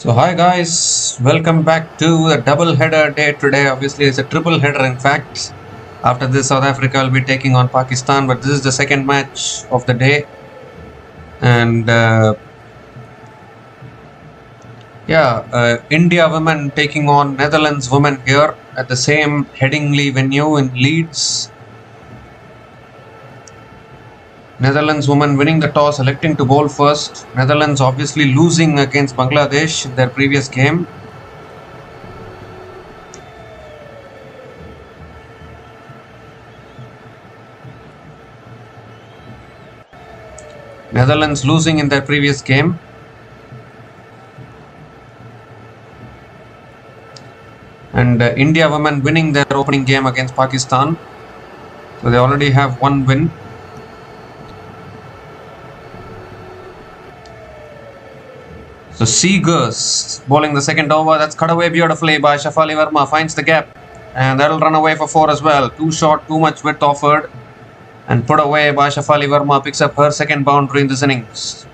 So hi guys, welcome back to the double header day today. Obviously it's a triple header in fact. After this South Africa will be taking on Pakistan, but this is the second match of the day. And India women taking on Netherlands women here at the same Headingley venue in Leeds. Netherlands women winning the toss, electing to bowl first. Netherlands obviously losing against Bangladesh in their previous game. Netherlands losing in their previous game. And India women winning their opening game against Pakistan. So they already have one win. So Seegers bowling the second over. That's cut away beautifully by Shafali Verma. Finds the gap. And that'll run away for 4 as well. Too short, too much width offered. And put away by Shafali Verma. Picks up her second boundary in this innings.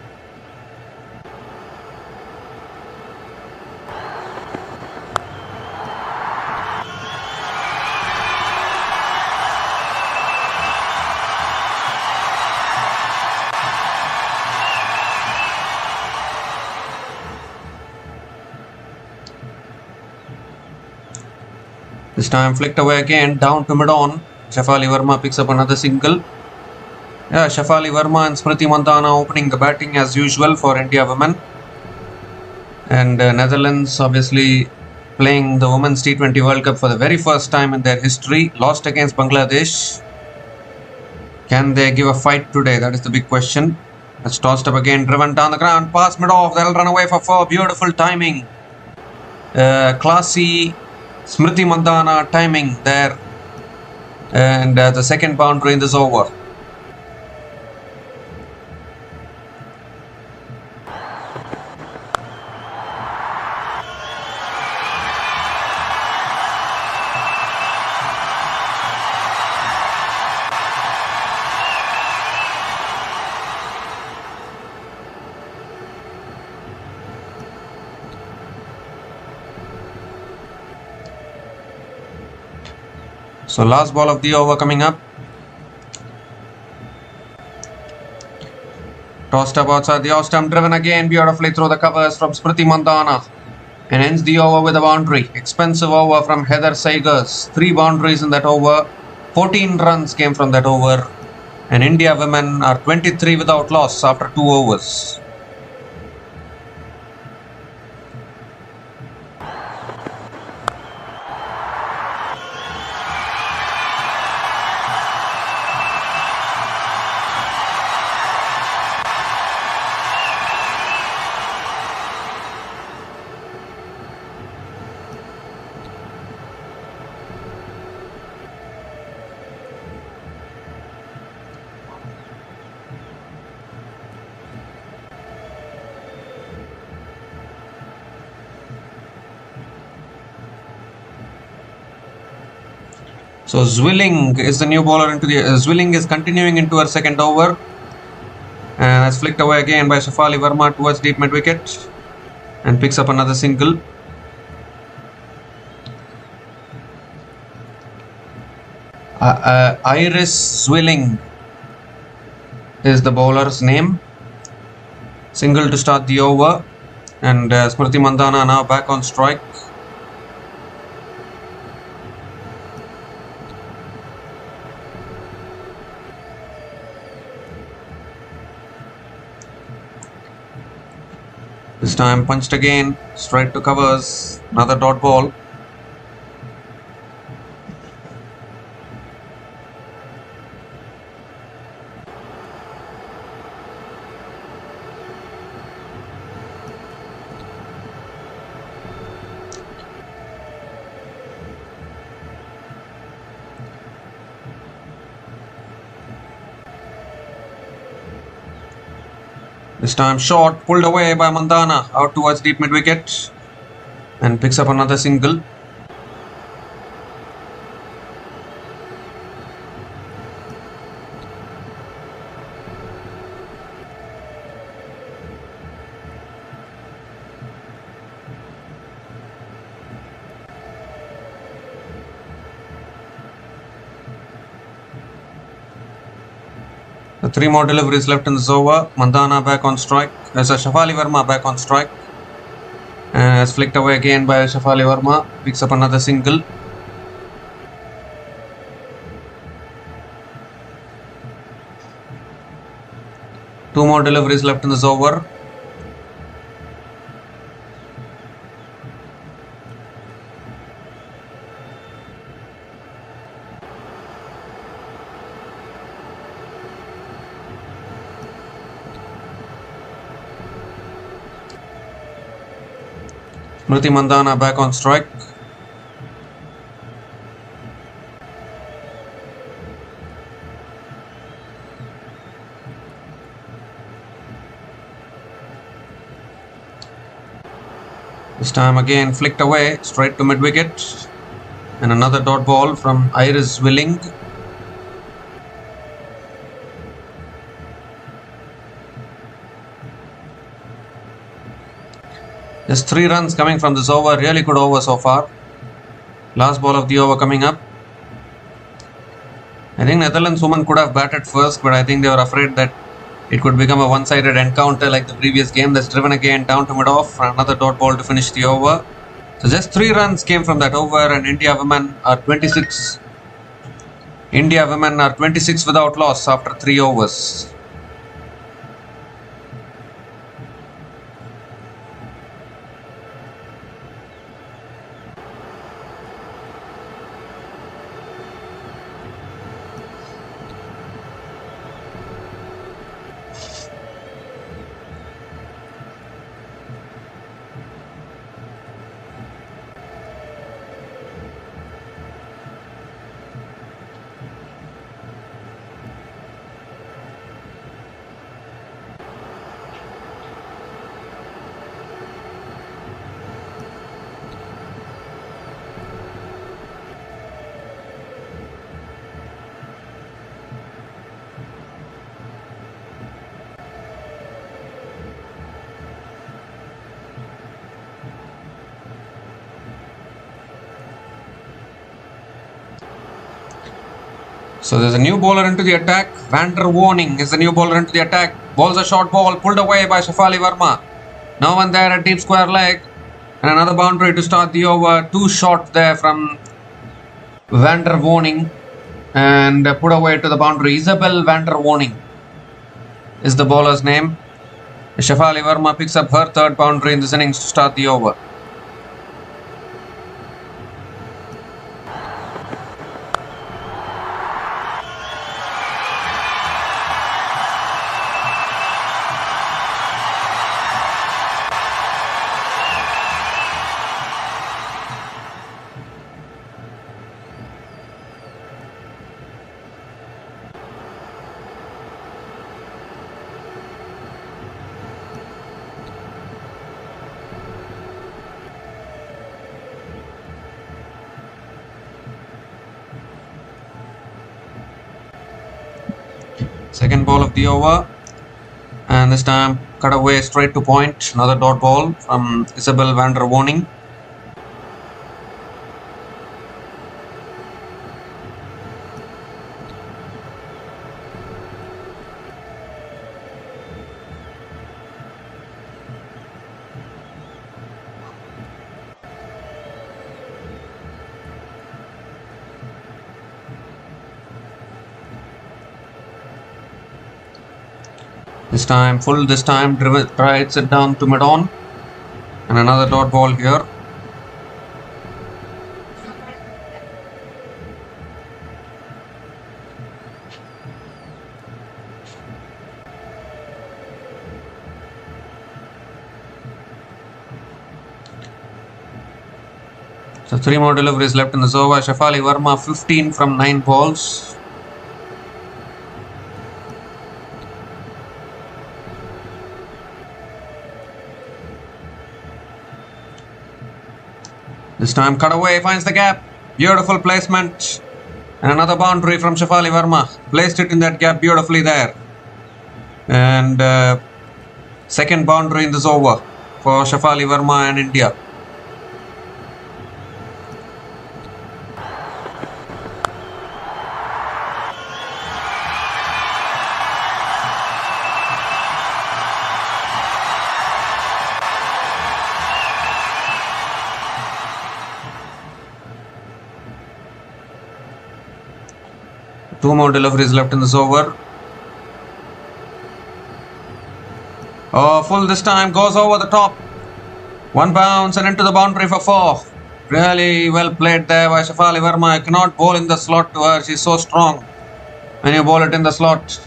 This time flicked away again, down to mid-on. Shafali Verma picks up another single. Yeah, Shafali Verma and Smriti Mandhana opening the batting as usual for India women. And Netherlands obviously playing the Women's T20 World Cup for the very first time in their history. Lost against Bangladesh. Can they give a fight today? That is the big question. That's tossed up again, driven down the ground, past mid-off. That'll run away for 4. Beautiful timing. Classy Smriti Mandhana timing there, and the second boundary in this over. So last ball of the over coming up. Tossed up outside the off stump, driven again beautifully through the covers from Smriti Mandhana. And ends the over with a boundary. Expensive over from Heather Seegers. 3 boundaries in that over. 14 runs came from that over. And India women are 23 without loss after 2 overs. So Zwilling is the new bowler into the Zwilling is continuing into her second over, and that's flicked away again by Shafali Verma towards deep mid wicket, and picks up another single. Iris Zwilling is the bowler's name. Single to start the over, and Smriti Mandhana now back on strike. This time punched again, straight to covers, another dot ball. This time short, pulled away by Mandhana out towards deep mid wicket, and picks up another single. So 3 more deliveries left in this over. Mandana back on strike. There's a Shafali Verma back on strike. And it's flicked away again by Shafali Verma. Picks up another single. Two more deliveries left in this over. Smriti Mandana back on strike. This time again flicked away straight to mid wicket. And another dot ball from Iris Willing. Just 3 runs coming from this over. Really good over so far. Last ball of the over coming up. I think Netherlands women could have batted first, but I think they were afraid that it could become a one-sided encounter like the previous game. That's driven again down to mid-off for another dot ball to finish the over. So just 3 runs came from that over, and India women are 26. India women are 26 without loss after 3 overs. So there's a new bowler into the attack. Vander Warning is the new bowler into the attack. Bowls a short ball pulled away by Shafali Verma. No one there at deep square leg. And another boundary to start the over. 2 short there from Vander Warning. And put away to the boundary. Isabel Vander Warning is the bowler's name. Shafali Verma picks up her 3rd boundary in this innings to start the over. Second ball of the over, and this time cut away straight to point. Another dot ball from Isabel Vander Warning. This time full, this time drives it down to mid-on, and another dot ball here. So 3 more deliveries left in this over. Shafali Verma 15 from 9 balls. This time cut away, finds the gap. Beautiful placement. And another boundary from Shafali Verma. Placed it in that gap beautifully there. And second boundary in this over for Shafali Verma and India. Two more deliveries left in this over. Oh, full this time, goes over the top. One bounce and into the boundary for 4. Really well played there by Shefali Verma. I cannot bowl in the slot to her. She's so strong when you bowl it in the slot.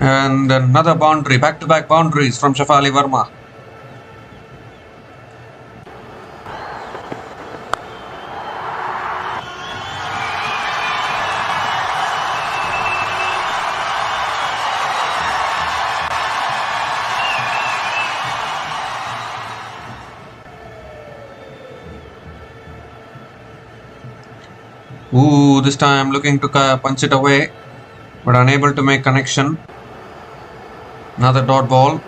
And another boundary, back-to-back boundaries from Shefali Verma. Ooh, this time looking to punch it away, but unable to make connection. Another dot ball.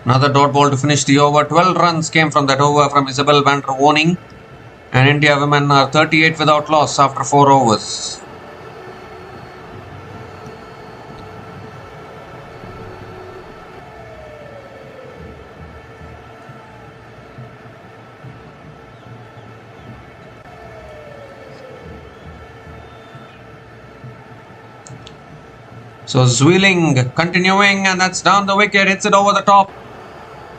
Another dot ball to finish the over. 12 runs came from that over from Isabel van der Woning. And India women are 38 without loss after 4 overs. So Zwilling continuing, and that's down the wicket, hits it over the top.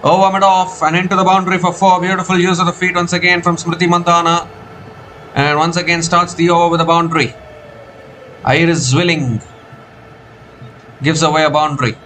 Over mid-off and into the boundary for 4. Beautiful use of the feet once again from Smriti Mandhana. And once again starts the over with a boundary. Iris Zwilling gives away a boundary.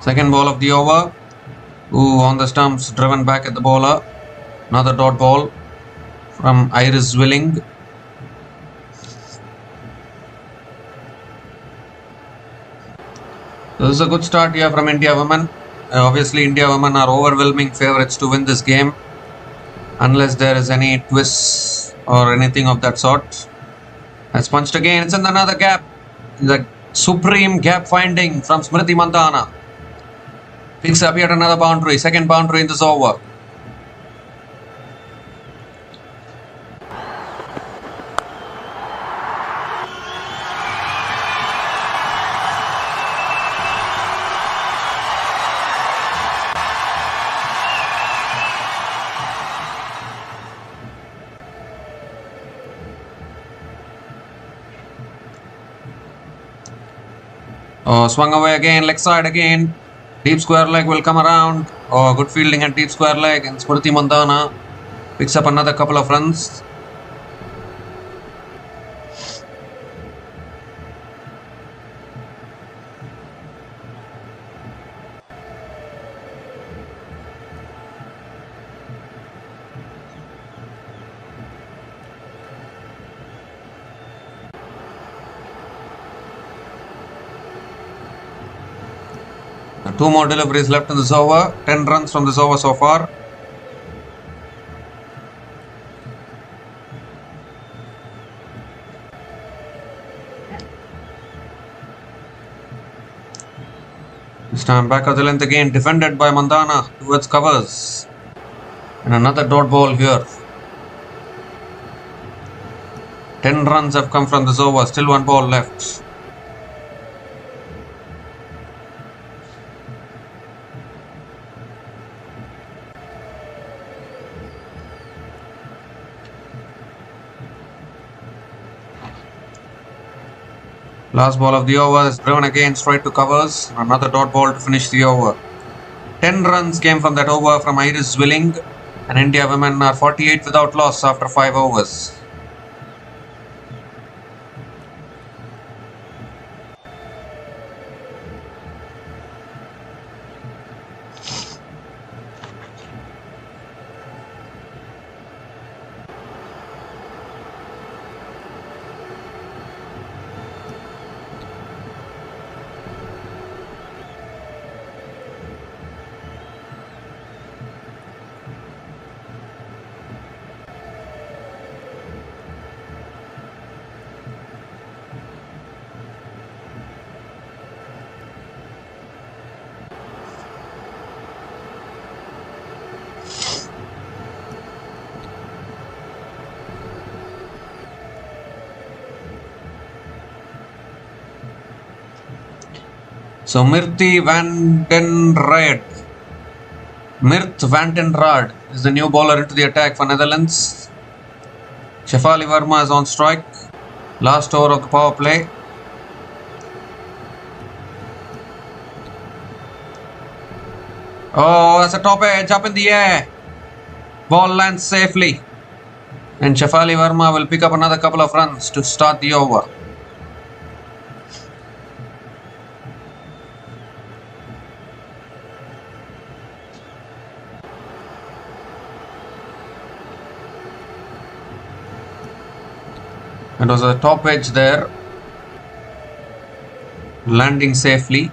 Second ball of the over. Ooh, on the stumps, driven back at the bowler. Another dot ball from Iris Zwilling. This is a good start here from India women. Obviously, India women are overwhelming favourites to win this game, unless there is any twists or anything of that sort. That's punched again. It's in another gap. The supreme gap finding from Smriti Mandhana. Picks up yet another boundary, second boundary in this over. Oh, swung away again, leg side again. Deep square leg will come around. Oh, good fielding at deep square leg. And Smriti Mandhana picks up another couple of runs. Two more deliveries left in this over. 10 runs from this over so far. This time back of the length again, defended by Mandhana towards covers. And another dot ball here. 10 runs have come from this over. Still one ball left. Last ball of the over is driven again straight to covers. Another dot ball to finish the over. 10 runs came from that over from Iris Zwilling. And India women are 48 without loss after 5 overs. So Mirth van den Rad is the new bowler into the attack for Netherlands. Shefali Verma is on strike. Last over of the power play. Oh, that's a top edge up in the air. Ball lands safely. And Shefali Verma will pick up another couple of runs to start the over. It was a top edge there, landing safely.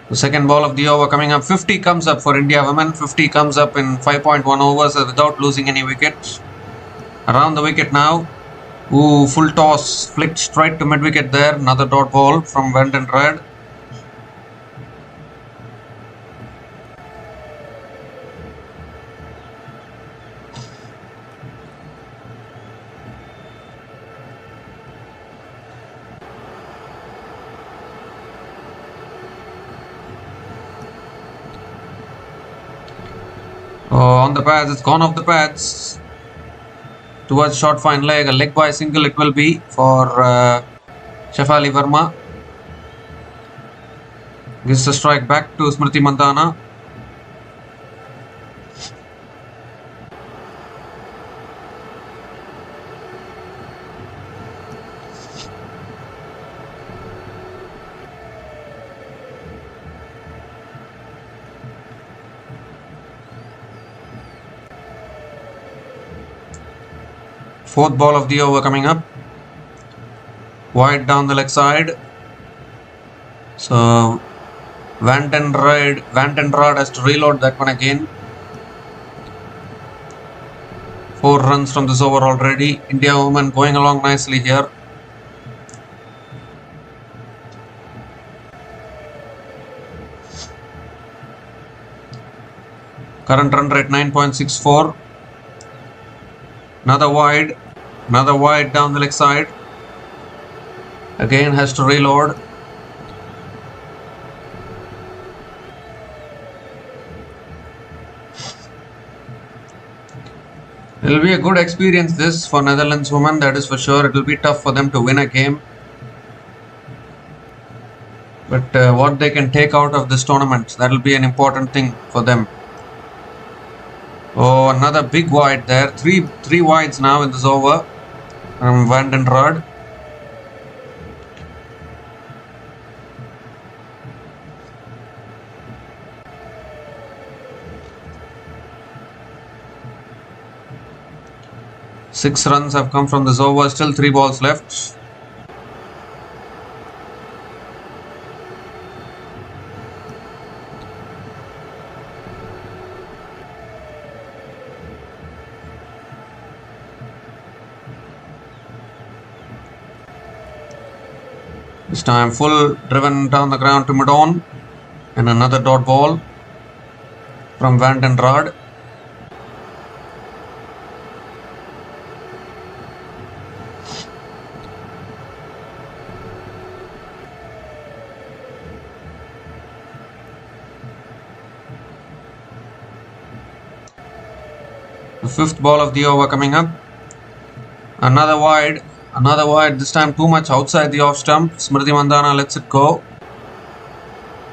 The second ball of the over coming up. 50 comes up for India women. 50 comes up in 5.1 overs without losing any wickets. Around the wicket now. Ooh, full toss, flicked straight to mid wicket there. Another dot ball from Van den Rad. On the pads, it's gone off the pads towards short fine leg. A leg by single it will be for Shefali Verma. Gives a strike back to Smriti Mandhana. Fourth ball of the over coming up. Wide down the leg side. So Van den Rad has to reload that one again. 4 runs from this over already. India women going along nicely here. Current run rate 9.64. Another wide down the leg side. Again has to reload. It will be a good experience this for Netherlands women, that is for sure. It will be tough for them to win a game. But what they can take out of this tournament, that will be an important thing for them. Oh, another big wide there. Three wides now in this over from Van den Rad. Six runs have come from this over. Still 3 balls left. This time full driven down the ground to mid-on, and another dot ball from Van den Rad. The fifth ball of the over coming up. Another wide, this time too much outside the off stump. Smriti Mandhana lets it go.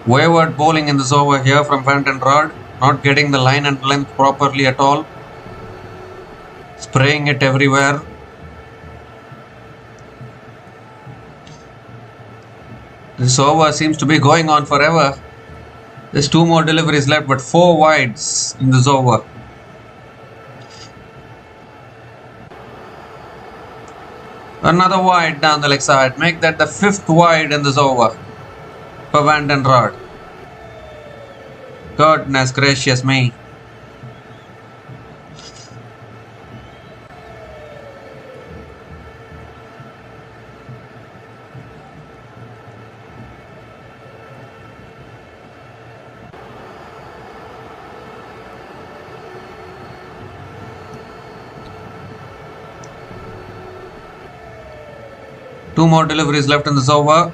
Wayward bowling in this over here from Van den Rad. Not getting the line and length properly at all. Spraying it everywhere. This over seems to be going on forever. There's 2 more deliveries left, but 4 wides in this over. Another wide down the leg side. Make that the 5th wide in this over for Van den Rad. Goodness gracious me. Two more deliveries left in this over.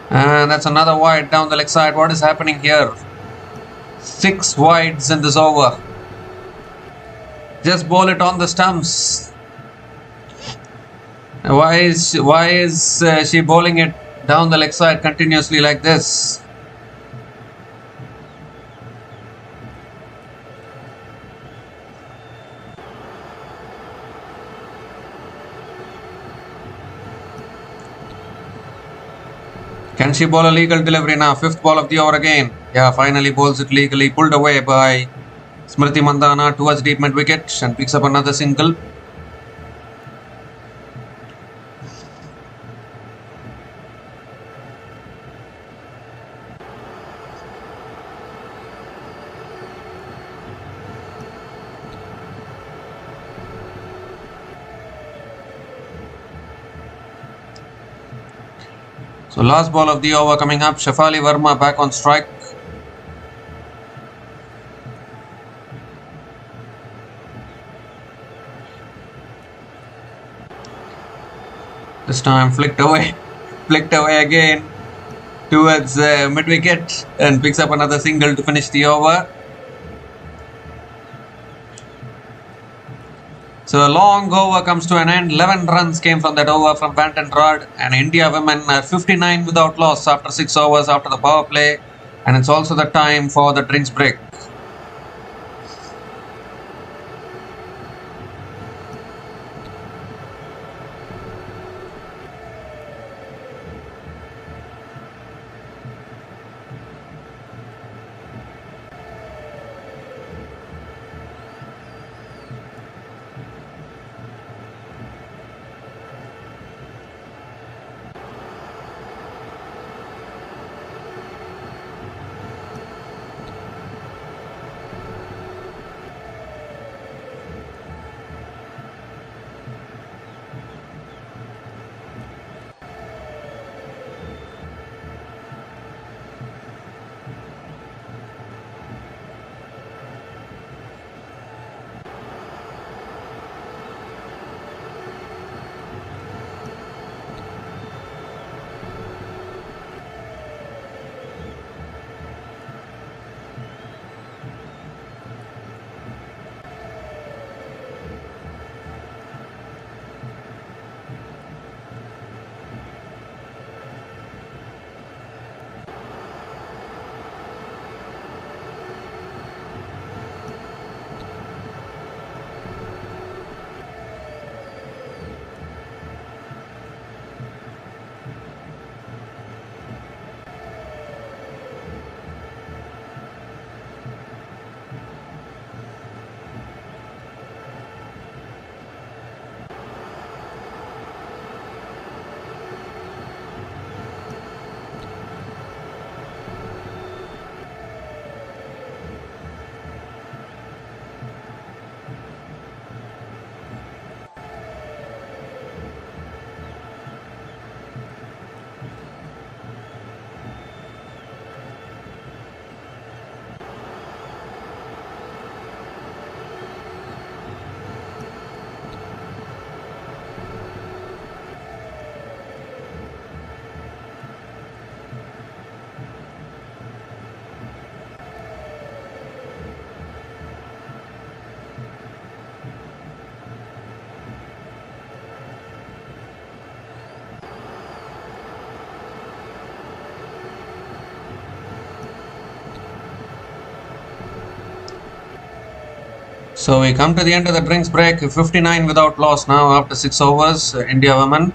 And that's another wide down the leg side. What is happening here? 6 wides in this over. Just bowl it on the stumps. Why is she bowling it down the leg side continuously like this? Can she bowl a legal delivery now? 5th ball of the over again. Yeah, finally bowls it legally. Pulled away by Smriti Mandhana towards deep mid wicket and picks up another single. So last ball of the over coming up. Shefali Verma back on strike. This time flicked away again towards mid wicket and picks up another single to finish the over. So a long over comes to an end. 11 runs came from that over from Banton Rod, and India women are 59 without loss after 6 overs after the power play, and it's also the time for the drinks break. So we come to the end of the drinks break. 59 without loss now after 6 overs. India women.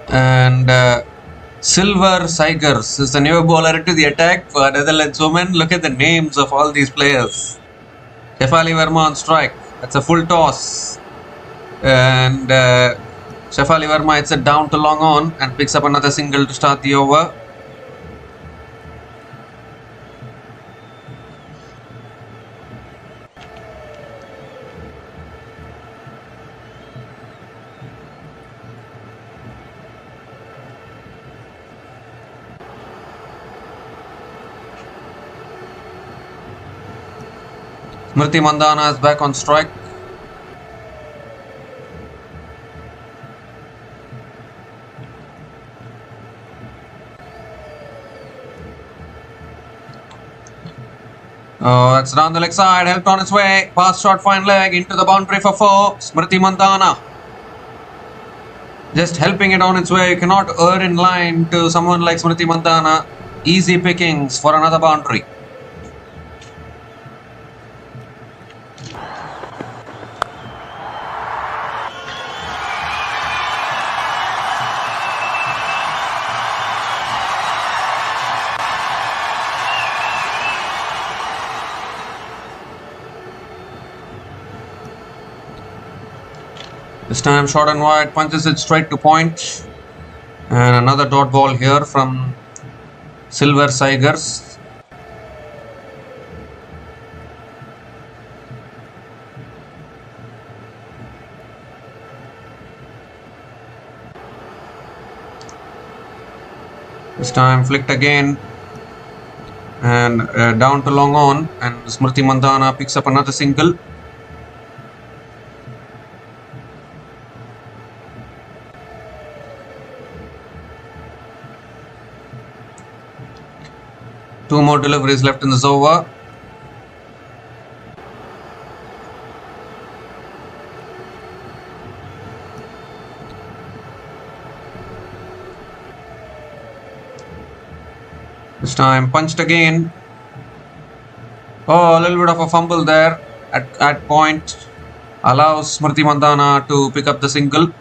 And Silver Sigers is the new bowler into the attack for Netherlands women. Look at the names of all these players. Shefali Verma on strike. That's a full toss. And Shefali Verma hits it down to long on and picks up another single to start the over. Smriti Mandhana is back on strike. It's down the leg side, helped on its way. Pass short fine leg into the boundary for 4. Smriti Mandhana just helping it on its way. You cannot err in line to someone like Smriti Mandhana. Easy pickings for another boundary. This time short and wide, punches it straight to point. And another dot ball here from Silver Tigers. This time flicked again. And down to long on. And Smriti Mandhana picks up another single. Two more deliveries left in this over. This time punched again. Oh, a little bit of a fumble there at point. Allows Smriti Mandhana to pick up the single.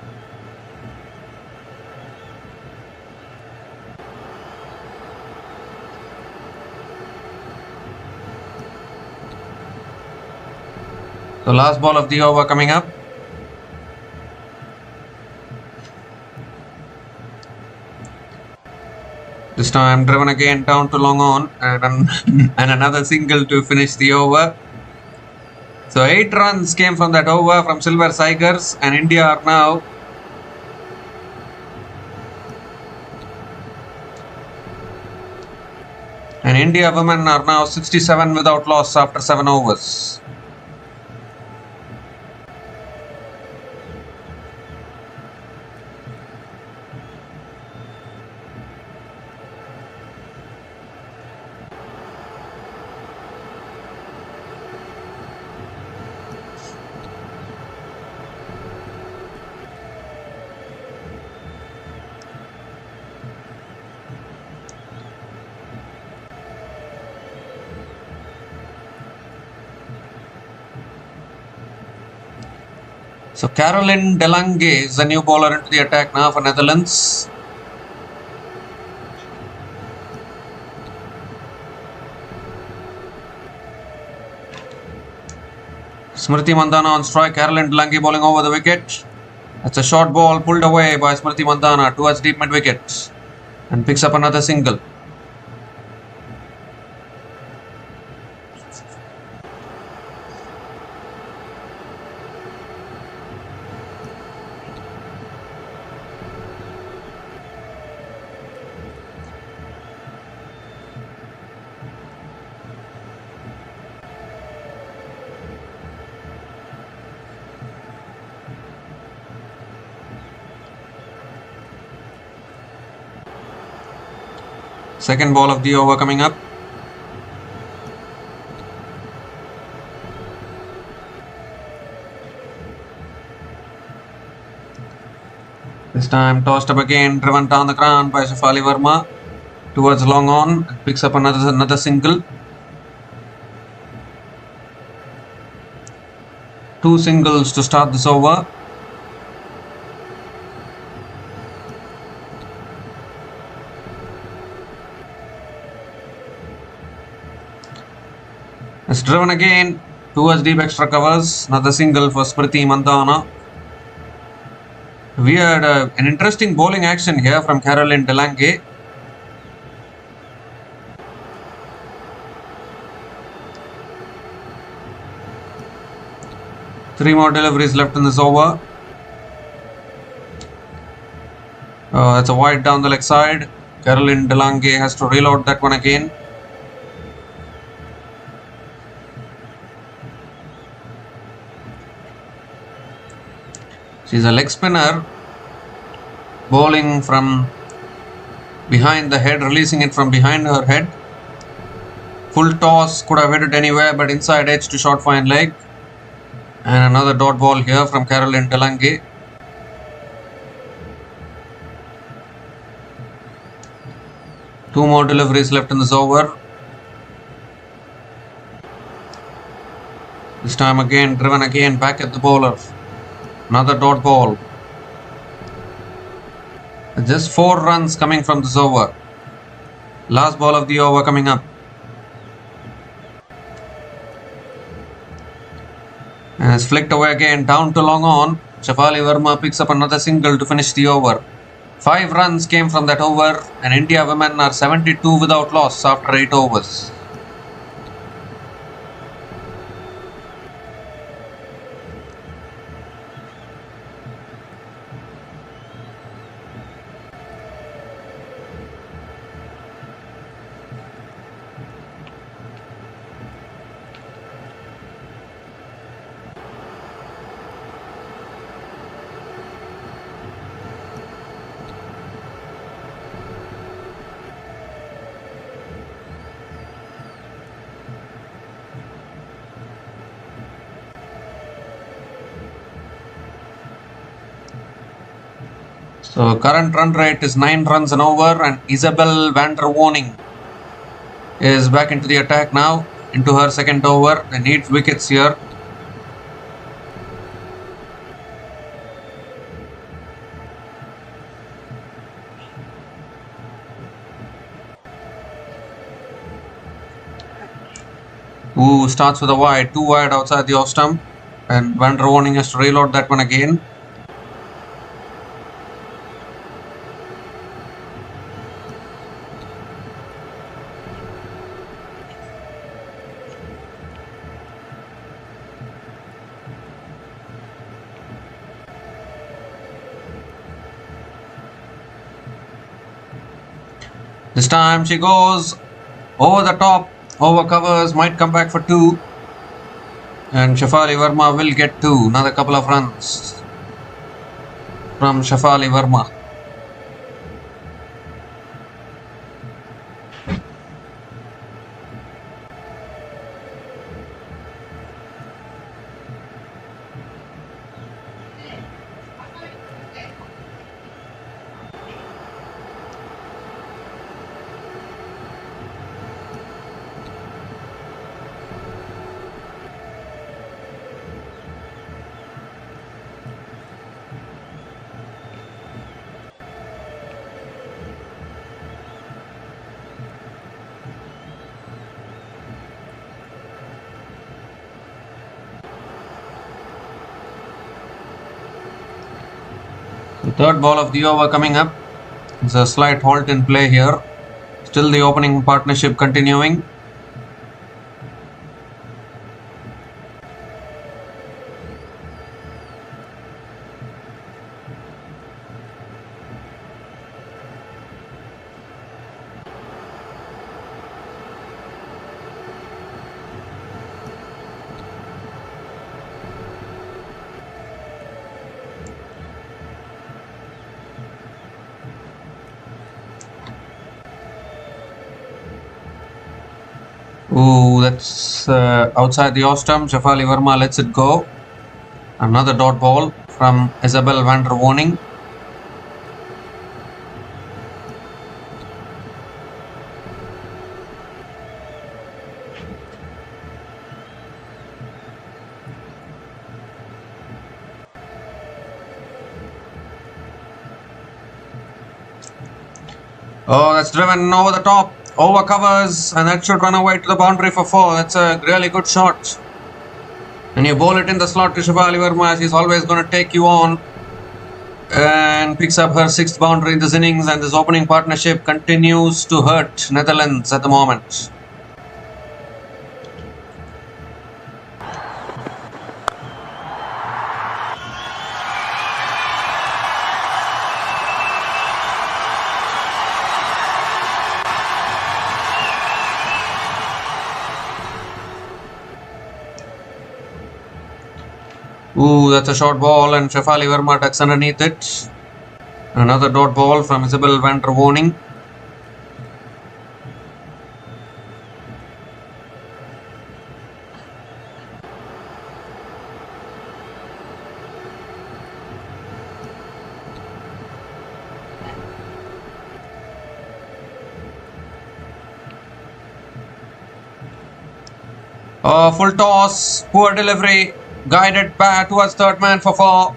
The last ball of the over coming up. This time driven again down to long on and another single to finish the over. So 8 runs came from that over from Silver Tigers, and India are now India women are now 67 without loss after 7 overs. So Caroline Delange is the new bowler into the attack now for Netherlands. Smriti Mandhana on strike. Caroline Delange bowling over the wicket. That's a short ball pulled away by Smriti Mandhana towards deep mid wicket and picks up another single. Second ball of the over coming up. This time tossed up again, driven down the ground by Shefali Verma towards long on, picks up another single. 2 singles to start this over. It's driven again towards deep extra covers. Another single for Smriti Mandhana. We had an interesting bowling action here from Caroline Delange. Three more deliveries left in this over. That's a wide down the leg side. Caroline Delange has to reload that one again. She's a leg spinner, bowling from behind the head, releasing it from behind her head. Full toss, could have hit it anywhere, but inside edge to short fine leg. And another dot ball here from Caroline Delange. Two more deliveries left in this over. This time again, driven again back at the bowler. Another dot ball. Just 4 runs coming from this over. Last ball of the over coming up. And it's flicked away again, down to long on. Shefali Verma picks up another single to finish the over. 5 runs came from that over, and India women are 72 without loss after 8 overs. So current run rate is 9 runs an over, and Isabel van der Woning is back into the attack now, into her second over. They need wickets here. Ooh, starts with a wide, 2 wide outside the off stump, and van der Woning has to reload that one again. This time she goes over the top, over covers, might come back for 2. And Shefali Verma will get 2. Another couple of runs from Shefali Verma. The third ball of the over coming up. It's a slight halt in play here. Still the opening partnership continuing. Ooh, that's outside the off stump. Shefali Verma lets it go. Another dot ball from Isabel van der Woning. Oh, that's driven over the top. Over covers, and that should run away to the boundary for 4. That's a really good shot. And you bowl it in the slot to Shefali Verma. She's always going to take you on. And picks up her 6th boundary in this innings. And this opening partnership continues to hurt Netherlands at the moment. Ooh, that's a short ball and Shefali Verma ducks underneath it. Another dot ball from Isabel van der Woning. Full toss, poor delivery, guided back towards third man for four.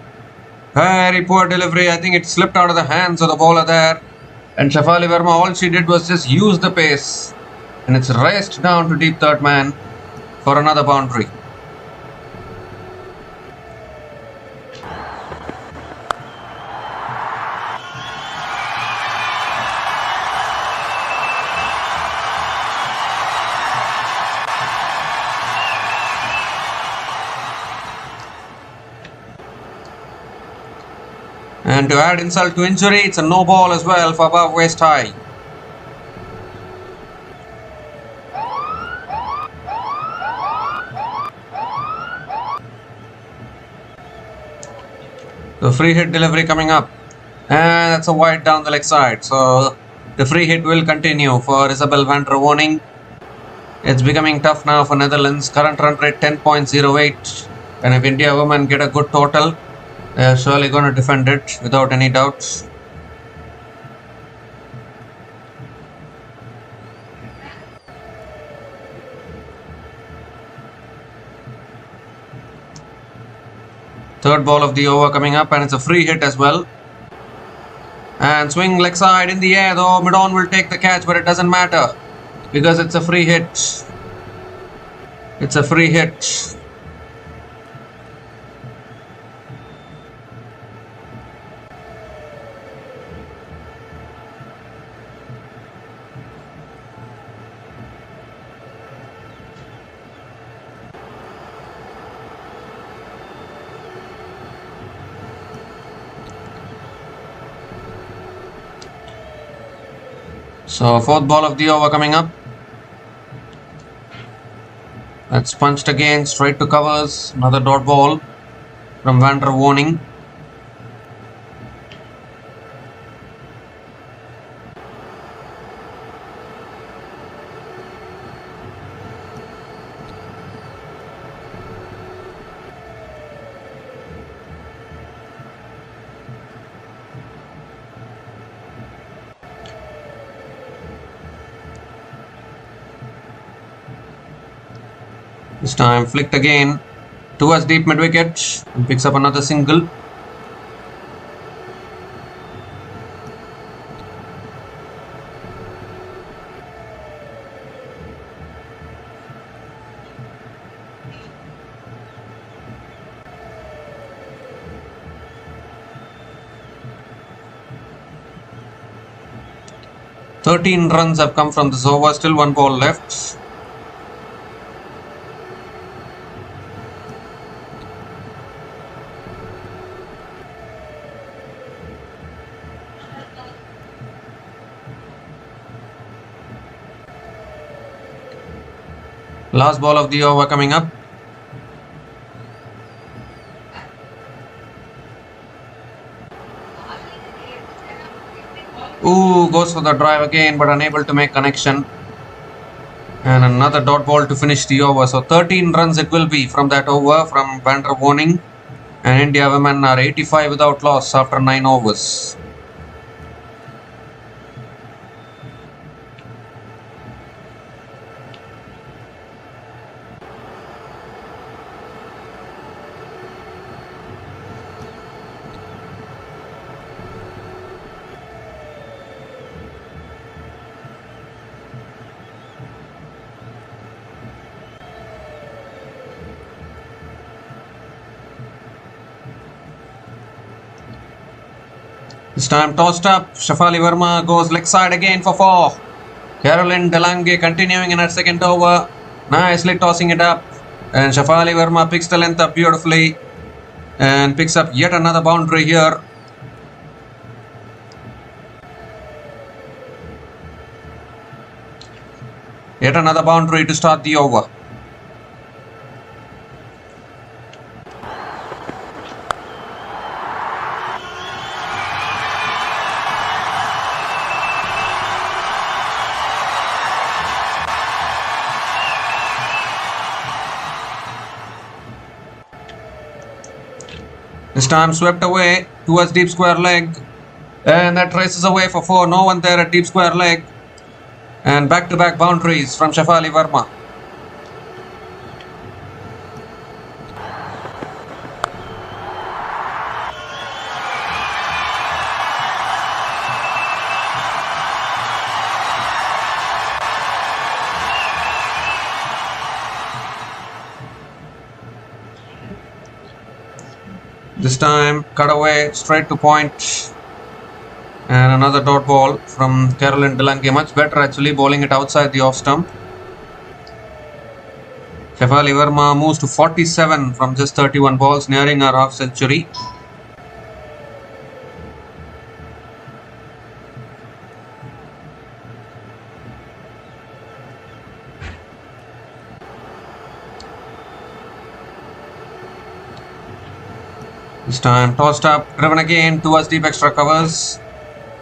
Very poor delivery. I think it slipped out of the hands of the bowler there. And Shefali Verma, all she did was just use the pace. And it's raced down to deep third man for another boundary. And to add insult to injury, it's a no ball as well for above waist high. The free hit delivery coming up. And that's a wide down the leg side. So the free hit will continue for Isabel van der Woning. It's becoming tough now for Netherlands. Current run rate 10.08. And if India women get a good total, they are surely going to defend it without any doubts. Third ball of the over coming up, and it's a free hit as well. And swing leg side in the air, though mid-on will take the catch, but it doesn't matter because it's a free hit. It's a free hit. So fourth ball of the over coming up. That's punched again straight to covers. Another dot ball from van der Woning. This time flicked again towards deep mid wicket and picks up another single. "13 runs have come from this over, still one ball left." Last ball of the over coming up. Ooh, goes for the drive again, but unable to make connection. And another dot ball to finish the over. So 13 runs it will be from that over from van der Woning. And India women are 85 without loss after 9 overs. This time tossed up. Shefali Verma goes leg side again for 4. Caroline Delange continuing in her second over. Nicely tossing it up. And Shefali Verma picks the length up beautifully. And picks up yet another boundary here. Yet another boundary to start the over. This time swept away towards deep square leg. And that races away for 4. No one there at deep square leg. And back-to-back boundaries from Shefali Verma. This time cut away straight to point. And another dot ball from Caroline Delange. Much better actually, bowling it outside the off stump. Shefali Verma moves to 47 from just 31 balls, nearing her half century. This time tossed up, driven again towards deep extra covers.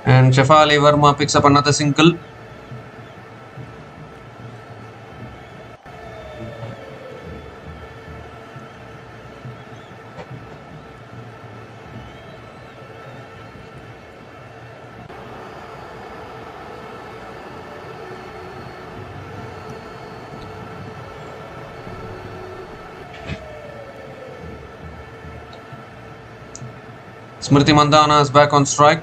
And Shefali Verma picks up another single. Smriti Mandhana is back on strike.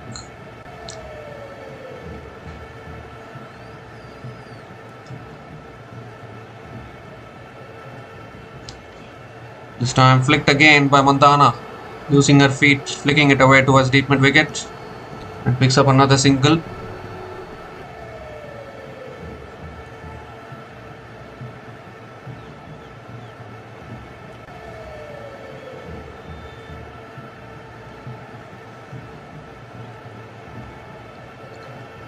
This time flicked again by Mandhana, using her feet, flicking it away towards deep mid wicket, and picks up another single.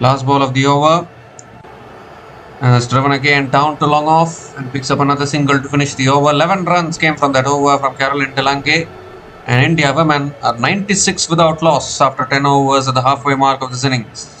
Last ball of the over, and it's driven again down to long off and picks up another single to finish the over. 11 runs came from that over from Caroline Delange, and India women are 96 without loss after 10 overs at the halfway mark of this innings.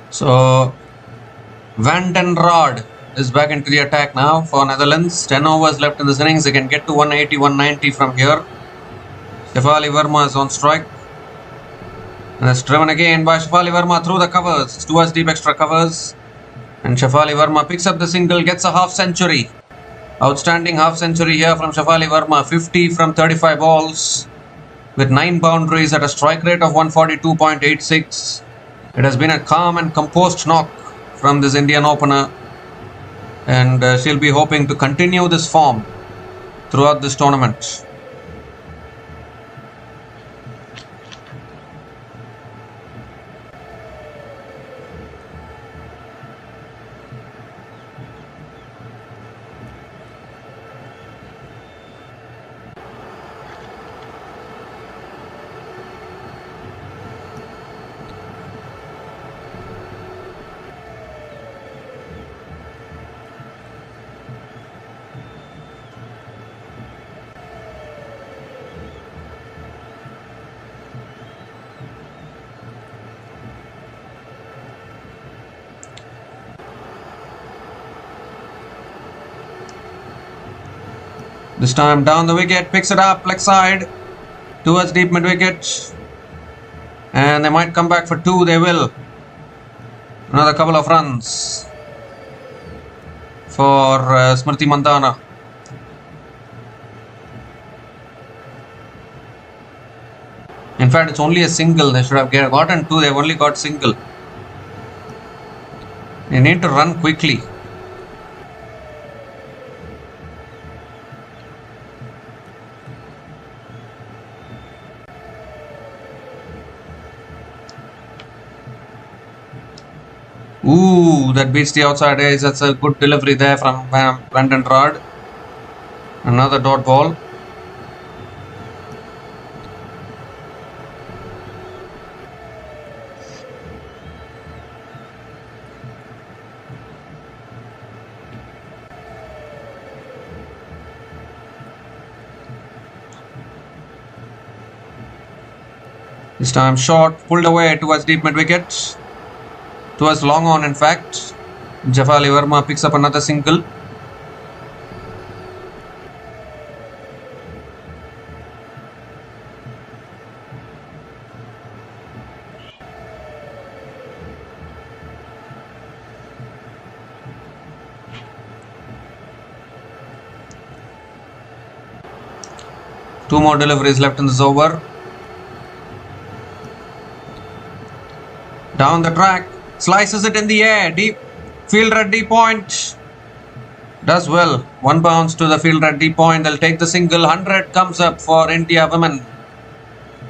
So Van den Rad is back into the attack now for Netherlands. 10 overs left in this innings. They can get to 180, 190 from here. Shefali Verma is on strike. And it's driven again by Shefali Verma through the covers, towards deep extra covers. And Shefali Verma picks up the single, gets a half century. Outstanding half century here from Shefali Verma. 50 from 35 balls with 9 boundaries at a strike rate of 142.86. It has been a calm and composed knock from this Indian opener, and she'll be hoping to continue this form throughout this tournament. This time down the wicket, picks it up, leg side, towards deep mid wicket. And they might come back for 2, they will. Another couple of runs for Smriti Mandhana. In fact, it's only a single. They should have gotten 2, they've only got single. You need to run quickly. Ooh, that beats the outside edge. That's a good delivery there from Van Rod. Another dot ball. This time short, pulled away towards deep mid wicket. Towards long on, in fact. Shafali Verma picks up another single. Two more deliveries left in this over. Down the track, slices it in the air, deep fielder at deep point. Does well. One bounce to the fielder at deep point. They'll take the single. 100 comes up for India women.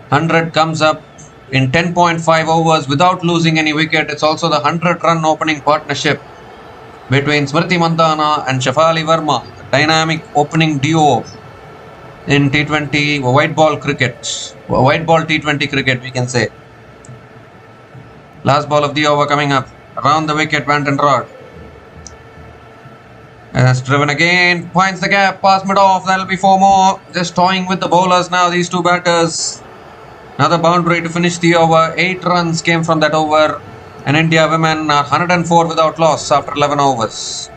100 comes up in 10.5 overs without losing any wicket. It's also the 100-run opening partnership between Smriti Mandhana and Shafali Verma. Dynamic opening duo in T20 white ball cricket. White ball T20 cricket, we can say. Last ball of the over coming up. Around the wicket, Van Rod. And it's driven again. Finds the gap. Pass mid off. That'll be 4 more. Just toying with the bowlers now, these two batters. Another boundary to finish the over. 8 runs came from that over. And India women are 104 without loss after 11 overs.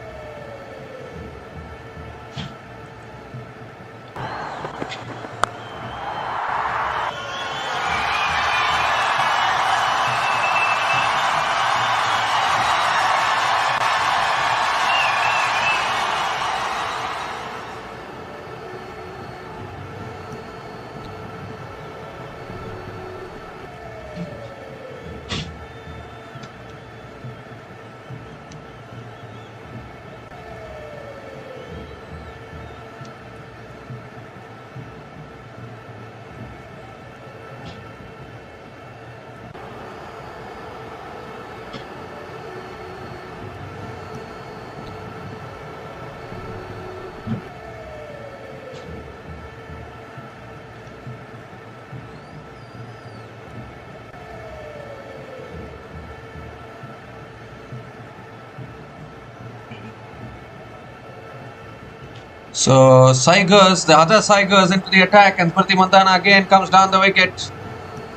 So Saigers, the other Saigers into the attack, and Smriti Mandhana again comes down the wicket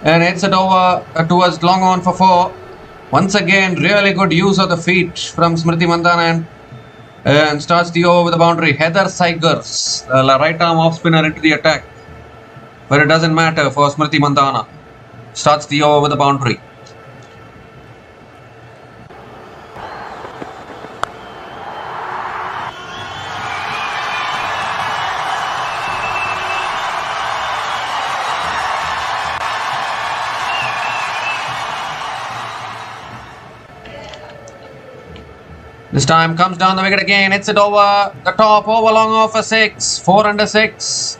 and heads it over towards long on for 4. Once again, really good use of the feet from Smriti Mandhana and starts the over with a boundary. Heather Saigers, right arm off spinner into the attack, but it doesn't matter for Smriti Mandhana. Starts the over with a boundary. This time comes down the wicket again, hits it over the top, over long off for 6, 4 under 6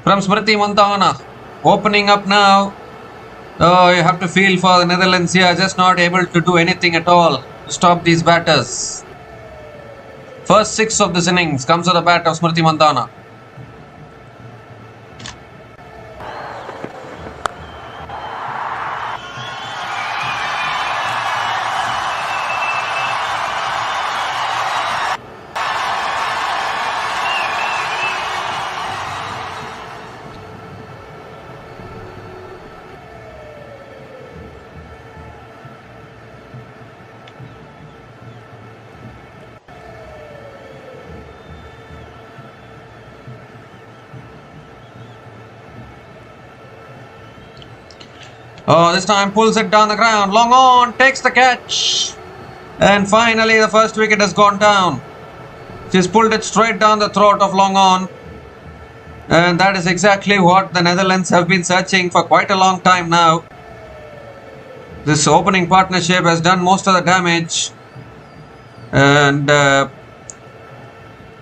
from Smriti Mandhana. Opening up now. Oh, you have to feel for the Netherlands here, just not able to do anything at all to stop these batters. First 6 of this innings comes to the bat of Smriti Mandhana. Oh, this time pulls it down the ground. Long on, takes the catch. And finally the first wicket has gone down. She's pulled it straight down the throat of long on. And that is exactly what the Netherlands have been searching for quite a long time now. This opening partnership has done most of the damage. And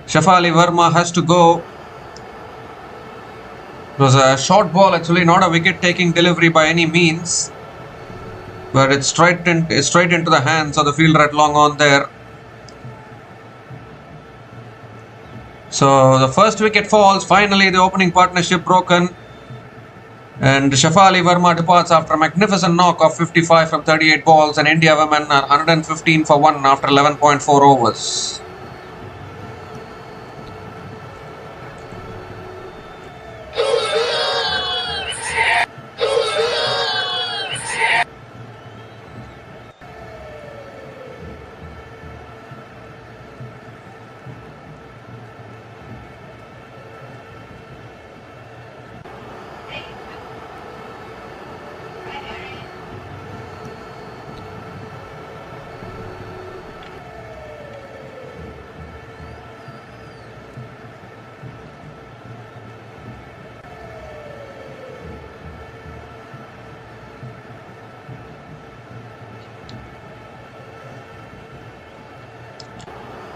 Shafali Verma has to go. It was a short ball actually, not a wicket-taking delivery by any means. But it's straight into the hands of the fielder at long on there. So the first wicket falls. Finally, the opening partnership broken. And Shafali Verma departs after a magnificent knock of 55 from 38 balls. And India women are 115 for 1 after 11.4 overs.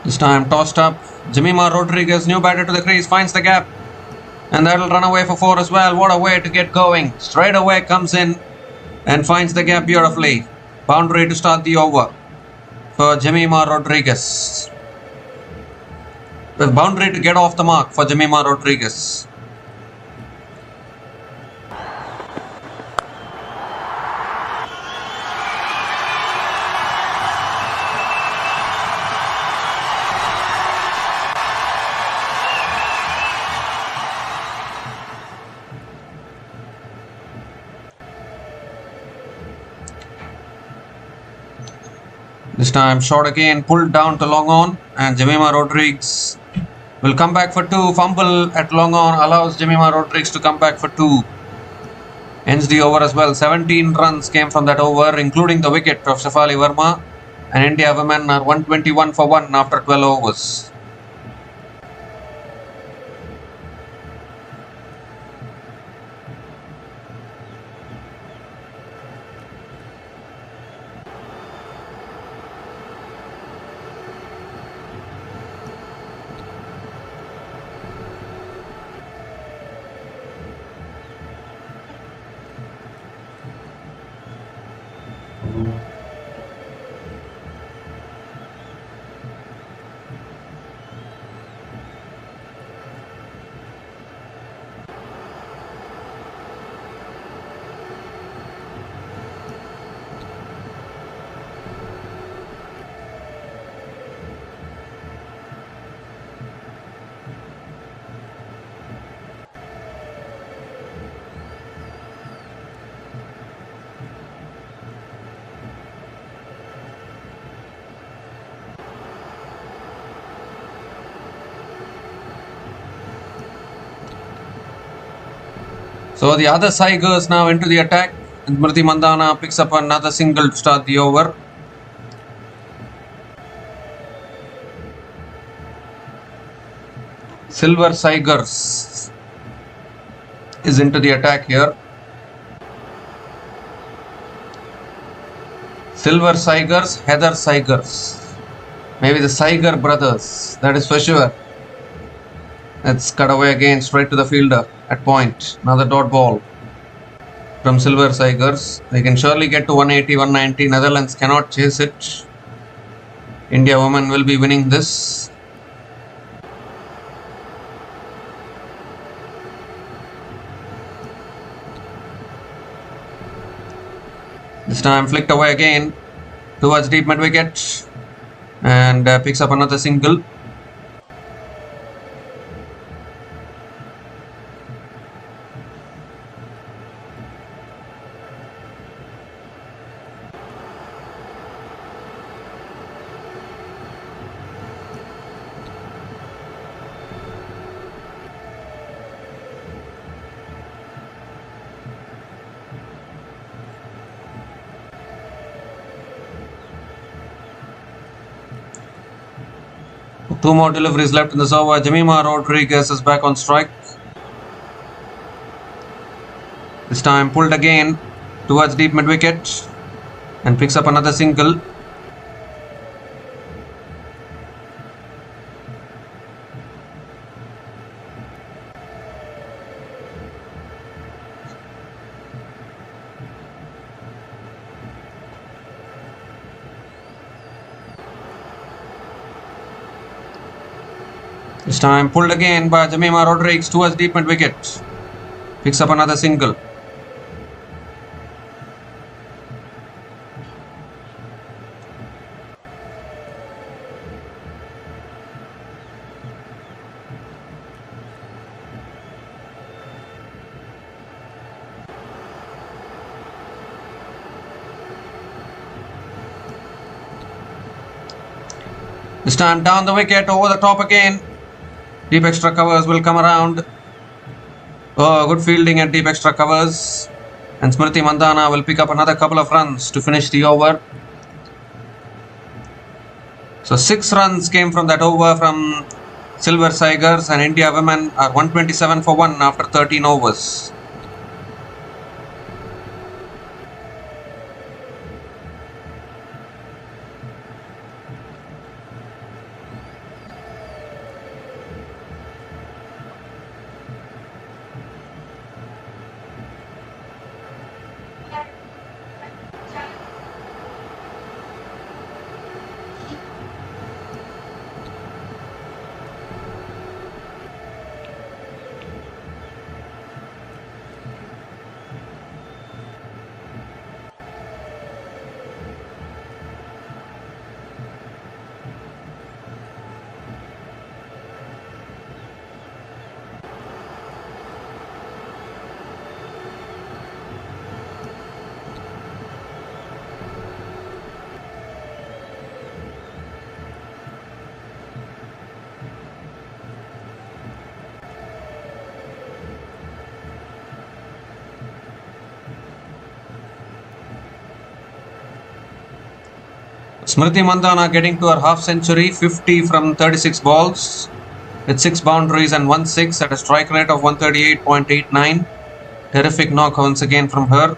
This time tossed up. Jemima Rodriguez, new batter to the crease, finds the gap. And that'll run away for 4 as well. What a way to get going. Straight away comes in and finds the gap beautifully. Boundary to start the over for Jemima Rodriguez. With boundary to get off the mark for Jemima Rodriguez. This time short again, pulled down to long on, and Jemima Rodriguez will come back for 2. Fumble at long on allows Jemima Rodriguez to come back for 2. Ends the over as well. 17 runs came from that over, including the wicket of Shafali Verma. And India women are 121 for 1 after 12 overs. So the other Tigers now into the attack, and Smriti Mandhana picks up another single to start the over. Silver Tigers is into the attack here. Silver Tigers, Heather Tigers. Maybe the Tiger brothers, that is for sure. Let's cut away again, straight to the fielder at point. Another dot ball from Silver Tigers. They can surely get to 180, 190. Netherlands cannot chase it. India women will be winning this. This time flicked away again towards deep mid wicket and picks up another single. Two more deliveries left in this over. Jemima Rodriguez is back on strike. This time pulled again towards deep mid wicket and picks up another single. This time pulled again by Jemima Rodriguez towards deep mid wicket. Picks up another single. This time down the wicket, over the top again. Deep extra covers will come around. Oh, good fielding at deep extra covers. And Smriti Mandhana will pick up another couple of runs to finish the over. So 6 runs came from that over from Silver Tigers, and India women are 127 for 1 after 13 overs. Smriti Mandhana getting to her half century, 50 from 36 balls with 6 boundaries and 1 6 at a strike rate of 138.89. Terrific knock once again from her.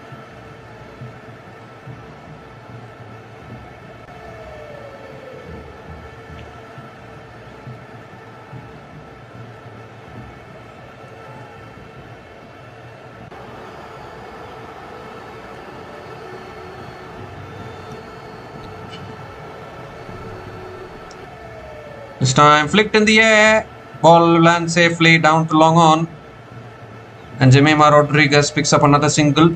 This time flicked in the air, ball lands safely down to long on, and Jemima Rodriguez picks up another single.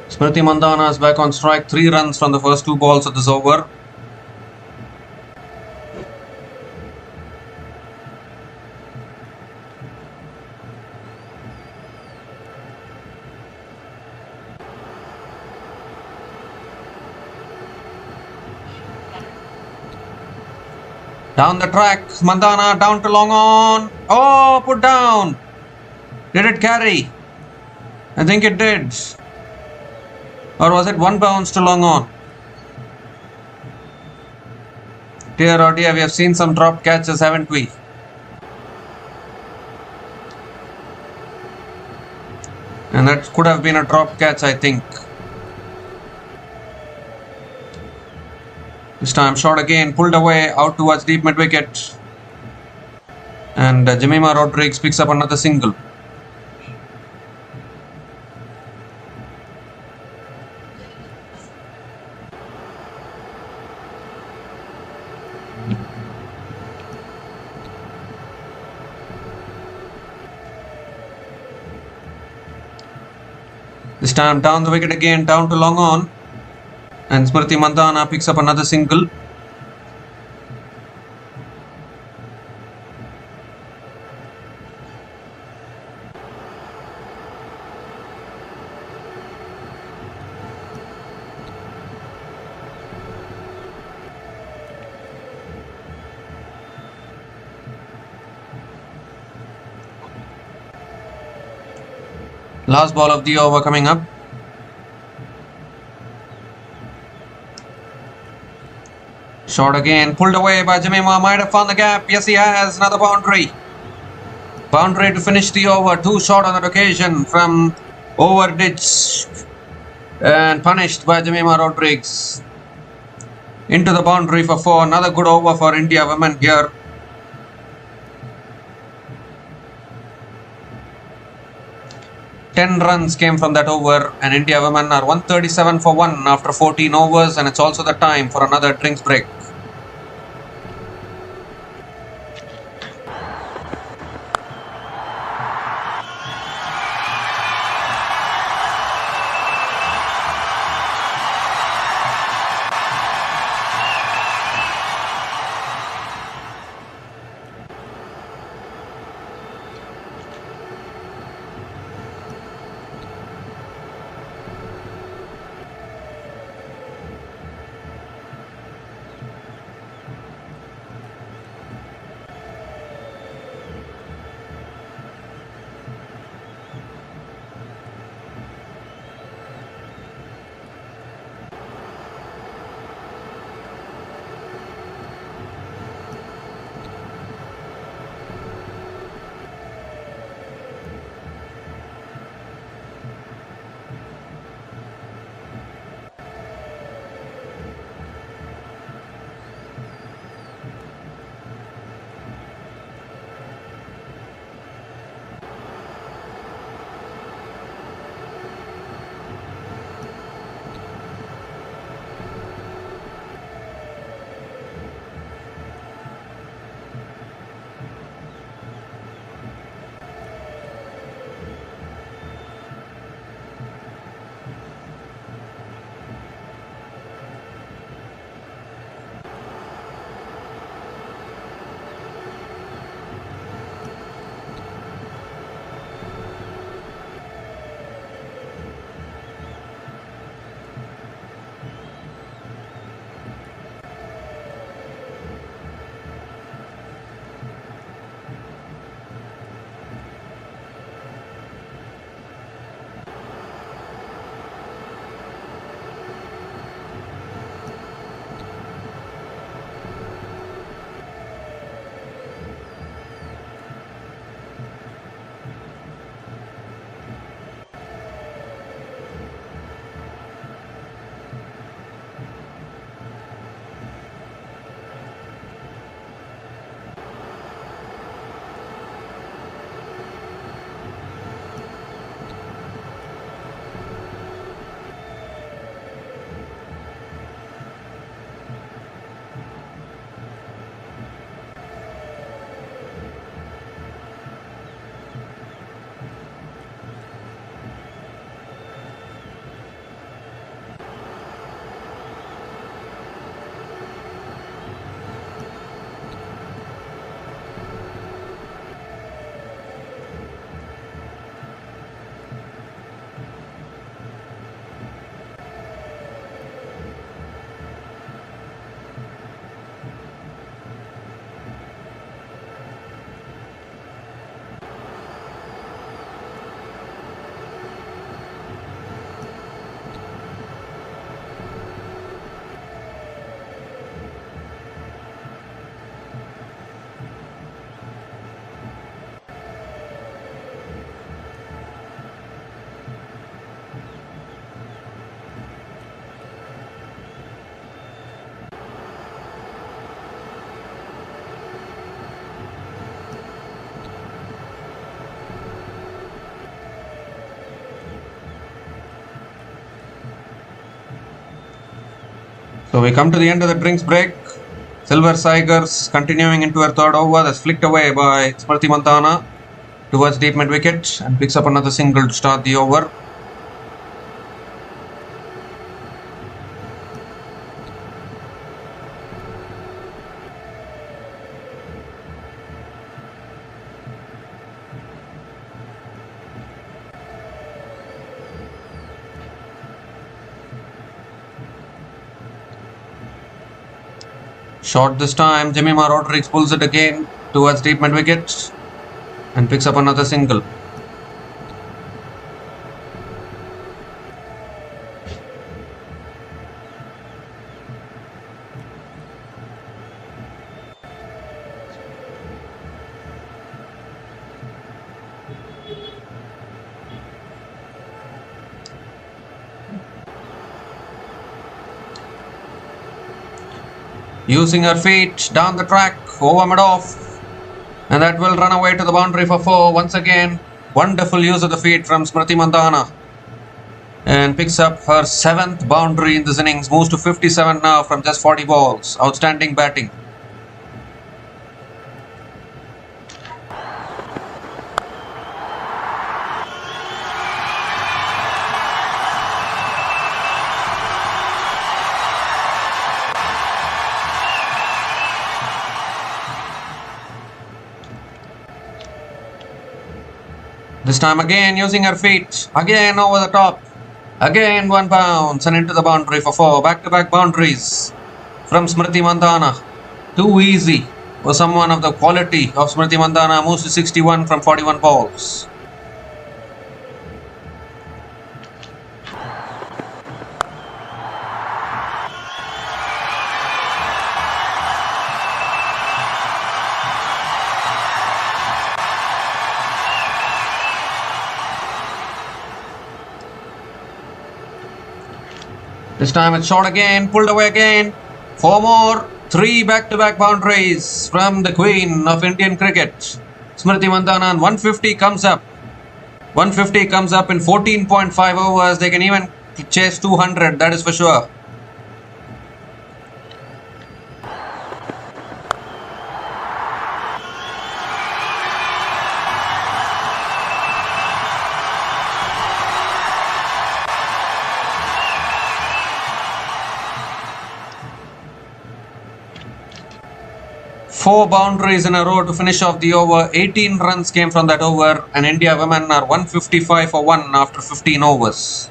Smriti Mandhana is back on strike, 3 runs from the first 2 balls of this over. Down the track, Mandhana down to long on. Oh, put down. Did it carry? I think it did. Or was it 1 bounce to long on? Dear oh dear, we have seen some drop catches, haven't we? And that could have been a drop catch, I think. This time shot again, pulled away out towards deep mid wicket. And Jemima Rodriguez picks up another single. This time down the wicket again, down to long on. And Smriti Mandhana picks up another single. Last ball of the over coming up. Shot again, pulled away by Jemima, might have found the gap. Yes, he has. Another boundary. Boundary to finish the over. 2 shot on that occasion from over ditch and punished by Jemima Rodriguez. Into the boundary for 4. Another good over for India women here. 10 runs came from that over, and India women are 137 for 1 after 14 overs, and it's also the time for another drinks break. So we come to the end of the drinks break. Silver Tigers continuing into her third over. That's flicked away by Smriti Mandhana towards deep mid wicket and picks up another single to start the over. Short this time, Jemima Rodrigues pulls it again towards deep mid wicket and picks up another single. Using her feet down the track, over mid off, and that will run away to the boundary for 4 once again. Wonderful use of the feet from Smriti Mandhana. And picks up her 7th boundary in this innings. Moves to 57 now from just 40 balls. Outstanding batting. This time again using her feet. Again over the top. Again 1 bounce and into the boundary for 4. Back-to-back boundaries from Smriti Mandhana. Too easy for someone of the quality of Smriti Mandhana. Moves to 61 from 41 balls. This time it's short again, pulled away again. 4 more. 3 back-to-back boundaries from the queen of Indian cricket. Smriti Mandhana, and 150 comes up. 150 comes up in 14.5 overs. They can even chase 200, that is for sure. Four boundaries in a row to finish off the over. 18 runs came from that over, and India women are 155 for 1 after 15 overs.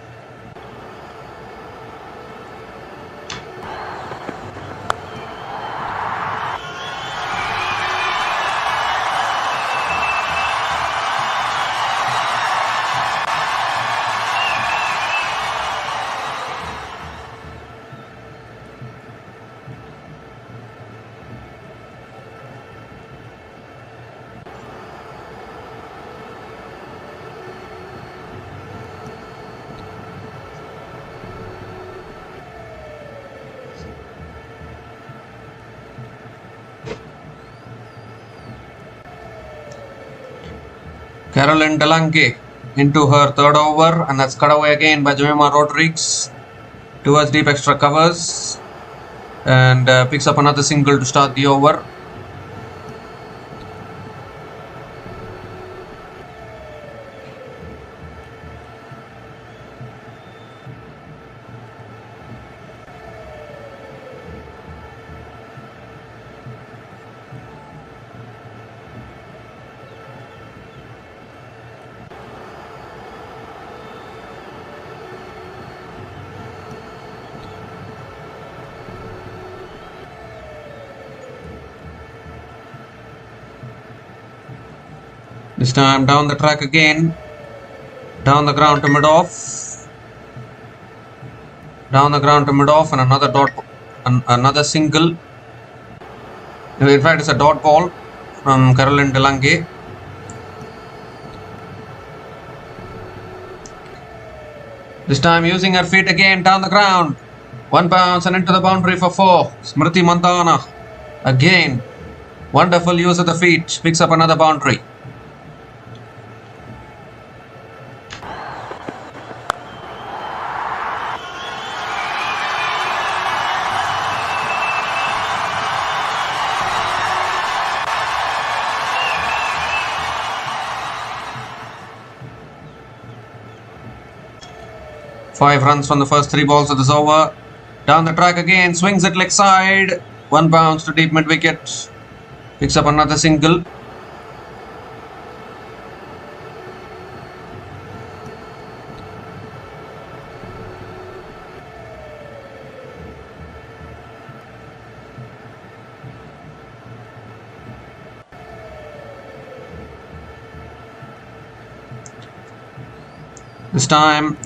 Caroline Delange into her 3rd over, and that's cut away again by Jemima Rodriguez towards deep extra covers, and picks up another single to start the over. This time down the track again, down the ground to mid-off, down the ground to mid-off, and another dot, another single. In fact, it's a dot ball from Caroline Delange. This time using her feet again down the ground. 1 bounce and into the boundary for 4. Smriti Mandhana again. Wonderful use of the feet. Picks up another boundary. Five runs from the first 3 balls of this over. Down the track again, swings it leg side. 1 bounce to deep mid wicket. Picks up another single. This time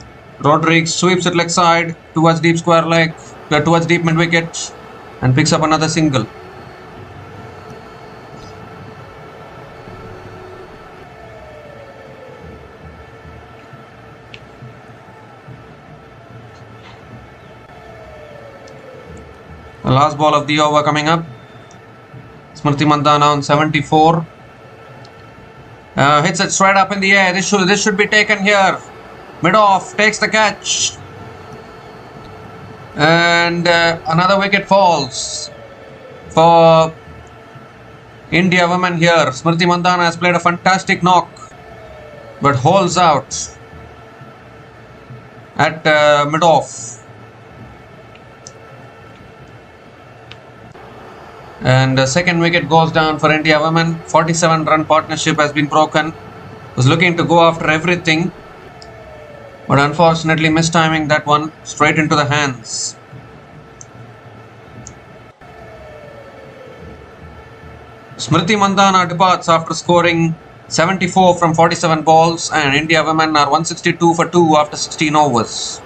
Rodriguez sweeps it leg side towards deep square leg, towards deep mid wicket, and picks up another single. The last ball of the over coming up. Smriti Mandhana on 74. Hits it straight up in the air. This should be taken here. Mid-off takes the catch. And another wicket falls for India women here. Smriti Mandhana has played a fantastic knock, but holds out at mid-off. And the second wicket goes down for India women. 47-run partnership has been broken. Was looking to go after everything, but unfortunately mistiming that one straight into the hands. Smriti Mandhana departs after scoring 74 from 47 balls, and India women are 162 for 2 after 16 overs.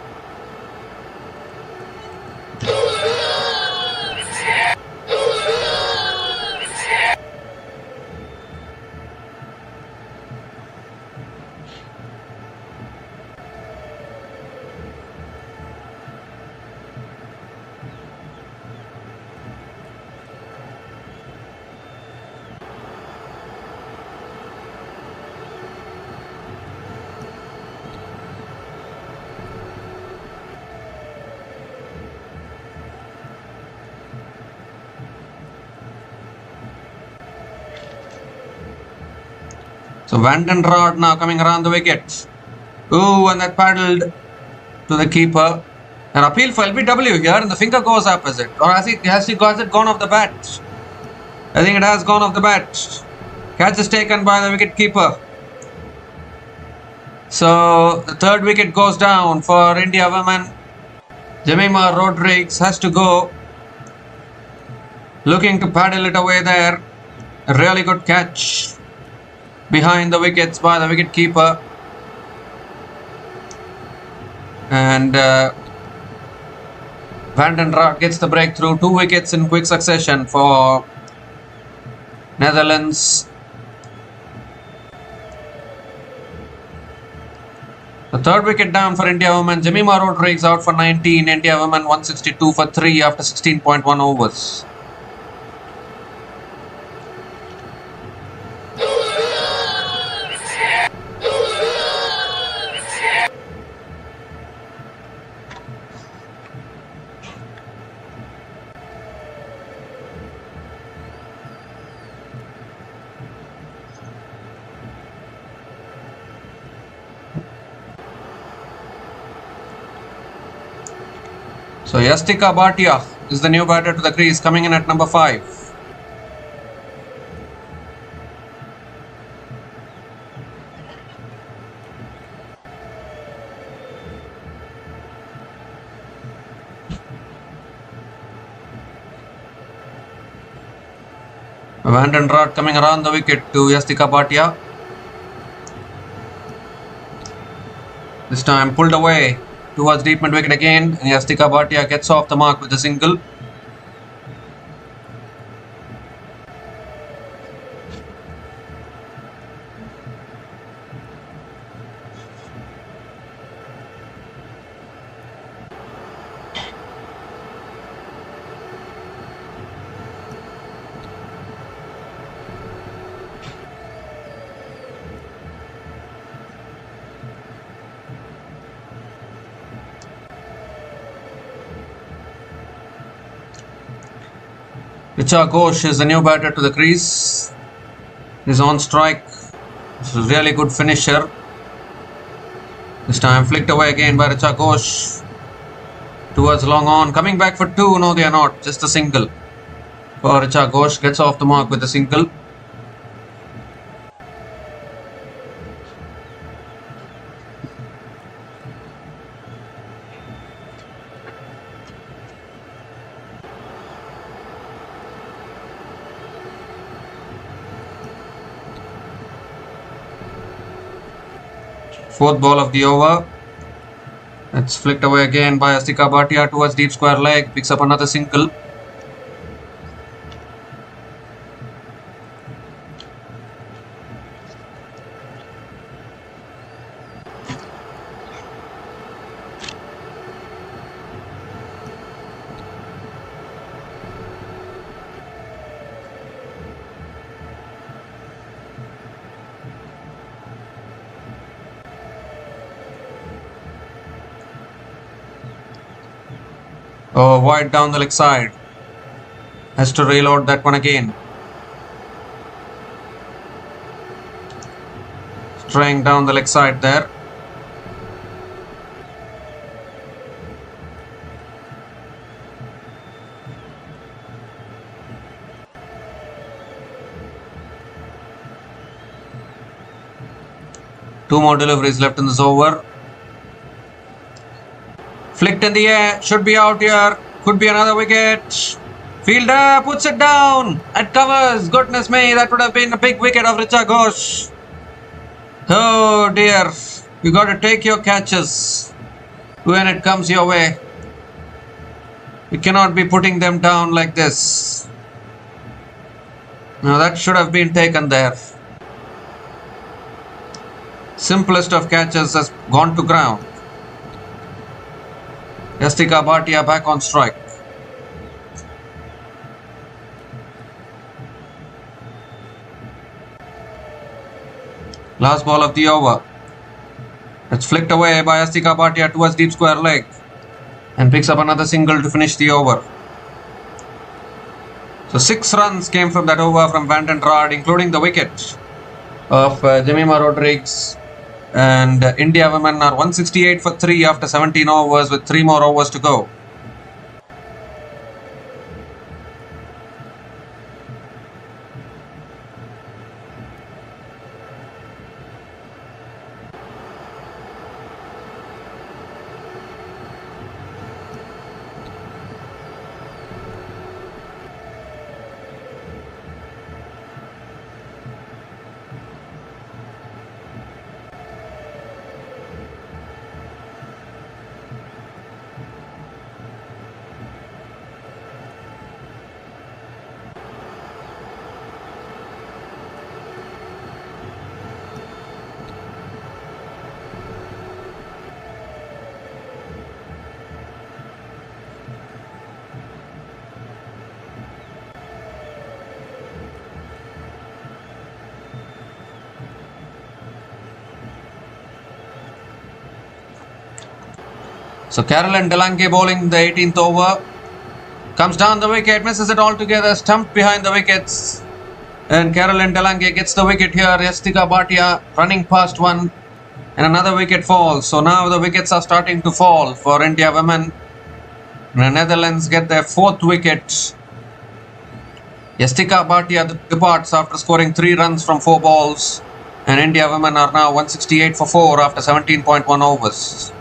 So Vandenrod now coming around the wicket. Ooh, and that paddled to the keeper. An appeal for LBW here, and the finger goes up, is it? Or has it gone off the bat? I think it has gone off the bat. Catch is taken by the wicket keeper. So the third wicket goes down for India women. Jemima Rodriguez has to go. Looking to paddle it away there. A really good catch behind the wickets by the wicket keeper. And Vandenrod gets the breakthrough. 2 wickets in quick succession for Netherlands. The third wicket down for India women. Jemima Rodriguez out for 19. India women 162 for 3 after 16.1 overs. So Yastika Bhatia is the new batter to the crease, coming in at number 5. Vandenrod coming around the wicket to Yastika Bhatia. This time pulled away towards deep mid wicket again, and Yastika Bhatia gets off the mark with a single. Richa Ghosh is the new batter to the crease. He's on strike. This is a really good finisher. This time flicked away again by Richa Ghosh towards long on. Coming back for 2. No, they are not. Just a single. For Richa Ghosh gets off the mark with a single. Fourth ball of the over. It's flicked away again by Yastika Bhatia towards deep square leg. Picks up another single. Oh, wide down the leg side. Has to reload that one again. Straying down the leg side there. Two more deliveries left in this over. Flicked in the air. Should be out here. Could be another wicket. Fielder puts it down. It covers. Goodness me, that would have been a big wicket of Richa Ghosh. Oh dear. You got to take your catches when it comes your way. You cannot be putting them down like this. Now that should have been taken there. Simplest of catches has gone to ground. Yastika Bhatia back on strike. Last ball of the over. It's flicked away by Yastika Bhatia towards deep square leg and picks up another single to finish the over. So 6 runs came from that over from Van den Raad, including the wicket of Jemima Rodriguez. And India women are 168 for 3 after 17 overs with 3 more overs to go. So Caroline Delange bowling the 18th over. Comes down the wicket, misses it altogether, stumped behind the wickets. And Caroline Delange gets the wicket here. Yastika Bhatia running past one. And another wicket falls. So now the wickets are starting to fall for India women. The Netherlands get their 4th wicket. Yastika Bhatia departs after scoring 3 runs from 4 balls. And India women are now 168 for 4 after 17.1 overs.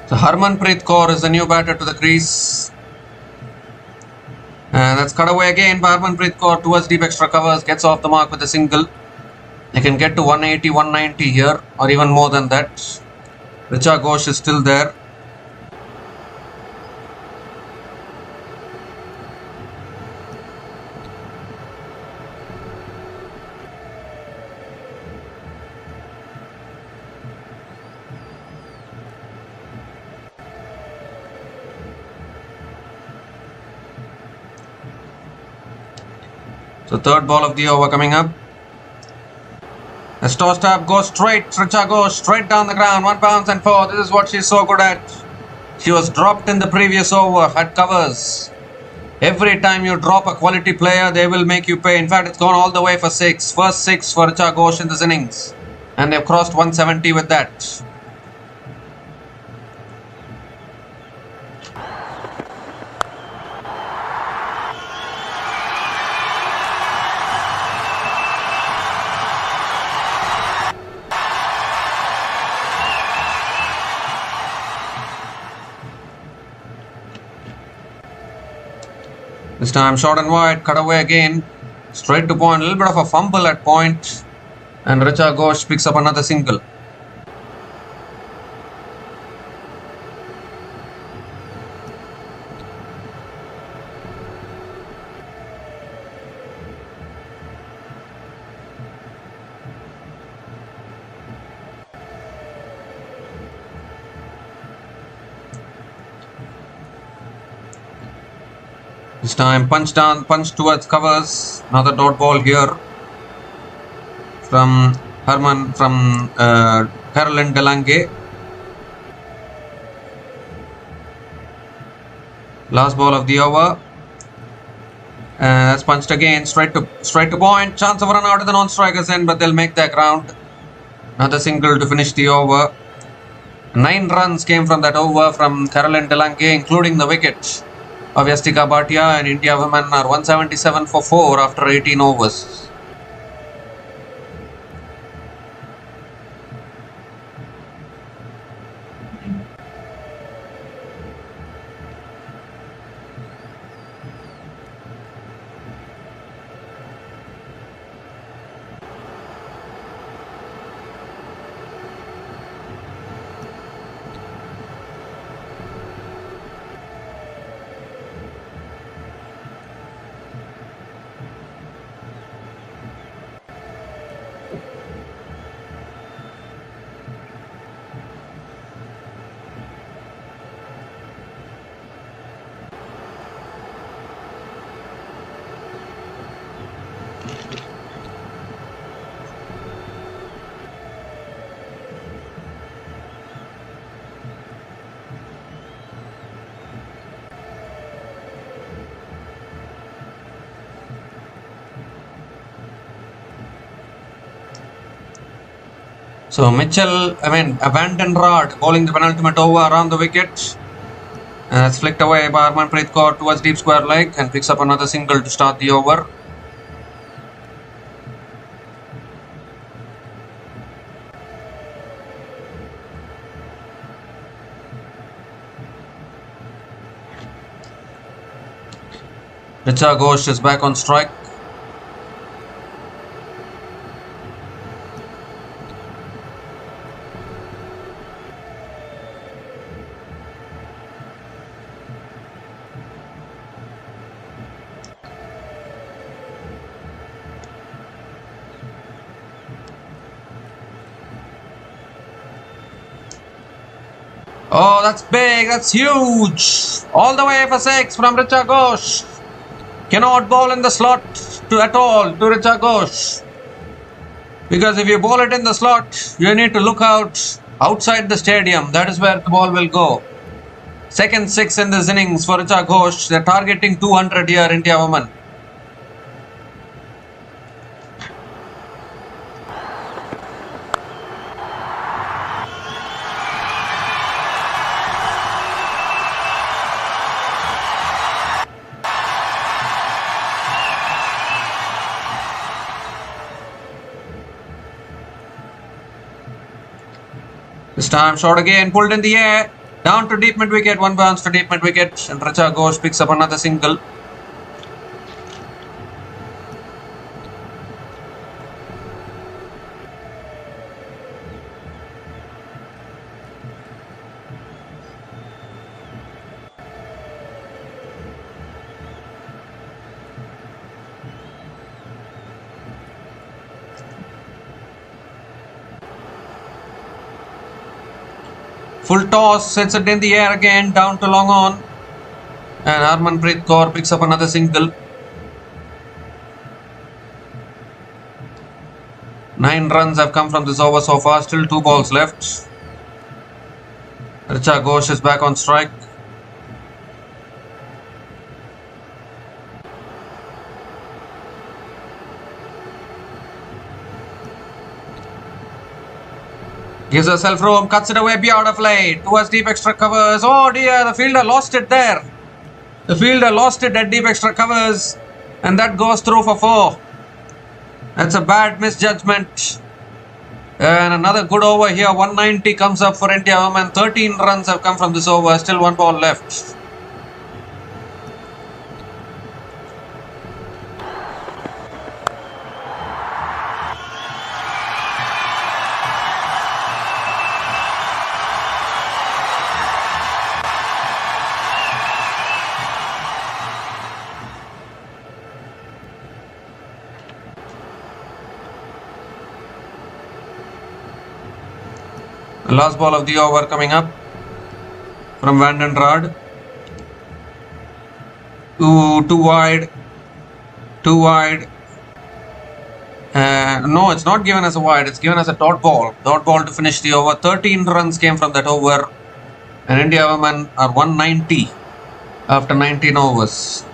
So Harmanpreet Kaur is the new batter to the crease. And that's cut away again by Harmanpreet Kaur towards deep extra covers. Gets off the mark with a single. They can get to 180, 190 here or even more than that. Richa Ghosh is still there. So third ball of the over coming up. As tossed up, goes straight. Richa Ghosh straight down the ground. 1 bounce and 4. This is what she's so good at. She was dropped in the previous over. Had covers. Every time you drop a quality player, they will make you pay. In fact, it's gone all the way for 6. First 6 for Richa Ghosh in this innings. And they've crossed 170 with that. This time short and wide, cut away again, straight to point, a little bit of a fumble at point, and Richa Ghosh picks up another single. This time punch towards covers. Another dot ball here from Caroline Delange. Last ball of the over. That's punched again, straight to point. Chance of a run out of the non-strikers end, but they'll make their ground. Another single to finish the over. 9 runs came from that over from Caroline Delange, including the wicket of Yastika Bhatia, and India women are 177 for 4 after 18 overs. So Abandon Rod bowling the penultimate over around the wicket. And that's flicked away by Harmanpreet Kaur towards deep square leg and picks up another single to start the over. Richa Ghosh is back on strike. Oh, that's big, that's huge. All the way for 6 from Richa Ghosh. Cannot bowl in the slot at all to Richa Ghosh. Because if you bowl it in the slot, you need to look outside the stadium. That is where the ball will go. Second 6 in this innings for Richa Ghosh. They're targeting 200 here, India women. This time shot again, pulled in the air, down to deep mid wicket, 1 bounce to deep mid wicket, and Richa Ghosh picks up another single. Full toss, sets it in the air again, down to long on. And Harmanpreet Kaur picks up another single. 9 runs have come from this over so far, still 2 balls left. Richa Ghosh is back on strike. Gives herself room, cuts it away beautifully towards deep extra covers. Oh dear, the fielder lost it there. The fielder lost it at deep extra covers, and that goes through for 4. That's a bad misjudgment. And another good over here. 190 comes up for India women. 13 runs have come from this over. Still 1 ball left. Last ball of the over coming up from Vandenrad to Too wide. Too wide. No, it's not given as a wide. It's given as a dot ball. Dot ball to finish the over. 13 runs came from that over. And India women are 190 after 19 overs.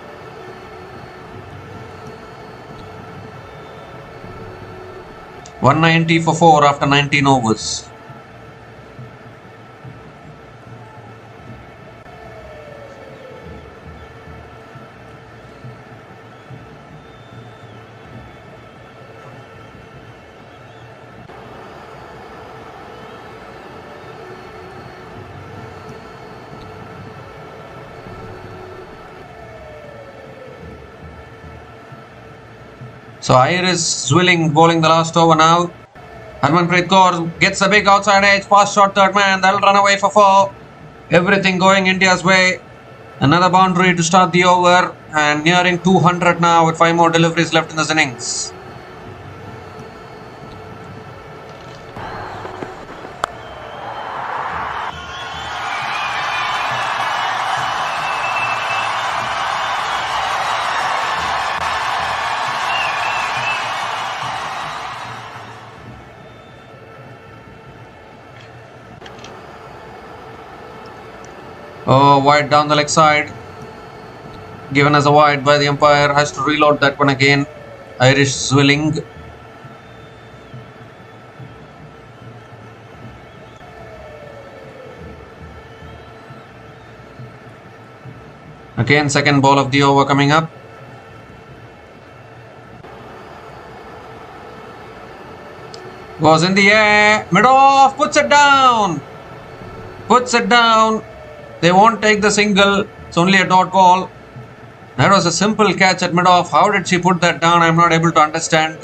$190 for 4 after 19 overs. So Iris Zwilling bowling the last over now. Harmanpreet Kaur gets a big outside edge, pass shot third man, that'll run away for 4. Everything going India's way. Another boundary to start the over and nearing 200 now with 5 more deliveries left in this innings. Oh, wide down the leg side. Given as a wide by the umpire. Has to reload that one again. Irish Zwilling. Again, second ball of the over coming up. Goes in the air. Mid-off. Puts it down. Puts it down. They won't take the single. It's only a dot ball. That was a simple catch at mid-off. How did she put that down? I'm not able to understand.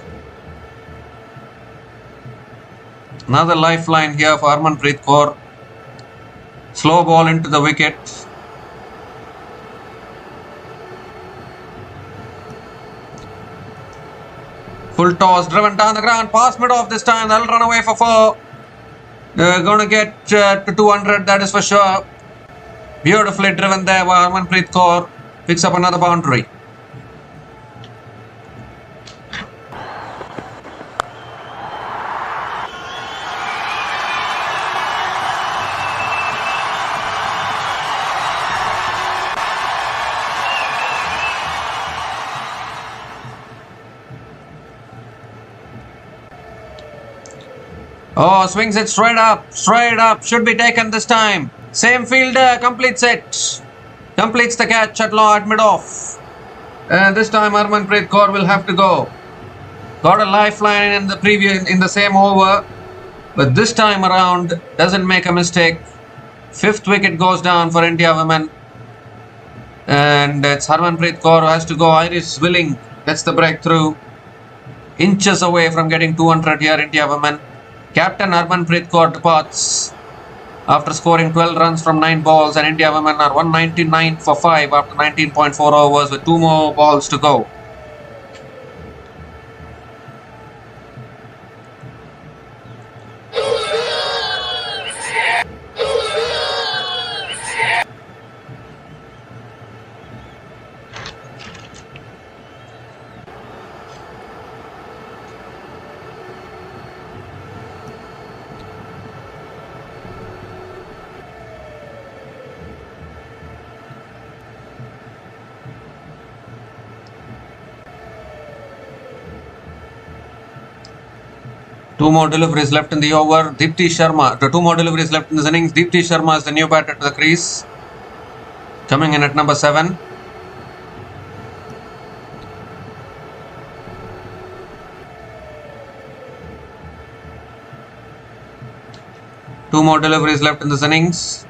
Another lifeline here for Harmanpreet Kaur. Slow ball into the wicket. Full toss, driven down the ground. Pass mid-off this time. That'll run away for 4. They're going to get to 200, that is for sure. Beautifully driven there by Harmanpreet Kaur. Picks up another boundary. Oh, swings it straight up. Straight up. Should be taken this time. Same fielder completes it. Completes the catch at mid-off. And this time Harmanpreet Kaur will have to go. Got a lifeline in the same over. But this time around doesn't make a mistake. 5th wicket goes down for India women. And it's Harmanpreet Kaur who has to go. Iris Zwilling gets the breakthrough. Inches away from getting 200 here, India women. Captain Harmanpreet Kaur departs after scoring 12 runs from 9 balls, and India women are 199 for 5 after 19.4 overs with 2 more balls to go. Two more deliveries left in the over. Deepti Sharma. 2 more deliveries left in this innings. Deepti Sharma is the new batter to the crease. Coming in at number 7. Two more deliveries left in this innings.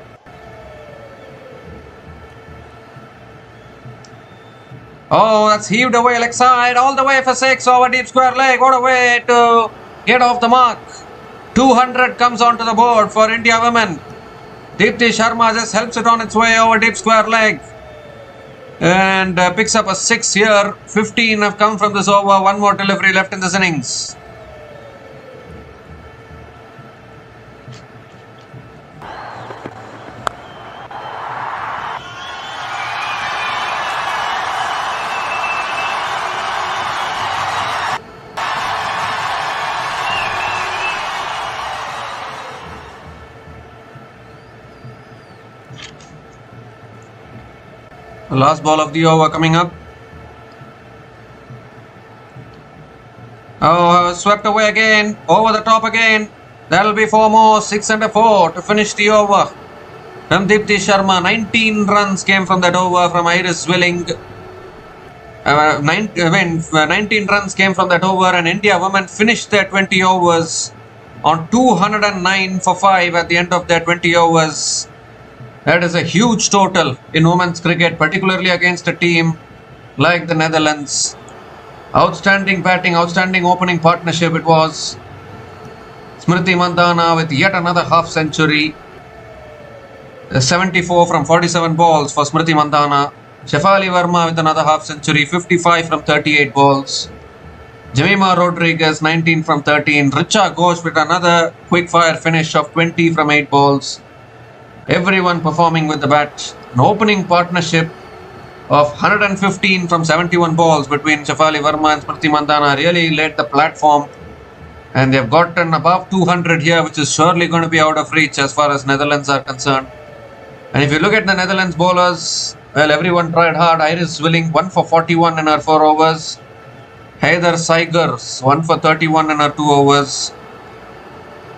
Oh, that's heaved away leg side. All the way for 6 over deep square leg. What a way to get off the mark. 200 comes onto the board for India women. Deepti Sharma just helps it on its way over deep square leg. And picks up a 6 here. 15 have come from this over. 1 more delivery left in this innings. The last ball of the over coming up. Oh, swept away again. Over the top again. That'll be 4 more. 6 and a 4 to finish the over. From Deepti Sharma, 19 runs came from that over from Iris Willing. 19 runs came from that over, and India women finished their 20 overs on 209 for 5 at the end of their 20 overs. That is a huge total in women's cricket, particularly against a team like the Netherlands. Outstanding batting, outstanding opening partnership it was. Smriti Mandhana with yet another half century. 74 from 47 balls for Smriti Mandhana. Shefali Verma with another half century, 55 from 38 balls. Jemima Rodriguez 19 from 13. Richa Ghosh with another quick fire finish of 20 from 8 balls. Everyone performing with the bat. An opening partnership of 115 from 71 balls between Shefali Verma and Smriti Mandhana really laid the platform, and they've gotten above 200 here, which is surely going to be out of reach as far as Netherlands are concerned. And if you look at the Netherlands bowlers, well, everyone tried hard. Iris Willing 1 for 41 in her 4 overs. Heather Seigers 1 for 31 in her 2 overs.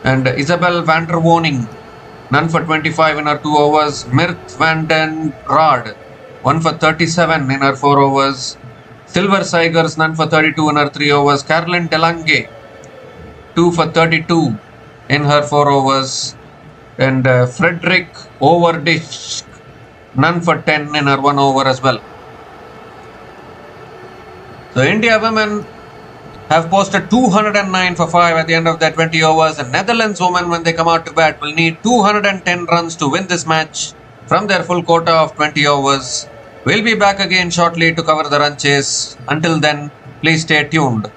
And Isabel van der Woning none for 25 in her 2 overs. Mirth van den Raad 1 for 37 in her 4 overs. Silver Seigers none for 32 in her 3 overs. Caroline Delange 2 for 32 in her 4 overs. And Frederick Overdish none for 10 in her 1 over as well. So India women have posted 209 for 5 at the end of their 20 overs. And Netherlands women, when they come out to bat, will need 210 runs to win this match from their full quota of 20 overs. We'll be back again shortly to cover the run chase. Until then, please stay tuned.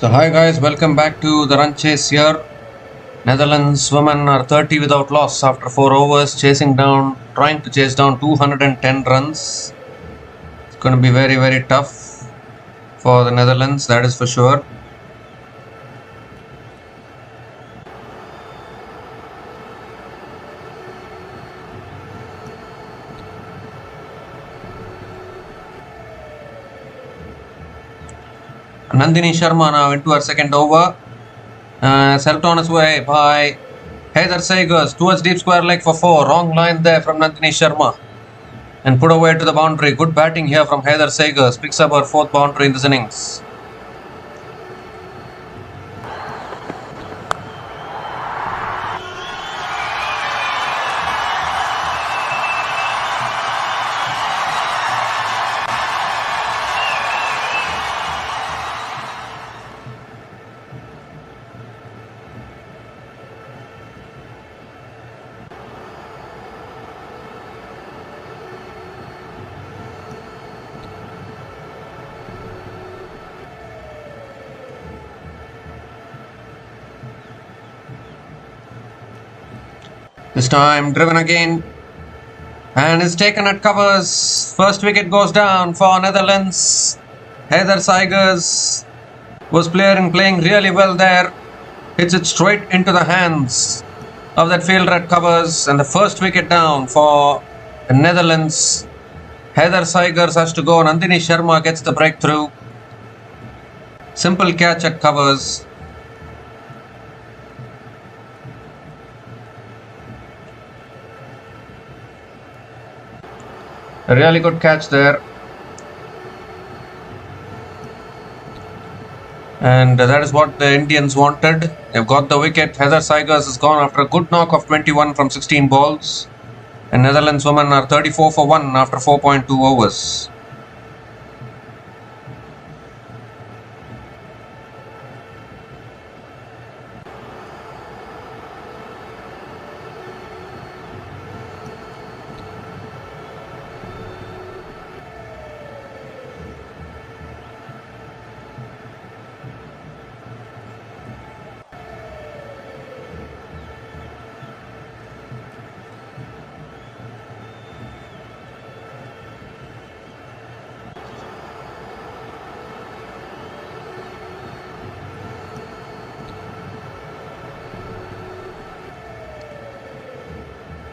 So hi guys, welcome back to the run chase here. Netherlands women are 30 without loss after 4 overs, trying to chase down 210 runs. It's going to be very tough for the Netherlands, that is for sure. Nandini Sharma now into her second over. Served on his way by Heather Sagers towards deep square leg for 4. Wrong line there from Nandini Sharma. And put away to the boundary. Good batting here from Heather Sagers. Picks up her 4th boundary in this innings. This time driven again and is taken at covers. First wicket goes down for Netherlands. Heather Sagers was playing really well there. Hits it straight into the hands of that fielder at covers, and the first wicket down for the Netherlands. Heather Sagers has to go. Nandini Sharma gets the breakthrough. Simple catch at covers. A really good catch there. And that is what the Indians wanted. They've got the wicket. Heather Sagers has gone after a good knock of 21 from 16 balls. And Netherlands women are 34 for 1 after 4.2 overs.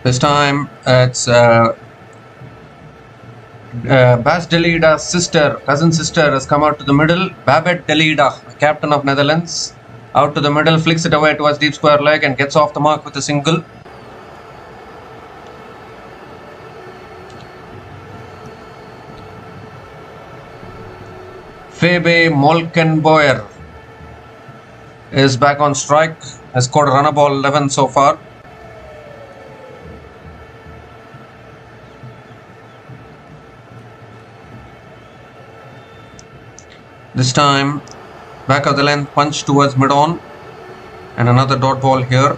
This time it's Bas Delida's cousin sister has come out to the middle. Babette Delida, captain of Netherlands, out to the middle, flicks it away towards deep square leg and gets off the mark with a single. Febe Molkenboer is back on strike, has scored a runner ball 11 so far. This time, back of the length punch towards mid-on, and another dot ball here.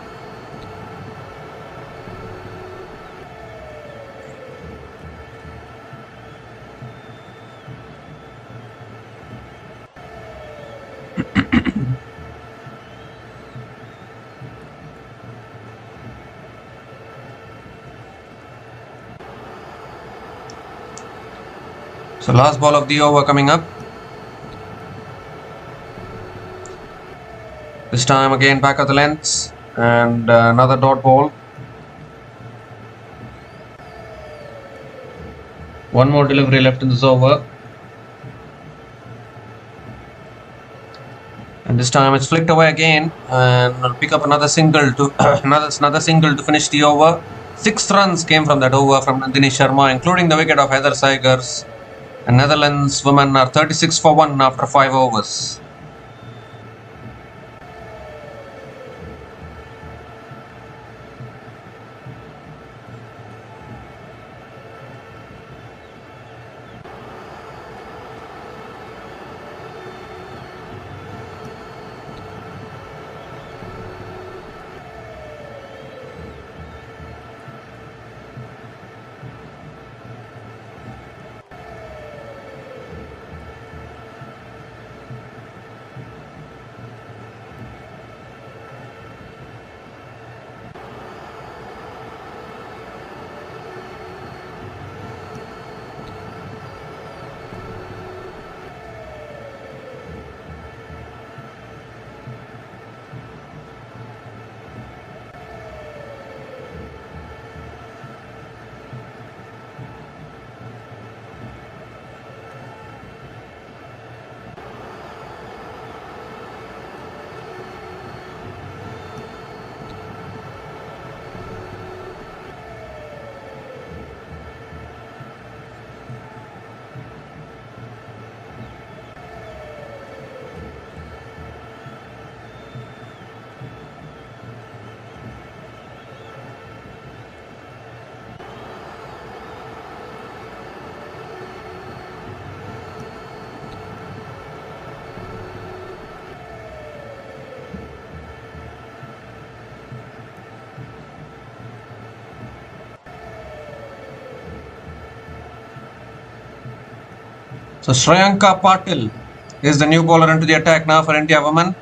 So last ball of the over coming up. This time again back of the lengths and another dot ball. One more delivery left in this over. And this time it's flicked away again, and will pick up another single to another single to finish the over. 6 runs came from that over from Nandini Sharma, including the wicket of Heather Sagers. And Netherlands women are 36 for 1 after 5 overs. So Srilanka Patil is the new bowler into the attack now for India women,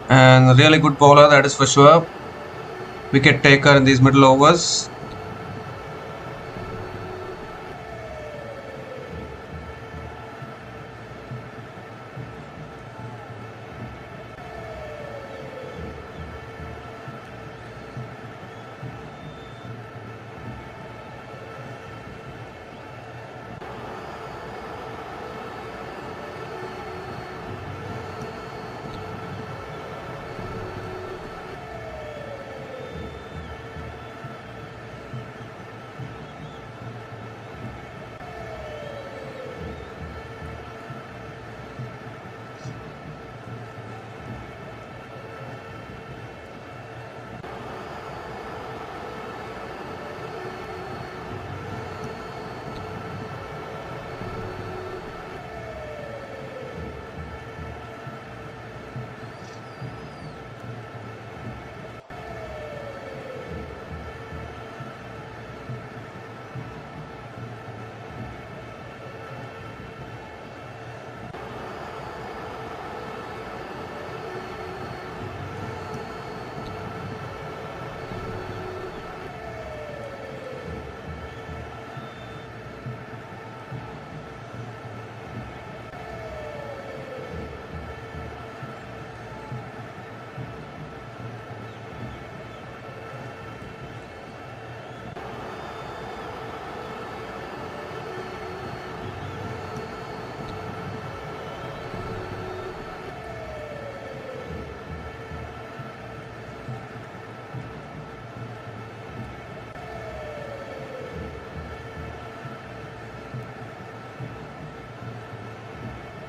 and a really good bowler, that is for sure. Wicket taker in these middle overs.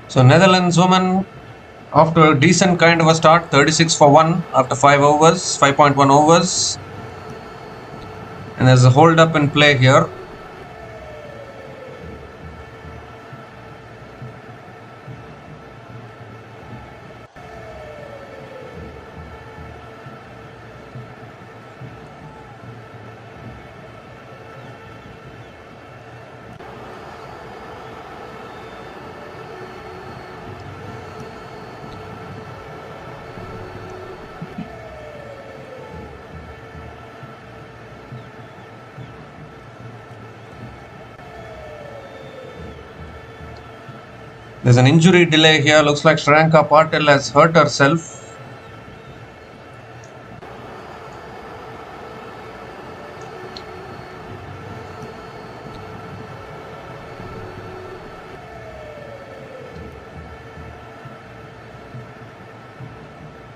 So Netherlands women, after a decent kind of a start, 36 for 1 after 5 overs, 5.1 overs. And there's a hold up in play here. There's an injury delay here. Looks like Srilanka Patil has hurt herself.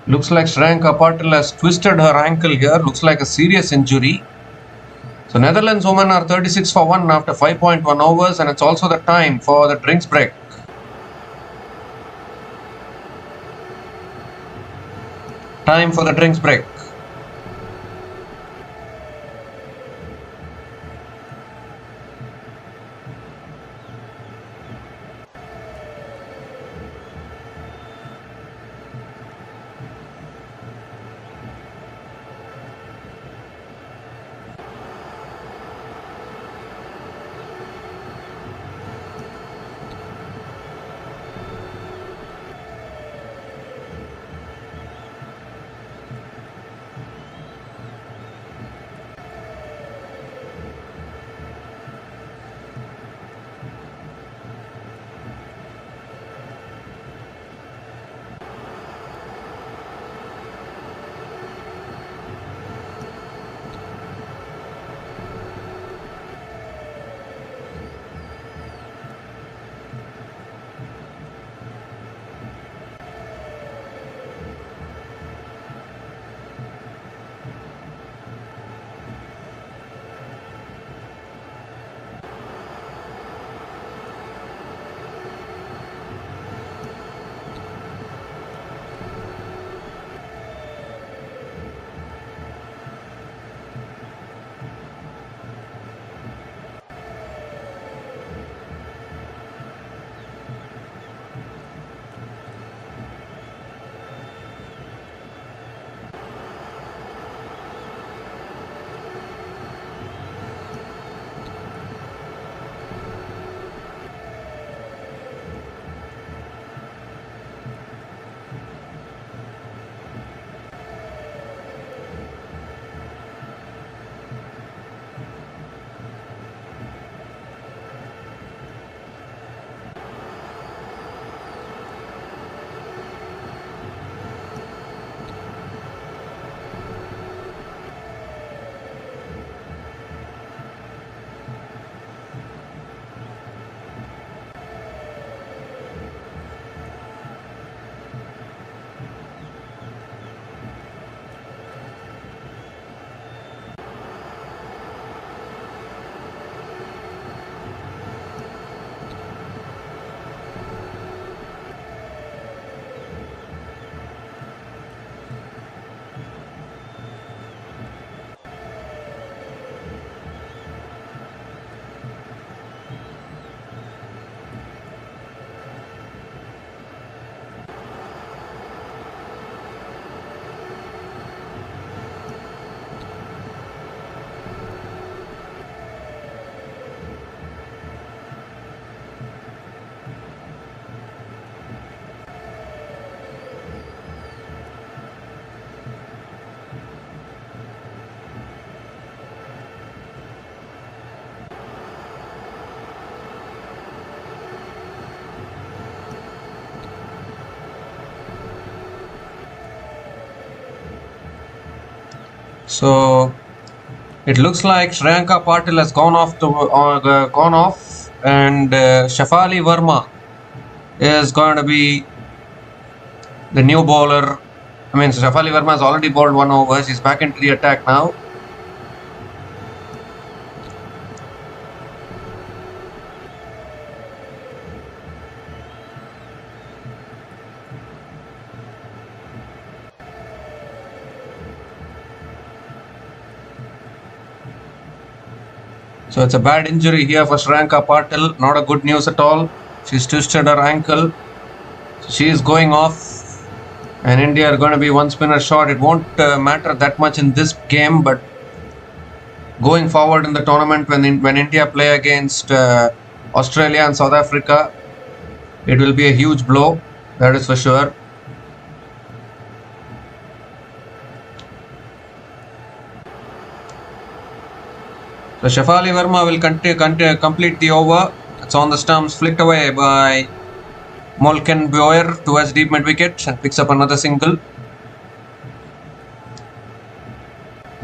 Looks like Srilanka Patil has twisted her ankle here. Looks like a serious injury. So Netherlands women are 36 for 1 after 5.1 overs, and it's also the time for the drinks break. Time for the drinks break. So it looks like Sri Lanka Patil has gone off, and Shafali Verma is going to be the new bowler. I mean, Shafali Verma has already bowled 1 over. He's back into the attack now. So it's a bad injury here for Sri Lanka Patil. Not a good news at all. She's twisted her ankle. She is going off, and India are going to be one spinner short. It won't matter that much in this game, but going forward in the tournament, when India play against Australia and South Africa, it will be a huge blow. That is for sure. So Shafali Verma will complete the over. It's on the stumps, flicked away by Molken Boyer towards deep mid wicket and picks up another single.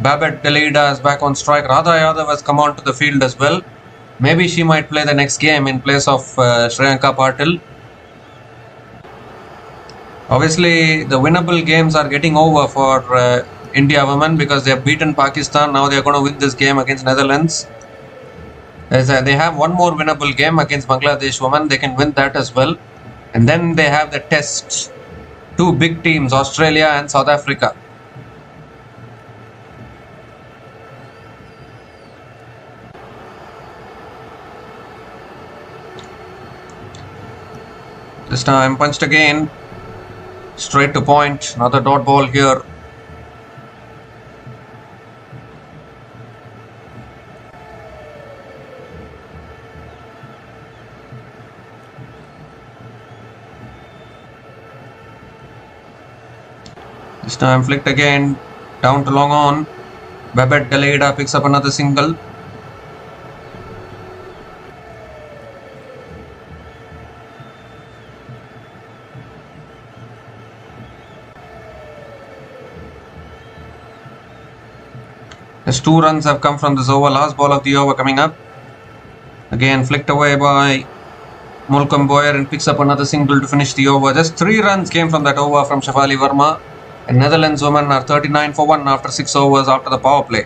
Babette Delida is back on strike. Radha Yadav has come onto the field as well. Maybe she might play the next game in place of Sri Lanka Patil. Obviously, the winnable games are getting over for India women because they have beaten Pakistan. Now they are going to win this game against Netherlands. They have one more winnable game against Bangladesh women. They can win that as well. And then they have the test. 2 big teams, Australia and South Africa. This time punched again. Straight to point. Another dot ball here. This time flicked again, down to long on. Babette Delida picks up another single. As 2 runs have come from this over, last ball of the over coming up. Again flicked away by Molken Boyer and picks up another single to finish the over. Just 3 runs came from that over from Shafali Verma. And Netherlands women are 39 for 1 after 6 overs after the power play.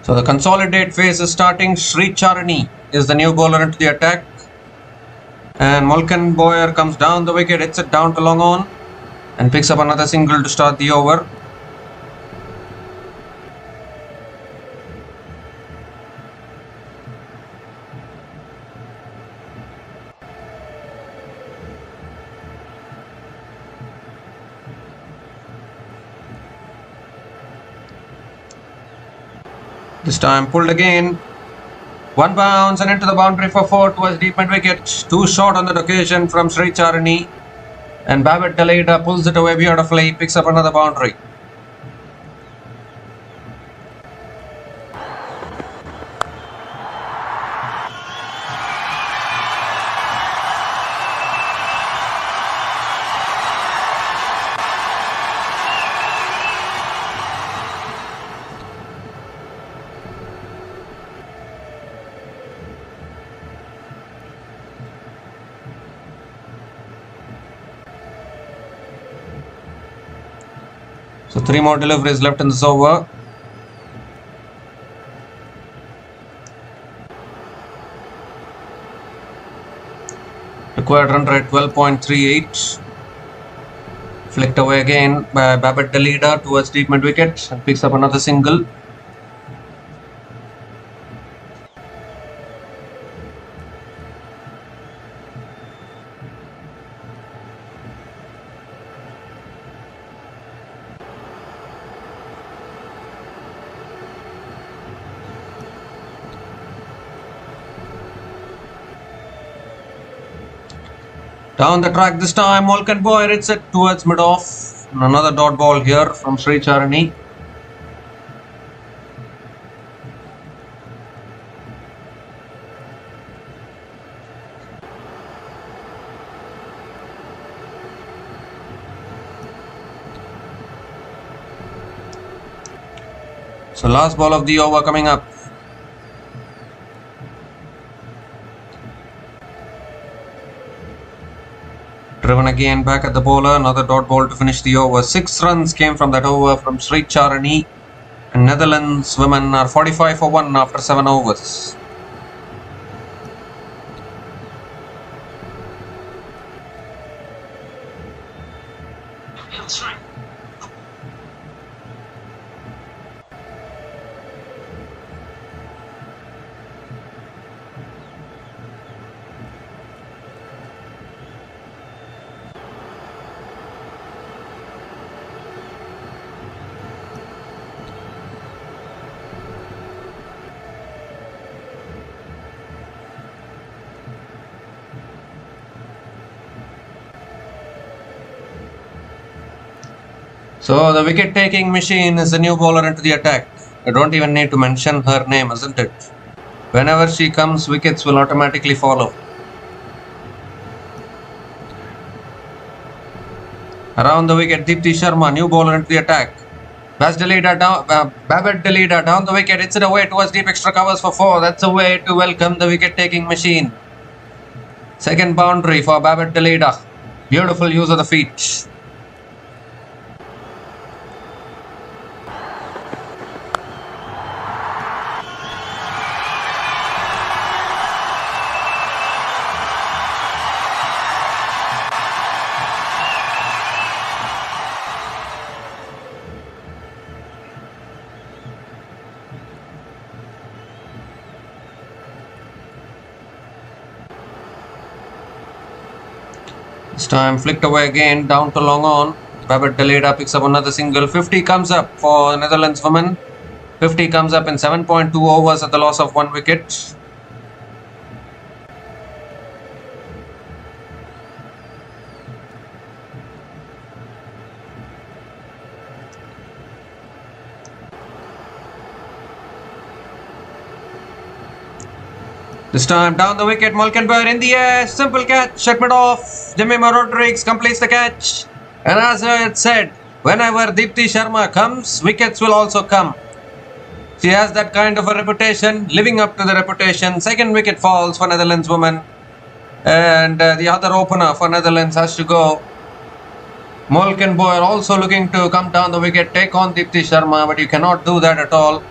So the consolidate phase is starting. Sri Charani is the new bowler into the attack. And Molken Boyer comes down the wicket, hits it down to long on and picks up another single to start the over. This time pulled again. 1 bounce and into the boundary for 4 towards deep mid wicket. 2 short on that occasion from Sri Charani. And Babette Delida pulls it away beautifully, picks up another boundary. So 3 more deliveries left in this over. Required run rate 12.38. Flicked away again by Babette the leader towards deep mid wicket and picks up another single. Down the track this time, Malcolm Boyd hits it towards mid-off. Another dot ball here from Sri Charani. So last ball of the over coming up. Driven again back at the bowler, another dot ball to finish the over. 6 runs came from that over from Sri Charani, and Netherlands women are 45 for 1 after 7 overs. So the wicket-taking machine is the new bowler into the attack. I don't even need to mention her name, isn't it? Whenever she comes, wickets will automatically follow. Around the wicket, Deepti Sharma, new bowler into the attack. Babette the leader down the wicket, hits it away towards deep, extra covers for 4. That's a way to welcome the wicket-taking machine. Second boundary for Babette the leader. Beautiful use of the feet. This time flicked away again, down to long on. Babette the leader picks up another single. 50 comes up for Netherlands women. 50 comes up in 7.2 overs at the loss of 1 wicket. This time down the wicket, Malkenberg in the air, simple catch at mid-off. Jemima Rodrigues completes the catch. And as I had said, whenever Deepti Sharma comes, wickets will also come. She has that kind of a reputation, living up to the reputation. Second wicket falls for Netherlands women. And the other opener for Netherlands has to go. Malkenberg also looking to come down the wicket, take on Deepti Sharma, but you cannot do that at all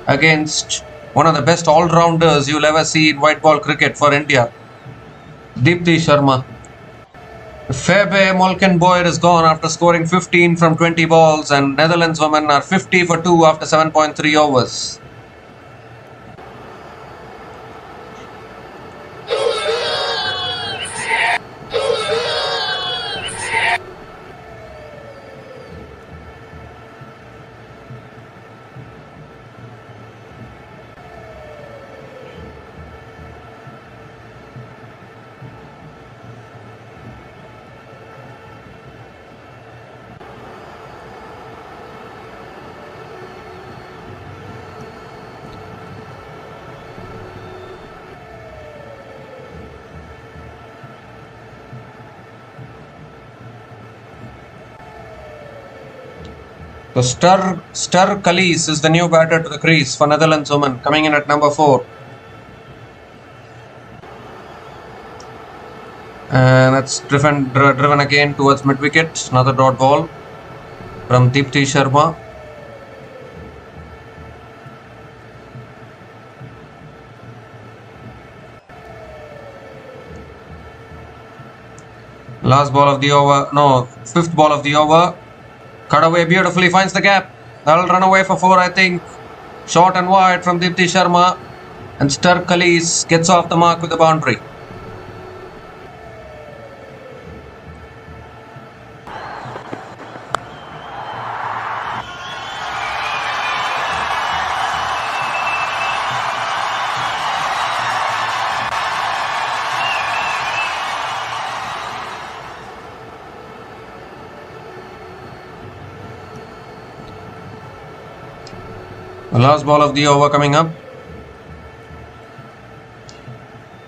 against one of the best all-rounders you'll ever see in white ball cricket for India, Deepti Sharma. Febe Malkenberg is gone after scoring 15 from 20 balls, and Netherlands women are 50 for 2 after 7.3 overs. So Ster Kalis is the new batter to the crease for Netherlands women, coming in at number 4. And that's driven again towards mid-wicket. Another dot ball from Deepti Sharma. Last ball of the over. No, fifth ball of the over. Cut away beautifully. Finds the gap. That'll run away for 4, I think. Short and wide from Deepti Sharma. And Stark Khalis gets off the mark with the boundary. The last ball of the over coming up.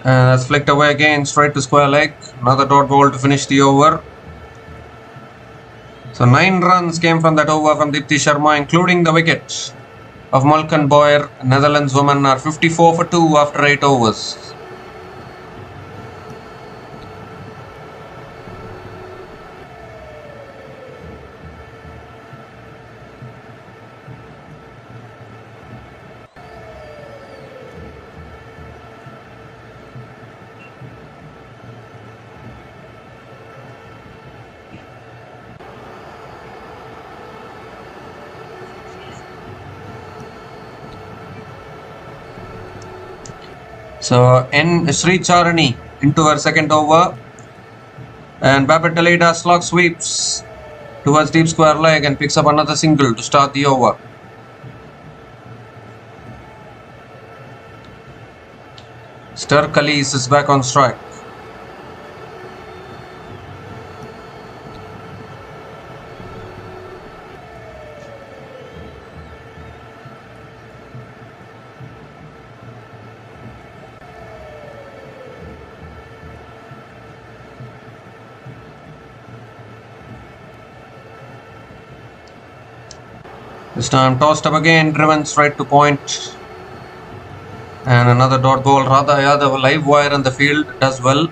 And that's flicked away again, straight to square leg. Another dot ball to finish the over. So 9 runs came from that over from Deepti Sharma, including the wicket of Malcolm Boyer. Netherlands women are 54 for 2 after 8 overs. So Sri Charani into her second over, and Babette Dalida slog sweeps towards deep square leg and picks up another single to start the over. Stark Khalis is back on strike. This time tossed up again, driven straight to point. And another dot ball. Radha Yadav, live wire in the field, does well.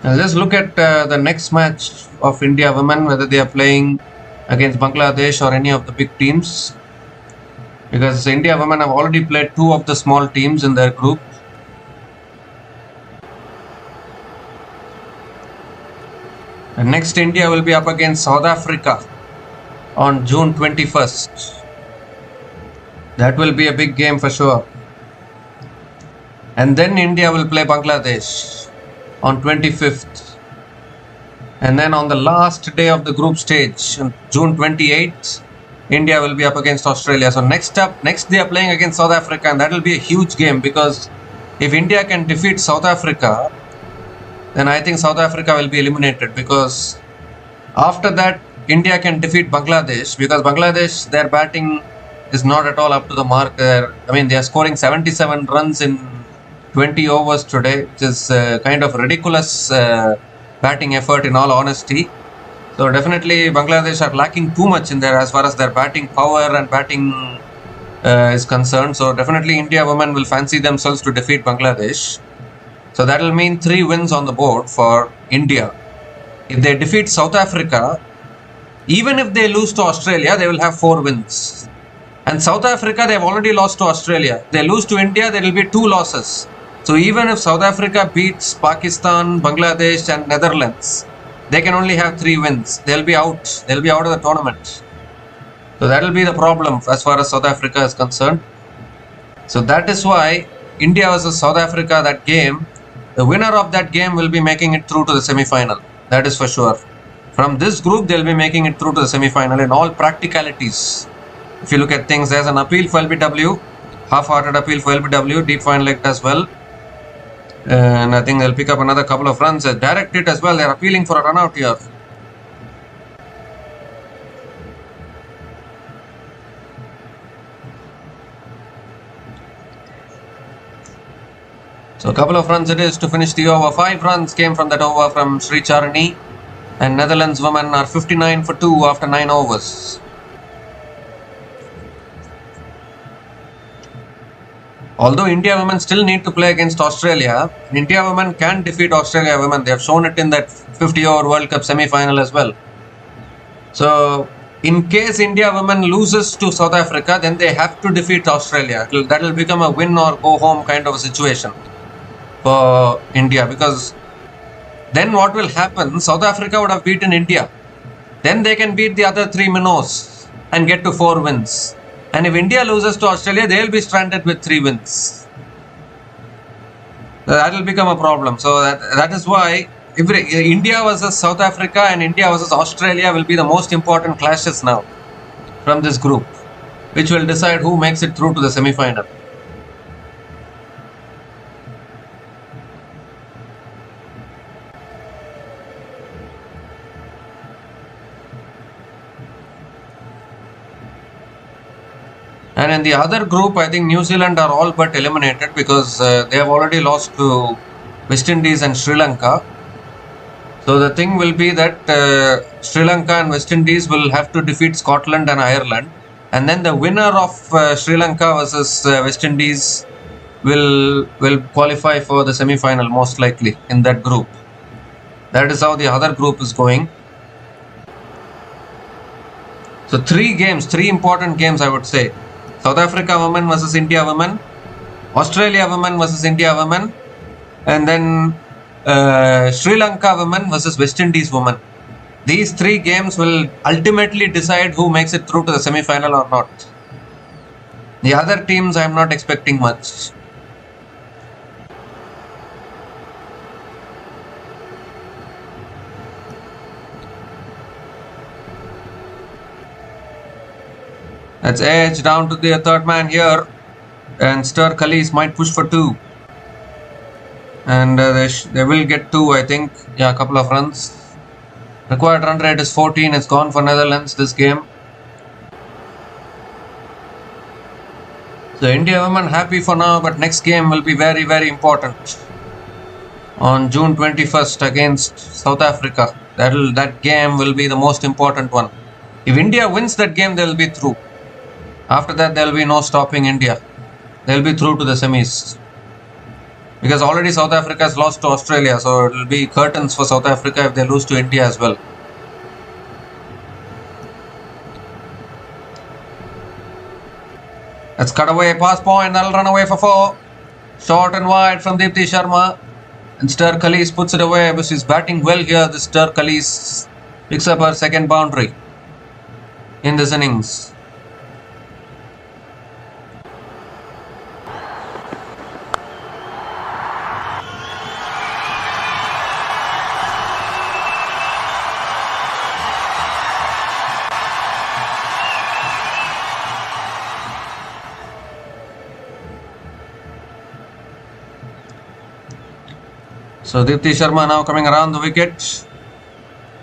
Now let's look at the next match of India women, whether they are playing against Bangladesh or any of the big teams. Because India women have already played 2 of the small teams in their group. And next India will be up against South Africa on June 21st. That will be a big game for sure. And then India will play Bangladesh on 25th. And then on the last day of the group stage, on June 28th, India will be up against Australia. So next they are playing against South Africa, and that will be a huge game, because if India can defeat South Africa, then I think South Africa will be eliminated, because after that India can defeat Bangladesh, because Bangladesh, their batting is not at all up to the mark. They are scoring 77 runs in 20 overs today, which is kind of ridiculous batting effort in all honesty. So definitely Bangladesh are lacking too much in there as far as their batting power and batting is concerned. So definitely India women will fancy themselves to defeat Bangladesh. So that will mean 3 wins on the board for India. If they defeat South Africa, even if they lose to Australia, they will have 4 wins. And South Africa, they have already lost to Australia. They lose to India, there will be 2 losses. So even if South Africa beats Pakistan, Bangladesh and Netherlands, they can only have 3 wins. They'll be out. They'll be out of the tournament. So that will be the problem as far as South Africa is concerned. So that is why India versus South Africa, that game, the winner of that game will be making it through to the semi-final. That is for sure. From this group, they'll be making it through to the semi-final in all practicalities. If you look at things, there's an appeal for LBW, half-hearted appeal for LBW, deep fine leg as well. And I think they'll pick up another couple of runs. Direct hit as well, they're appealing for a run out here. So a couple of runs it is to finish the over. 5 runs came from that over from Sri Charani. And Netherlands women are 59 for 2 after 9 overs. Although India women still need to play against Australia, India women can defeat Australia women. They have shown it in that 50-over World Cup semi-final as well. So in case India women loses to South Africa, then they have to defeat Australia. That will become a win or go home kind of a situation for India, because then what will happen? South Africa would have beaten India. Then they can beat the other 3 minnows and get to 4 wins. And if India loses to Australia, they will be stranded with 3 wins. That will become a problem. So that is why India versus South Africa and India versus Australia will be the most important clashes now from this group, which will decide who makes it through to the semi-final. And in the other group, I think New Zealand are all but eliminated because they have already lost to West Indies and Sri Lanka. So the thing will be that Sri Lanka and West Indies will have to defeat Scotland and Ireland. And then the winner of Sri Lanka versus West Indies will qualify for the semi-final most likely in that group. That is how the other group is going. So 3 games, 3 important games I would say. South Africa women versus India women, Australia women versus India women, and then Sri Lanka women versus West Indies women. These 3 games will ultimately decide who makes it through to the semi-final or not. The other teams I am not expecting much. Let's edge down to the 3rd man here, and Stir Cullies might push for 2. And they will get 2, I think. Yeah, a couple of runs. Required run rate is 14. It's gone for Netherlands this game. So India women happy for now, but next game will be very, very important. On June 21st against South Africa. That game will be the most important one. If India wins that game, they will be through. After that, there will be no stopping India. They will be through to the semis. Because already South Africa has lost to Australia, so it will be curtains for South Africa if they lose to India as well. Let's cut away, pass point, that'll run away for 4. Short and wide from Deepti Sharma. And Stir Cullies puts it away, but she's batting well here. This Stir Cullies picks up her 2nd boundary in this innings. So Deepti Sharma now coming around the wicket.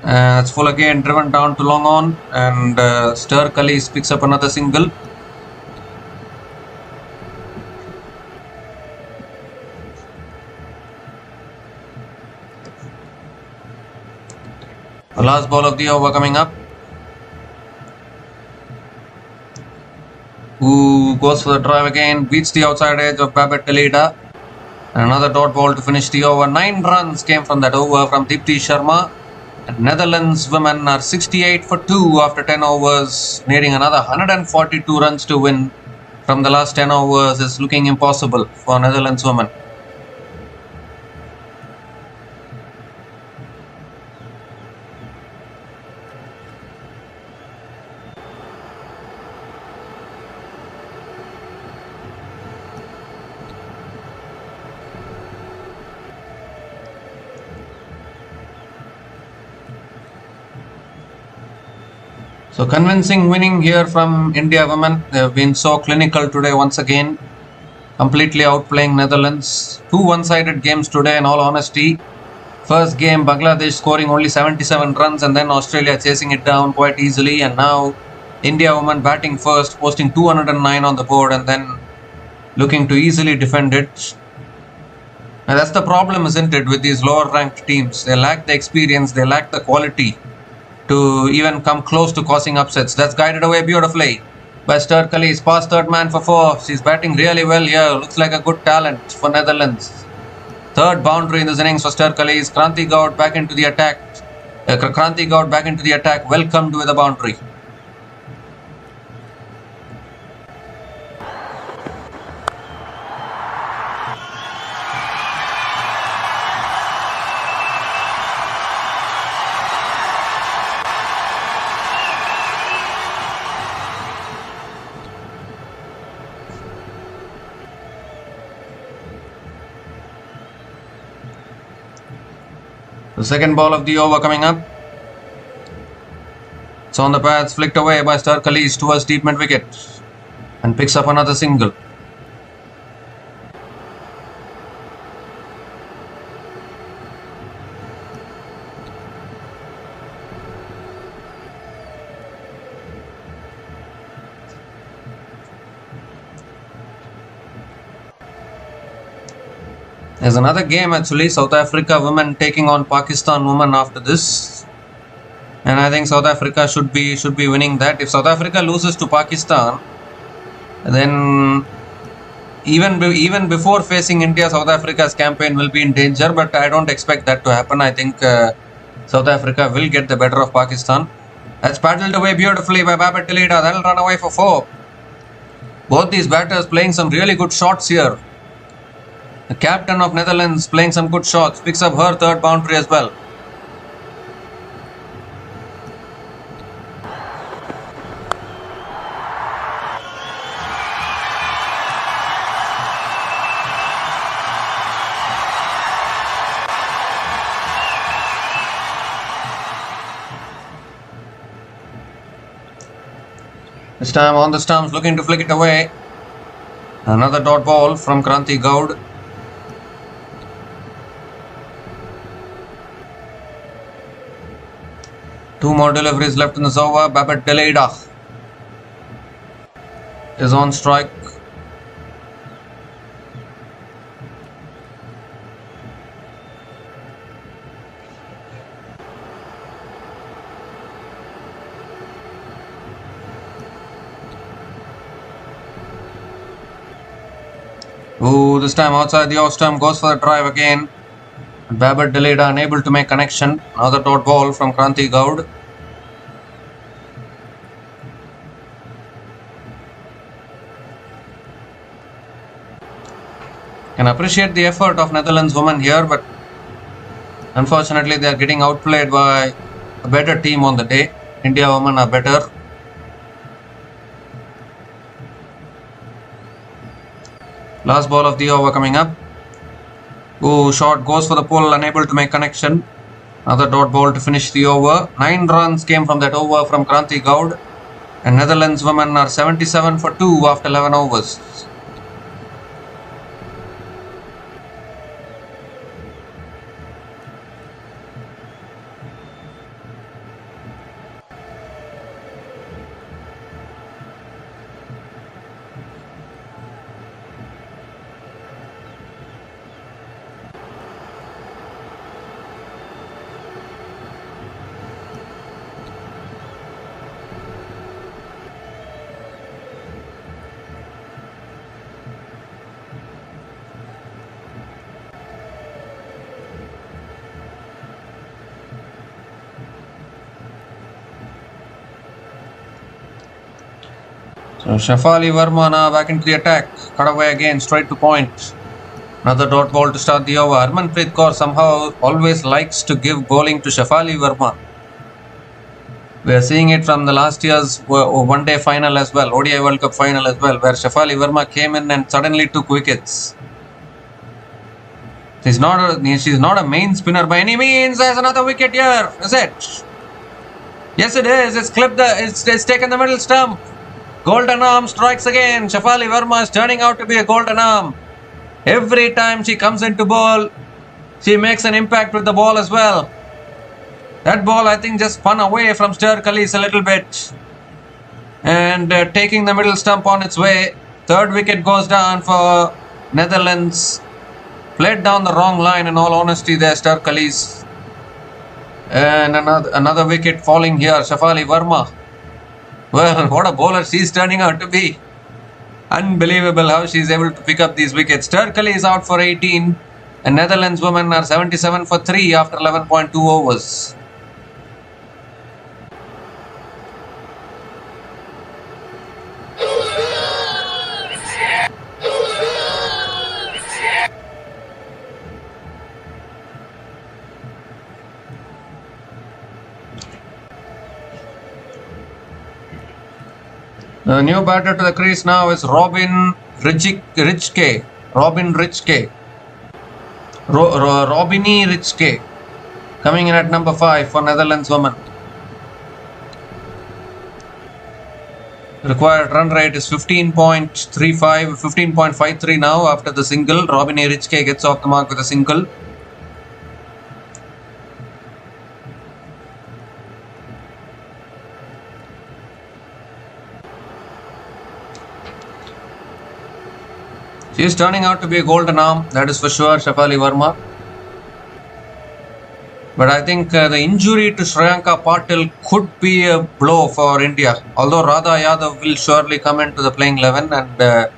It's full again, driven down to long on, and Stir Cullies picks up another single. The last ball of the over coming up. Who goes for the drive again, beats the outside edge of Babette Telida. Another dot ball to finish the over. 9 runs came from that over from Deepti Sharma. And Netherlands women are 68 for 2 after 10 overs. Needing another 142 runs to win from the last 10 overs is looking impossible for Netherlands women. So convincing winning here from India women. They have been so clinical today once again. Completely outplaying Netherlands. 2 one-sided games today in all honesty. First game Bangladesh scoring only 77 runs and then Australia chasing it down quite easily. And now India women batting first, posting 209 on the board and then looking to easily defend it. And that's the problem, isn't it, with these lower ranked teams. They lack the experience, they lack the quality to even come close to causing upsets. That's guided away beautifully by Stir Cullies. Past 3rd man for 4. She's batting really well here. Looks like a good talent for Netherlands. 3rd boundary in this innings for Stir Cullies. Kranti Gaud back into the attack. Kranti Gaud back into the attack. Welcomed with a boundary. The second ball of the over coming up. It's on the pads, flicked away by Stark Khalid towards deep mid wicket and picks up another single. There's another game actually, South Africa women taking on Pakistan women after this. And I think South Africa should be winning that. If South Africa loses to Pakistan, then even before facing India, South Africa's campaign will be in danger. But I don't expect that to happen. I think South Africa will get the better of Pakistan. That's paddled away beautifully by Babak Delida. That'll run away for 4. Both these batters playing some really good shots here. The captain of Netherlands playing some good shots. Picks up her third boundary as well. This time on the stumps, looking to flick it away. Another dot ball from Kranti Gaud. Two more deliveries left in this over. Babak Delida is on strike. Ooh, this time outside the off stump, goes for the drive again. Babak Delida unable to make connection. Another dot ball from Kranti Gaud. Can appreciate the effort of Netherlands women here, but unfortunately they are getting outplayed by a better team on the day. India women are better. Last ball of the over coming up. Ooh, shot goes for the pull, unable to make connection. Another dot ball to finish the over. 9 runs came from that over from Kranti Gaud. And Netherlands women are 77 for 2 after 11 overs. So Shafali Verma now back into the attack. Cut away again, straight to point. Another dot ball to start the over. Harmanpreet Kaur somehow always likes to give bowling to Shafali Verma. We are seeing it from the last year's one day final as well, ODI World Cup final as well, where Shafali Verma came in and suddenly took wickets. She's not a main spinner by any means. There's another wicket here, is it? Yes, it is. It's clipped it's taken the middle stump. Golden arm strikes again. Shafali Verma is turning out to be a golden arm. Every time she comes into bowl, she makes an impact with the ball as well. That ball I think just spun away from Stark Khalid a little bit. And taking the middle stump on its way. Third wicket goes down for Netherlands. Played down the wrong line in all honesty there, Stark Khalid. And another wicket falling here. Shafali Verma. Well, what a bowler she's turning out to be. Unbelievable how she's able to pick up these wickets. Stark Khalid is out for 18 and Netherlands women are 77 for 3 after 11.2 overs. The new batter to the crease now is Robin Richke. Robini Richke. Coming in at number 5 for Netherlands women. Required run rate is 15.35, 15.53 now after the single. Robin Ritchke gets off the mark with a single. She is turning out to be a golden arm, that is for sure, Shafali Verma. But I think the injury to Shrilanka Patil could be a blow for India. Although Radha Yadav will surely come into the playing 11 and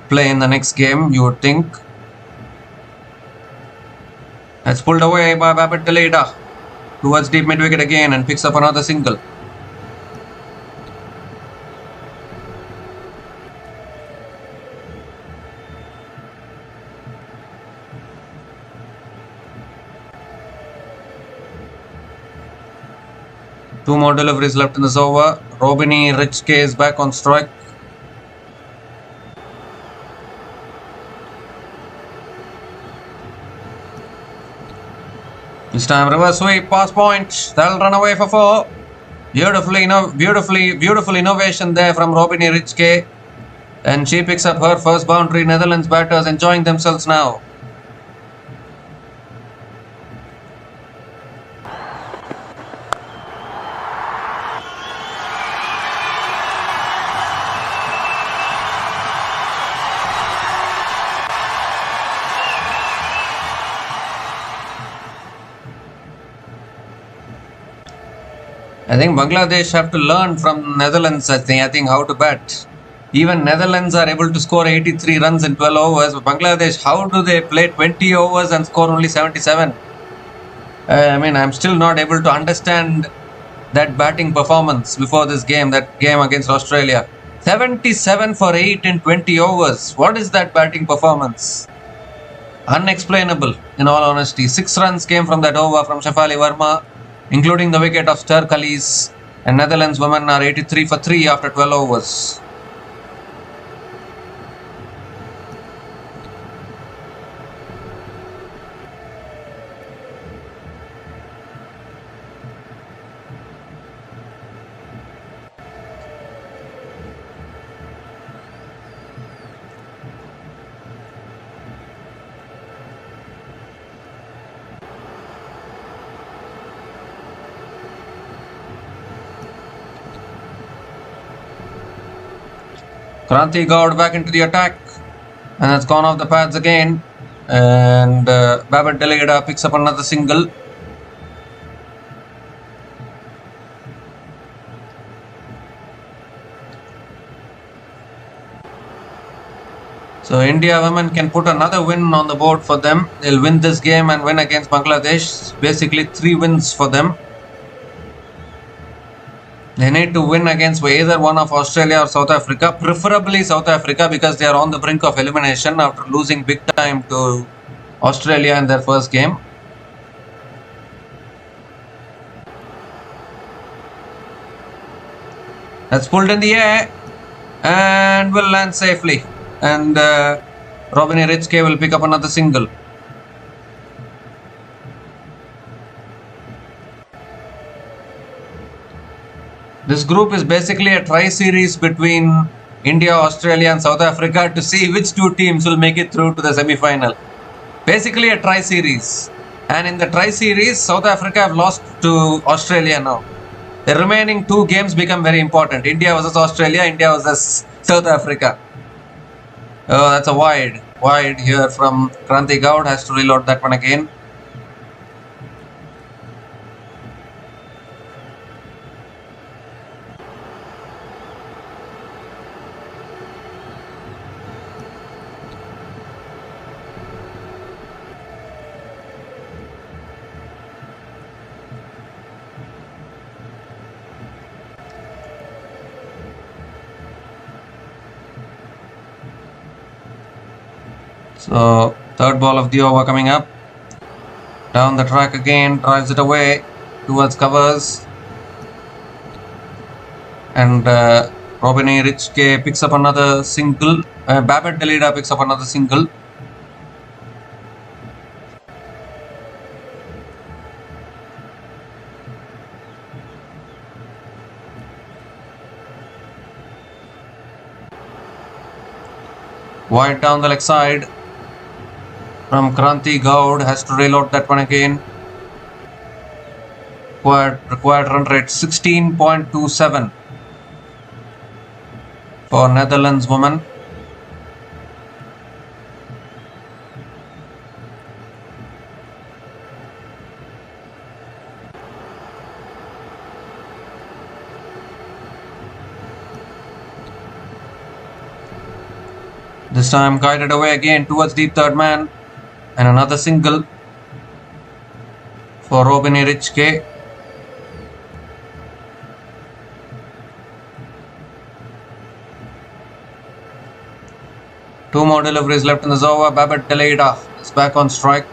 play in the next game, you would think. That's pulled away by Babit Deleda towards deep mid wicket again and picks up another single. Two more deliveries left in this over. Robini Ritchke is back on strike. This time reverse sweep, pass point. That'll run away for 4. Beautiful innovation there from Robini Ritchke. And she picks up her first boundary. Netherlands batters enjoying themselves now. I think Bangladesh have to learn from Netherlands. I think how to bat. Even Netherlands are able to score 83 runs in 12 overs. But Bangladesh, how do they play 20 overs and score only 77? I'm still not able to understand that batting performance before this game, that game against Australia. 77 for 8 in 20 overs. What is that batting performance? Unexplainable, in all honesty. 6 runs came from that over from Shafali Verma, including the wicket of Ster Kallis, and Netherlands women are 83 for 3 after 12 overs. Kranti Gaud back into the attack, and that's gone off the pads again, and Babit Deleda picks up another single. So India women can put another win on the board for them. They'll win this game and win against Bangladesh. Basically 3 wins for them. They need to win against either one of Australia or South Africa, preferably South Africa, because they are on the brink of elimination after losing big time to Australia in their first game. That's pulled in the air and will land safely. And Robin Ritchke will pick up another single. This group is basically a tri-series between India, Australia and South Africa to see which 2 teams will make it through to the semi-final. Basically a tri-series. And in the tri-series, South Africa have lost to Australia now. The remaining 2 games become very important. India versus Australia, India versus South Africa. Oh, that's a wide here from Kranti Gaud. Has to reload that one again. So, third ball of the over coming up. Down the track again, drives it away towards covers. And Robin Ritchke picks up another single. Babit Deleda picks up another single. Wide down the leg side from Kranti Gaud. Has to reload that one again. Required run rate 16.27 for Netherlands women. This time guided away again towards deep third man, and another single for Robin Richke. Two more deliveries left in the over. Babette Deleida is back on strike.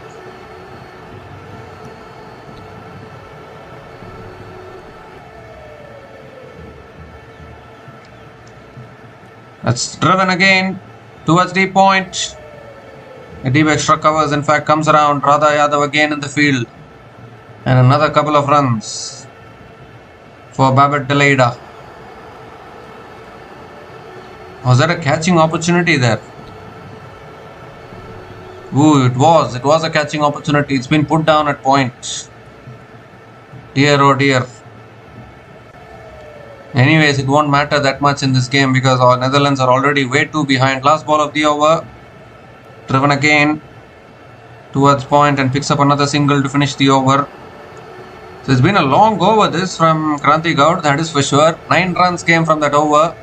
That's driven again towards deep point. A deep extra covers, in fact, comes around. Radha Yadav again in the field. And another couple of runs for Babette Deleida. Was that a catching opportunity there? Ooh, it was. It was a catching opportunity. It's been put down at point. Dear oh dear. Anyways, it won't matter that much in this game because our Netherlands are already way too behind. Last ball of the over. Driven again towards point and picks up another single to finish the over. So it's been a long over this from Kranti Gaud, that is for sure. 9 runs came from that over.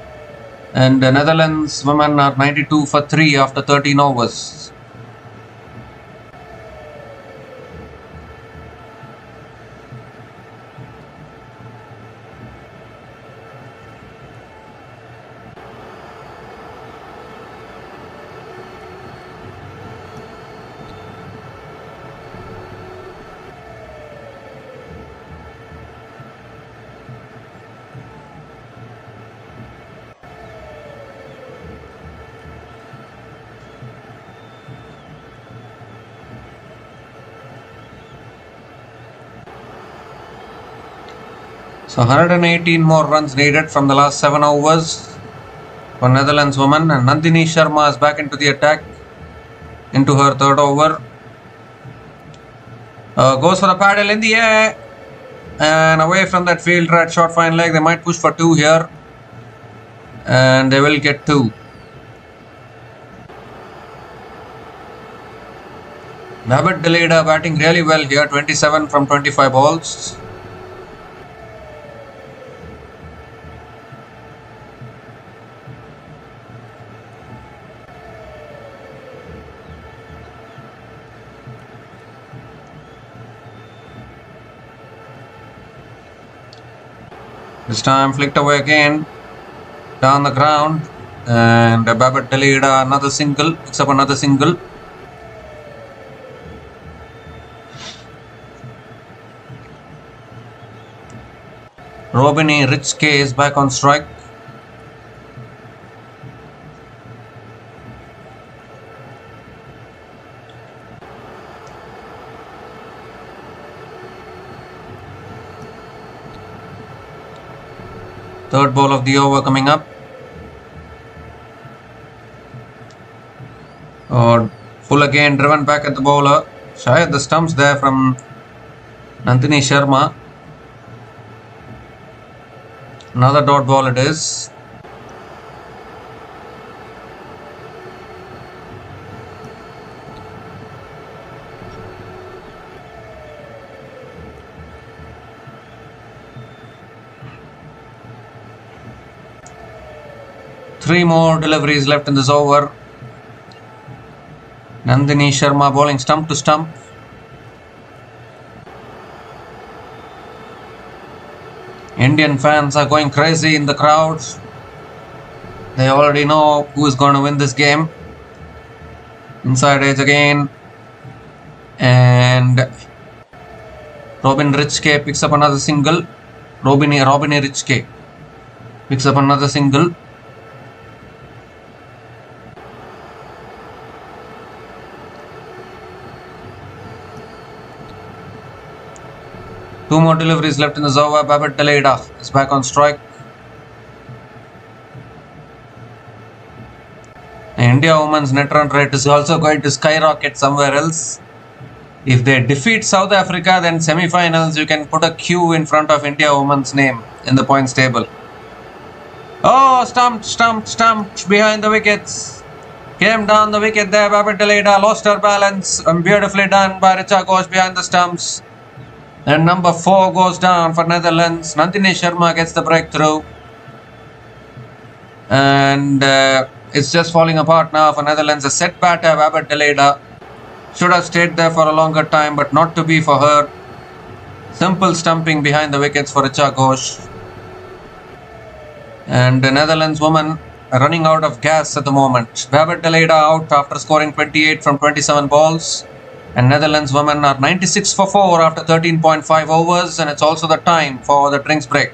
And the Netherlands women are 92 for 3 after 13 overs. So 118 more runs needed from the last 7 overs for Netherlands women, and Nandini Sharma is back into the attack into her 3rd over. Goes for the paddle in the air and away from that fielder at short fine leg. They might push for 2 here and they will get 2. Babette Deleida batting really well here, 27 from 25 balls. This time flicked away again down the ground, and Babette Deleida another single, picks up another single. Robini Richke is back on strike. Third ball of the over coming up. Full again, driven back at the bowler. Shy at the stumps there from Nandini Sharma. Another dot ball it is. Three more deliveries left in this over. Nandini Sharma bowling stump to stump. Indian fans are going crazy in the crowd. They already know who is going to win this game. Inside edge again. And Robin Richke picks up another single. Robin Richke picks up another single. Two more deliveries left in the over. Babette Deleida is back on strike. India women's net run rate is also going to skyrocket somewhere else. If they defeat South Africa, then semi-finals, you can put a Q in front of India women's name in the points table. Oh, stumped behind the wickets. Came down the wicket there. Babak Daleda lost her balance. Beautifully done by Richa Ghosh behind the stumps. And number 4 goes down for Netherlands. Nandini Sharma gets the breakthrough. And it's just falling apart now for Netherlands. A set batter, Babak Daleda. Should have stayed there for a longer time, but not to be for her. Simple stumping behind the wickets for Richa Ghosh. And the Netherlands women running out of gas at the moment. Babak Daleda out after scoring 28 from 27 balls. And Netherlands women are 96 for 4 after 13.5 overs. And it's also the time for the drinks break.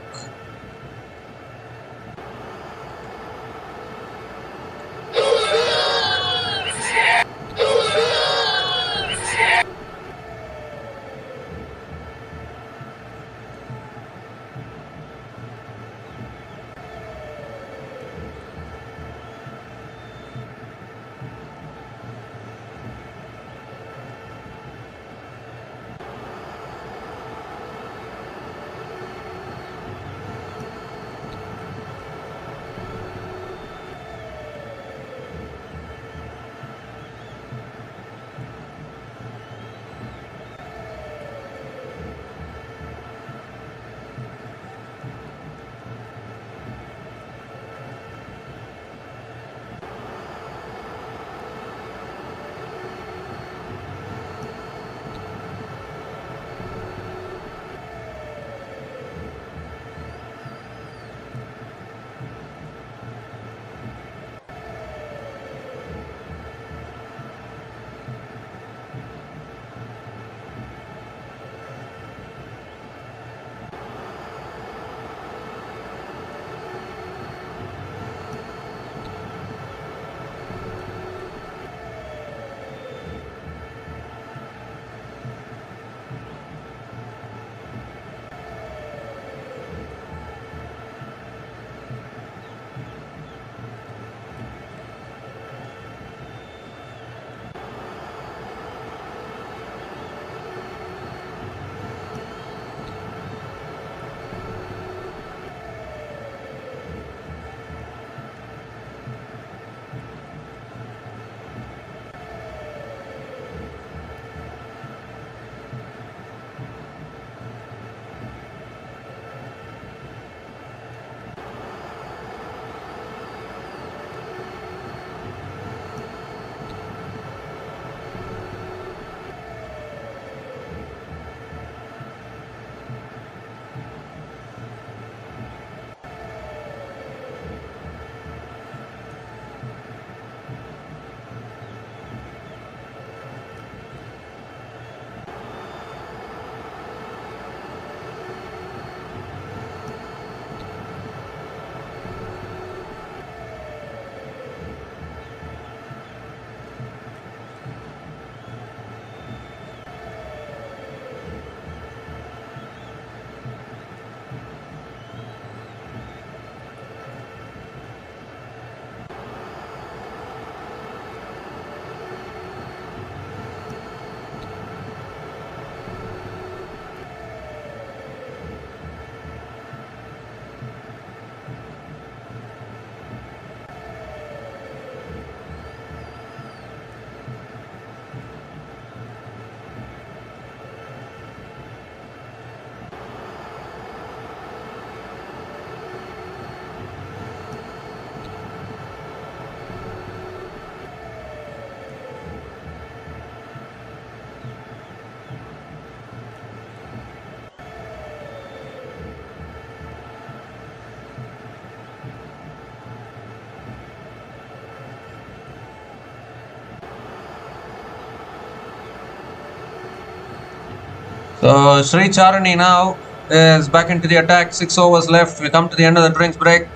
So Sri Charani now is back into the attack. 6 overs left. We come to the end of the drinks break.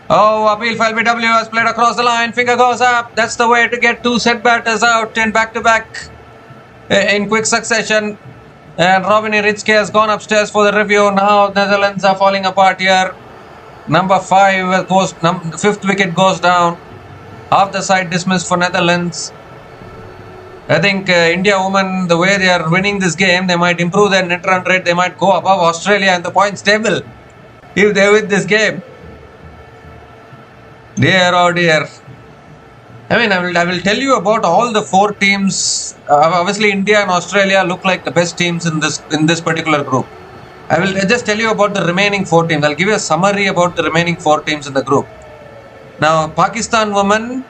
Oh, appeal for LBW has played across the line. Finger goes up. That's the way to get 2 set batters out in back-to-back in quick succession. And Robin Ritzke has gone upstairs for the review. Now Netherlands are falling apart here. Number 5 goes, 5th wicket goes down. Half the side dismissed for Netherlands. I think India women, the way they are winning this game, they might improve their net run rate. They might go above Australia in the points table if they win this game. Dear, oh dear. I mean, I will tell you about all the four teams. Obviously, India and Australia look like the best teams in this particular group. I will just tell you about the remaining four teams. I'll give you a summary about the remaining four teams in the group. Now, Pakistan women,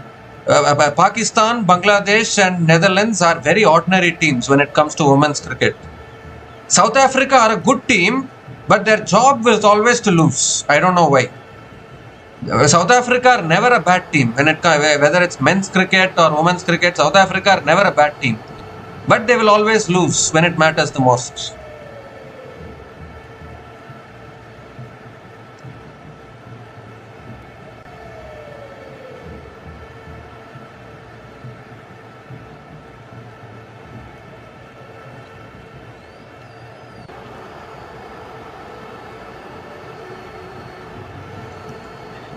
Pakistan, Bangladesh, and Netherlands are very ordinary teams when it comes to women's cricket. South Africa are a good team, but their job was always to lose. I don't know why. South Africa are never a bad team whether it's men's cricket or women's cricket. South Africa are never a bad team, but they will always lose when it matters the most.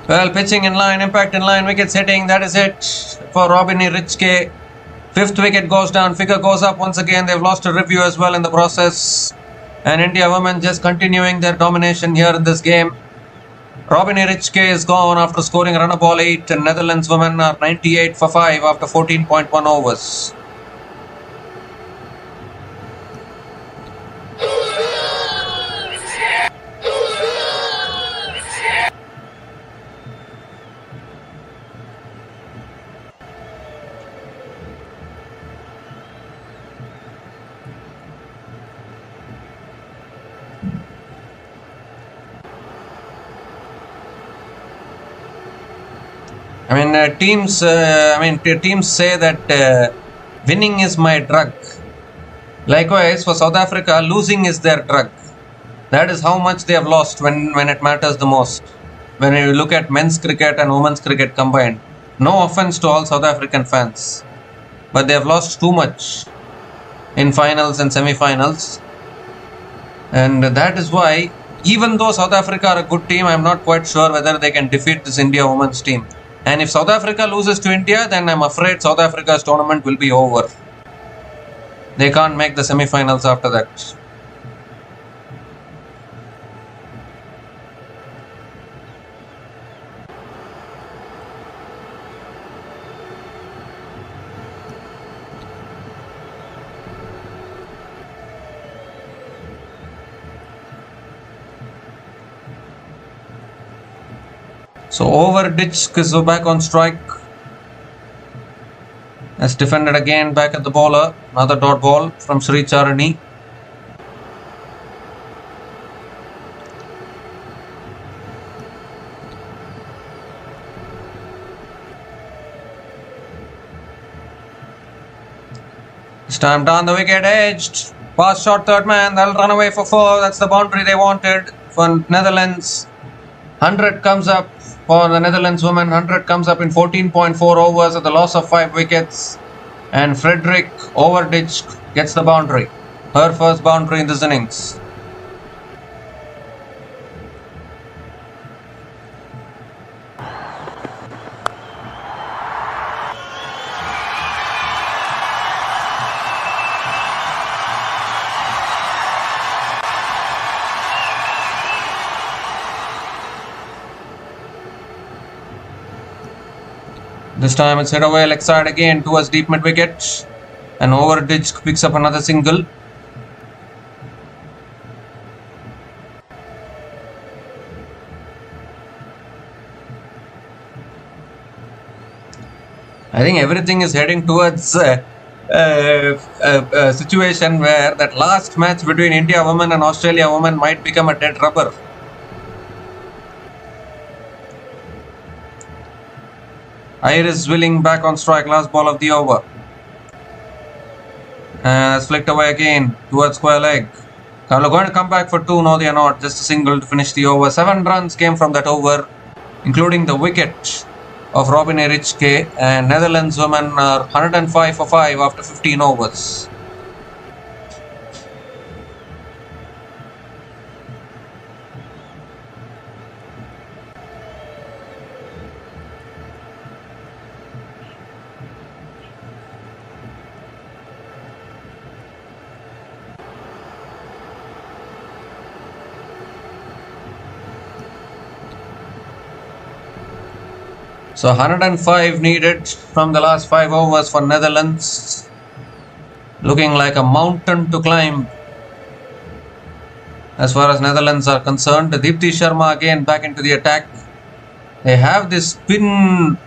Well, pitching in line, impact in line, wickets hitting. That is it for Robin Richke. Fifth wicket goes down, figure goes up once again. They've lost a review as well in the process. And India women just continuing their domination here in this game. Robin Richke is gone after scoring a run of ball 8, and Netherlands women are 98 for 5 after 14.1 overs. Teams say that winning is my drug. Likewise, for South Africa, losing is their drug. That is how much they have lost when it matters the most. When you look at men's cricket and women's cricket combined, no offense to all South African fans, but they have lost too much in finals and semi-finals. And that is why, even though South Africa are a good team, I am not quite sure whether they can defeat this India women's team. And if South Africa loses to India, then I'm afraid South Africa's tournament will be over. They can't make the semi-finals after that. So over ditch is back on strike. As defended again back at the bowler. Another dot ball from Sri Charani. This time down the wicket, edged. Pass shot, third man. They'll run away for 4. That's the boundary they wanted for Netherlands. 100 comes up for the Netherlands women. 100 comes up in 14.4 overs at the loss of 5 wickets. And Frederick Overditch gets the boundary. Her first boundary in this innings. This time it's hit away leg side again towards deep mid wicket. And Overditch picks up another single. I think everything is heading towards a situation where that last match between India women and Australia women might become a dead rubber. Iris Willing back on strike, last ball of the over. It's flicked away again towards square leg. Are going to come back for 2? No, they are not. Just a single to finish the over. 7 runs came from that over, including the wicket of Robin Richke. And Netherlands women are 105 for 5 after 15 overs. So 105 needed from the last 5 overs for Netherlands. Looking like a mountain to climb as far as Netherlands are concerned. Deepti Sharma again back into the attack. They have this spin.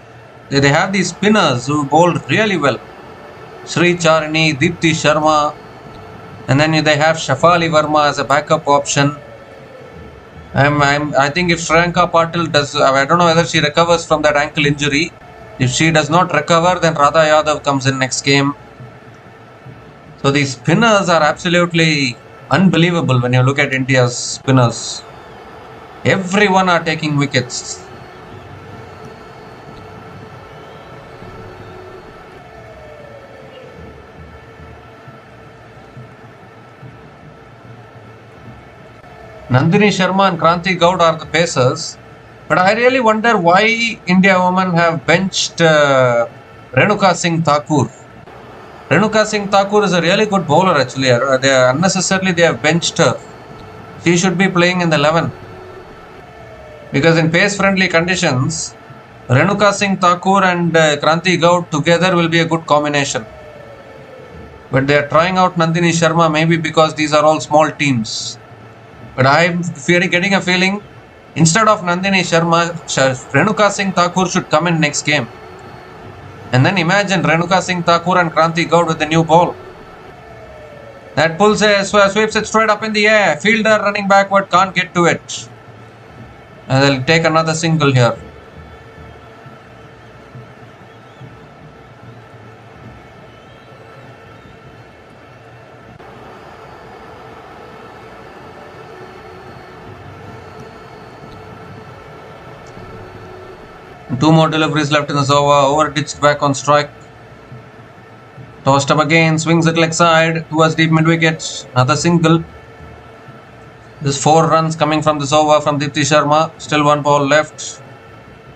They have these spinners who bowled really well. Sri Charani, Deepti Sharma, and then they have Shafali Verma as a backup option. I think if Srilanka Patil does, I don't know whether she recovers from that ankle injury. If she does not recover, then Radha Yadav comes in next game. So these spinners are absolutely unbelievable when you look at India's spinners. Everyone are taking wickets. Nandini Sharma and Kranti Gaud are the pacers. But I really wonder why India women have benched Renuka Singh Thakur. Renuka Singh Thakur is a really good bowler actually. Unnecessarily they have benched her. She should be playing in the 11. Because in pace-friendly conditions, Renuka Singh Thakur and Kranti Gaud together will be a good combination. But they are trying out Nandini Sharma maybe because these are all small teams. But I am getting a feeling instead of Nandini Sharma, Renuka Singh Thakur should come in next game. And then imagine Renuka Singh Thakur and Kranti Gaud with the new ball. That pulls sweeps it straight up in the air. Fielder running backward can't get to it. And they'll take another single here. Two more deliveries left in this over. Ditched back on strike. Tossed up again. Swings it leg side towards deep mid wicket. Another single. There's 4 runs coming from this over from Deepti Sharma. Still 1 ball left.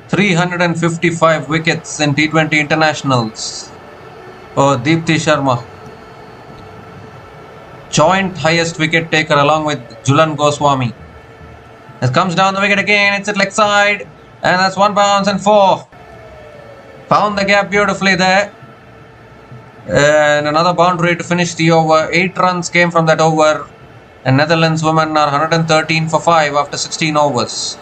355 wickets in T20 internationals for Deepti Sharma. Joint highest wicket taker along with Julan Goswami. It comes down the wicket again. It's at leg side. And that's 1 bounce and 4. Found the gap beautifully there. And another boundary to finish the over. 8 runs came from that over. And Netherlands women are 113 for 5 after 16 overs.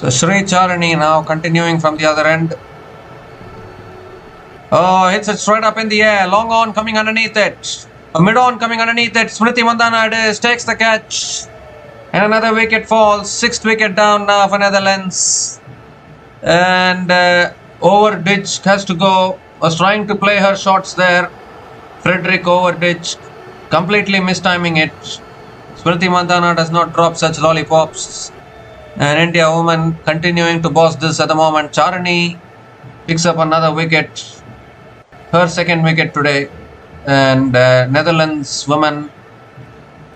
So Sri Charani now continuing from the other end. Oh, hits it straight up in the air. Long on coming underneath it. A mid on coming underneath it. Smriti Mandhana it is. Takes the catch. And another wicket falls. 6th wicket down now for Netherlands. And Overditch has to go. Was trying to play her shots there. Frederick Overditch. Completely mistiming it. Smriti Mandhana does not drop such lollipops. And India women continuing to boss this at the moment. Charani picks up another wicket. Her 2nd wicket today. And Netherlands women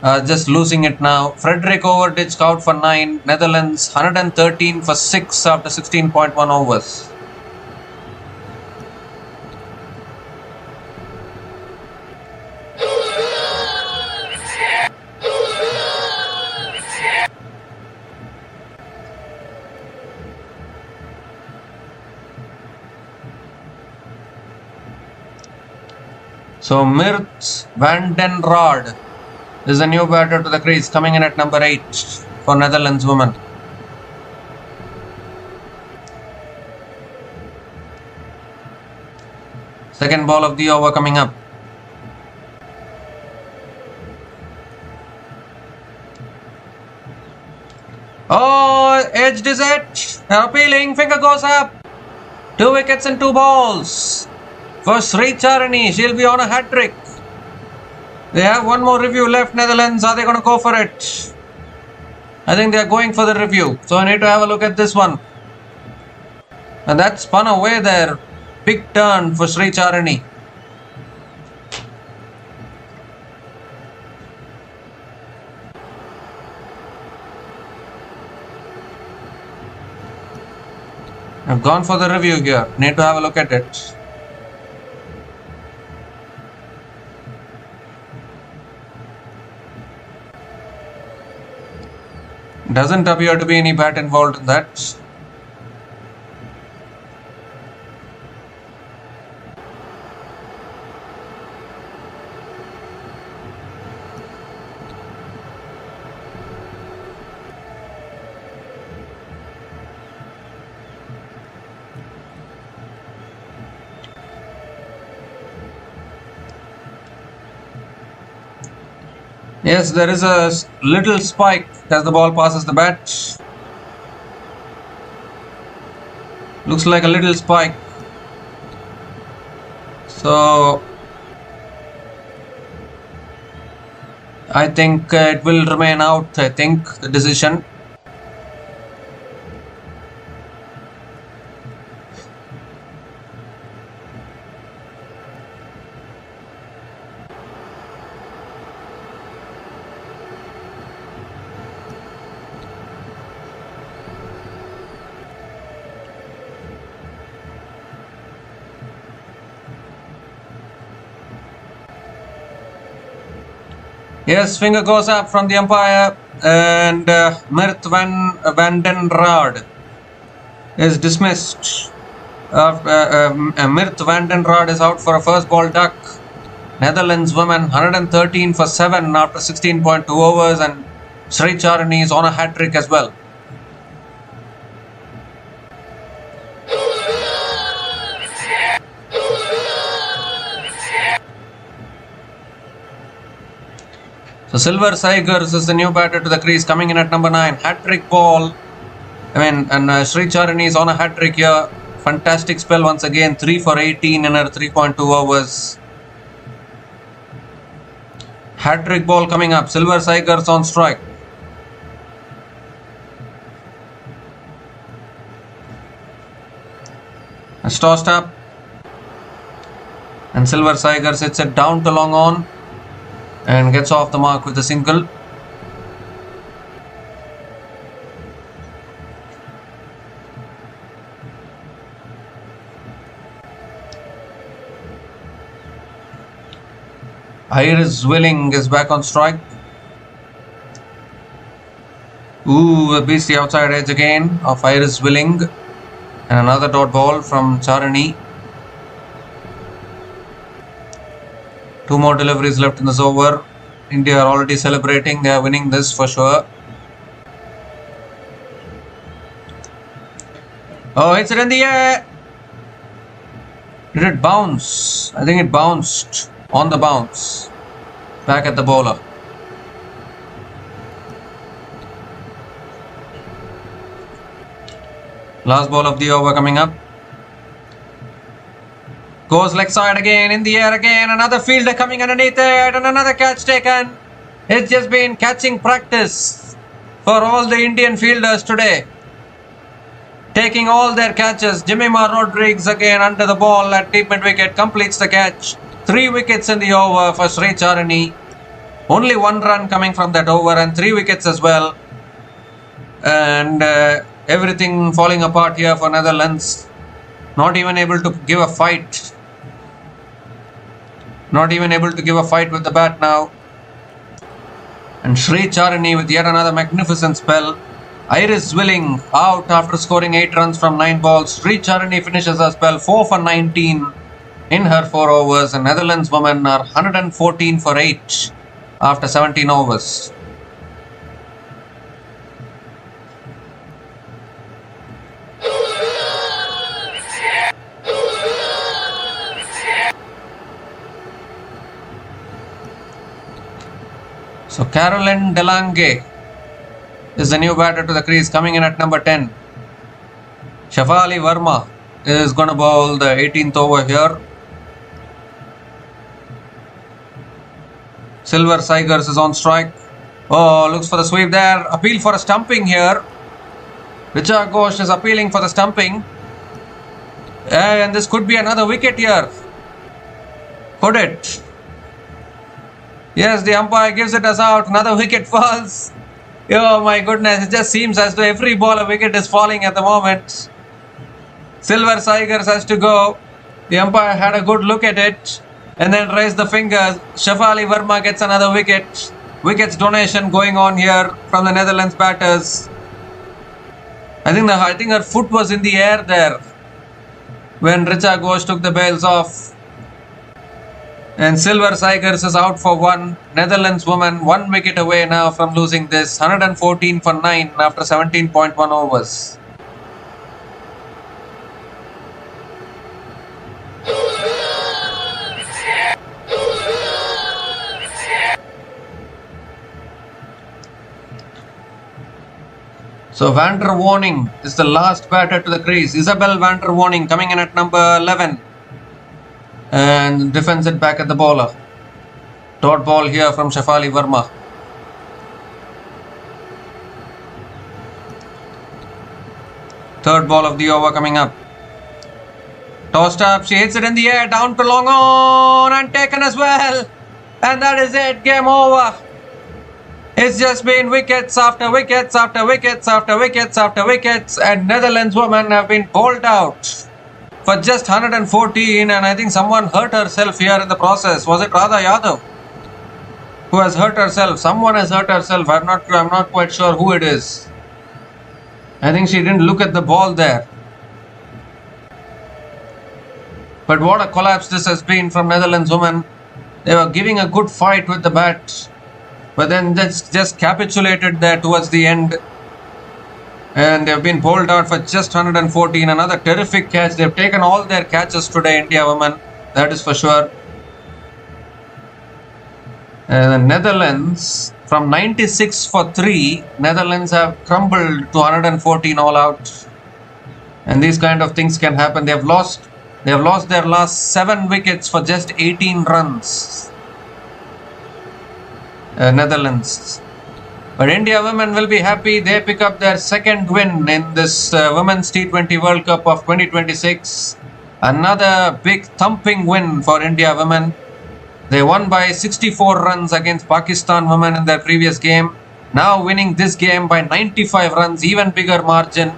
are just losing it now. Frederick Overditch out for 9. Netherlands 113 for 6 after 16.1 overs. So Mirth van den Rad is the new batter to the crease, coming in at number 8 for Netherlands women. Second ball of the over coming up. Oh, edged is it. Appealing, finger goes up. 2 wickets and 2 balls. For Sri Charani, she'll be on a hat-trick. They have 1 more review left, Netherlands. Are they going to go for it? I think they are going for the review. So I need to have a look at this one. And that spun away there. Big turn for Sri Charani. I've gone for the review here. Need to have a look at it. Doesn't appear to be any bat involved in that. Yes, there is a little spike as the ball passes the bat. Looks like a little spike. So I think it will remain out. I think the decision. Yes, finger goes up from the umpire, and Mirth van den Rad is dismissed. Mirth van den Rad is out for a first ball duck. Netherlands women 113 for 7 after 16.2 overs, and Sri Charani is on a hat-trick as well. So Silver Tigers is the new batter to the crease, coming in at number 9. Hat-trick ball. And Sri Charani is on a hat-trick here. Fantastic spell once again. 3 for 18 in her 3.2 overs. Hat-trick ball coming up. Silver Tigers on strike. It's tossed up. And Silver Tigers hits it down to long on. And gets off the mark with a single. Iris Willing is back on strike. Ooh, beats the outside edge again of Iris Willing. And another dot ball from Charani. 2 more deliveries left in this over. India are already celebrating. They are winning this for sure. Oh, it's in the air. Did it bounce? I think it bounced on the bounce. Back at the bowler. Last ball of the over coming up. Goes leg side again, in the air again, another fielder coming underneath it, and another catch taken. It's just been catching practice for all the Indian fielders today. Taking all their catches. Jemima Rodriguez again under the ball at deep mid wicket, completes the catch. 3 wickets in the over for Sri Charani. Only 1 run coming from that over and 3 wickets as well. And everything falling apart here for Netherlands. Not even able to give a fight. Not even able to give a fight with the bat now. And Sri Charani with yet another magnificent spell. Iris Willing out after scoring 8 runs from 9 balls. Sri Charani finishes her spell 4 for 19 in her 4 overs. And Netherlands women are 114 for 8 after 17 overs. So Caroline Delange is the new batter to the crease, coming in at number 10. Shafali Verma is going to bowl the 18th over here. Silver Tigers is on strike. Oh, looks for the sweep there. Appeal for a stumping here. Richa Ghosh is appealing for the stumping. And this could be another wicket here. Could it? Yes, the umpire gives it as out. Another wicket falls. Oh my goodness, it just seems as though every ball a wicket is falling at the moment. Silver Tigers has to go. The umpire had a good look at it and then raised the fingers. Shafali Verma gets another wicket. Wickets donation going on here from the Netherlands batters. I think her foot was in the air there when Richa Ghosh took the bails off. And Silver Tigers is out for one. Netherlands woman 1 wicket away now from losing this. 114 for 9 after 17.1 overs. So Van der Warning is the last batter to the crease. Isabel Van der Warning coming in at number 11. And defends it back at the bowler. Dot ball here from Shafali Verma. Third ball of the over coming up. Tossed up, she hits it in the air, down to long on and taken as well. And that is it, game over. It's just been wickets after wickets after wickets after wickets after wickets, and Netherlands women have been bowled out for just 114, and I think someone hurt herself here in the process. Was it Radha Yadav who has hurt herself? Someone has hurt herself. I'm not quite sure who it is. I think she didn't look at the ball there. But what a collapse this has been from Netherlands women. They were giving a good fight with the bat, but then just capitulated there towards the end. And they've been bowled out for just 114. Another terrific catch. They've taken all their catches today, India women. That is for sure. And the Netherlands, from 96 for 3, Netherlands have crumbled to 114 all out. And these kind of things can happen. They have lost their last 7 wickets for just 18 runs. Netherlands. But India women will be happy. They pick up their second win in this Women's T20 World Cup of 2026. Another big thumping win for India women. They won by 64 runs against Pakistan women in their previous game. Now winning this game by 95 runs, even bigger margin.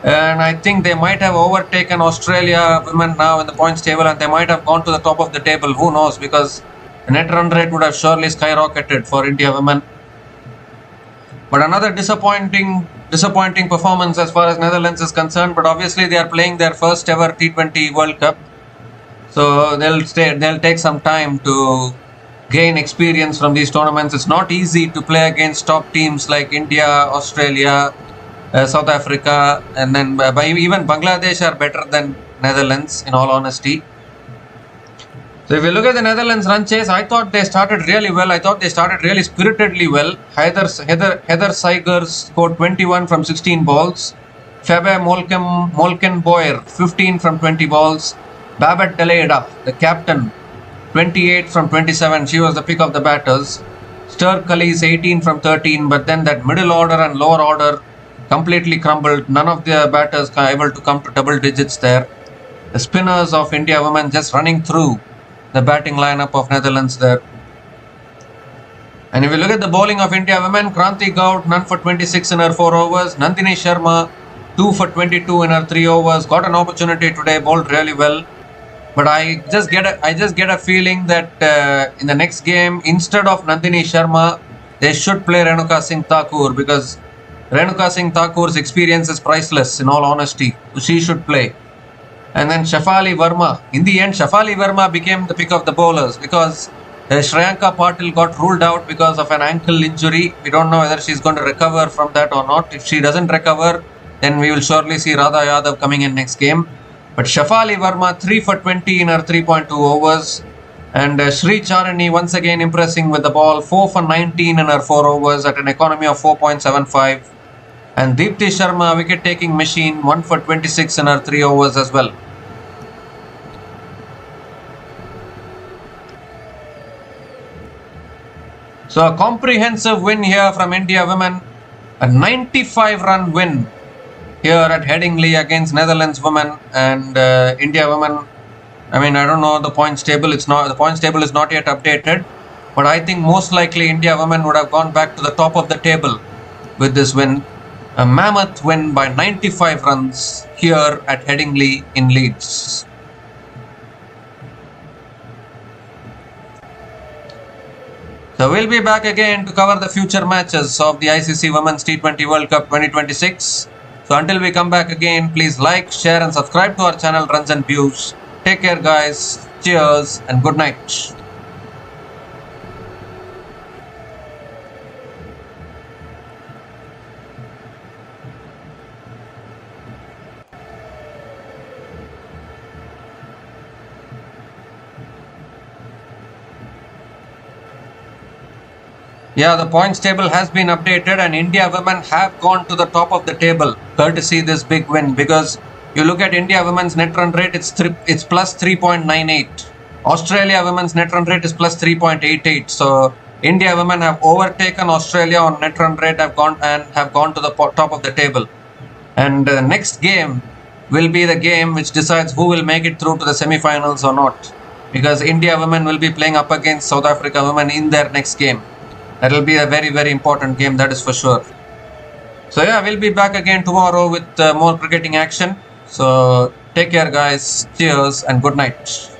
And I think they might have overtaken Australia women now in the points table, and they might have gone to the top of the table. Who knows? Because the net run rate would have surely skyrocketed for India women. But another disappointing performance as far as Netherlands is concerned. But obviously they are playing their first ever T20 World Cup, so they'll take some time to gain experience from these tournaments. It's not easy to play against top teams like India, Australia, South Africa, and then even Bangladesh are better than Netherlands, in all honesty. So if you look at the Netherlands run chase, I thought they started really well. I thought they started really spiritedly well. Heather Seigers scored 21 from 16 balls. Fabe Molkenboer 15 from 20 balls. Babette Deleida, the captain, 28 from 27. She was the pick of the batters. Stur Cullies 18 from 13. But then that middle order and lower order completely crumbled. None of the batters were able to come to double digits there. The spinners of India women just running through the batting lineup of Netherlands there. And if you look at the bowling of India women, Kranti Gaud none for 26 in her 4 overs. Nandini Sharma 2 for 22 in her 3 overs. Got an opportunity today, bowled really well. But I just get a feeling that in the next game, instead of Nandini Sharma, they should play Renuka Singh Thakur, because Renuka Singh Thakur's experience is priceless, in all honesty. She should play. And then Shafali Verma. In the end, Shafali Verma became the pick of the bowlers, because Shriyanka Patil got ruled out because of an ankle injury. We don't know whether she's going to recover from that or not. If she doesn't recover, then we will surely see Radha Yadav coming in next game. But Shafali Verma 3 for 20 in her 3.2 overs. And Sri Charani once again impressing with the ball, 4 for 19 in her 4 overs at an economy of 4.75. And Deepti Sharma, wicket-taking machine, 1 for 26 in her 3 overs as well. So a comprehensive win here from India women. A 95-run win here at Headingley against Netherlands women. And India women, I mean, I don't know the points table. The points table is not yet updated. But I think most likely India women would have gone back to the top of the table with this win. A mammoth win by 95 runs here at Headingley in Leeds. So we'll be back again to cover the future matches of the ICC Women's T20 World Cup 2026. So until we come back again, please like, share and subscribe to our channel Runs and Views. Take care guys, cheers and good night. Yeah, the points table has been updated and India women have gone to the top of the table courtesy this big win, because you look at India women's net run rate, it's plus 3.98. Australia women's net run rate is plus 3.88. So India women have overtaken Australia on net run rate, have gone to the top of the table. And the next game will be the game which decides who will make it through to the semi-finals or not, because India women will be playing up against South Africa women in their next game. That will be a very, very important game, that is for sure. So yeah, we'll be back again tomorrow with more cricketing action. So take care guys, cheers and good night.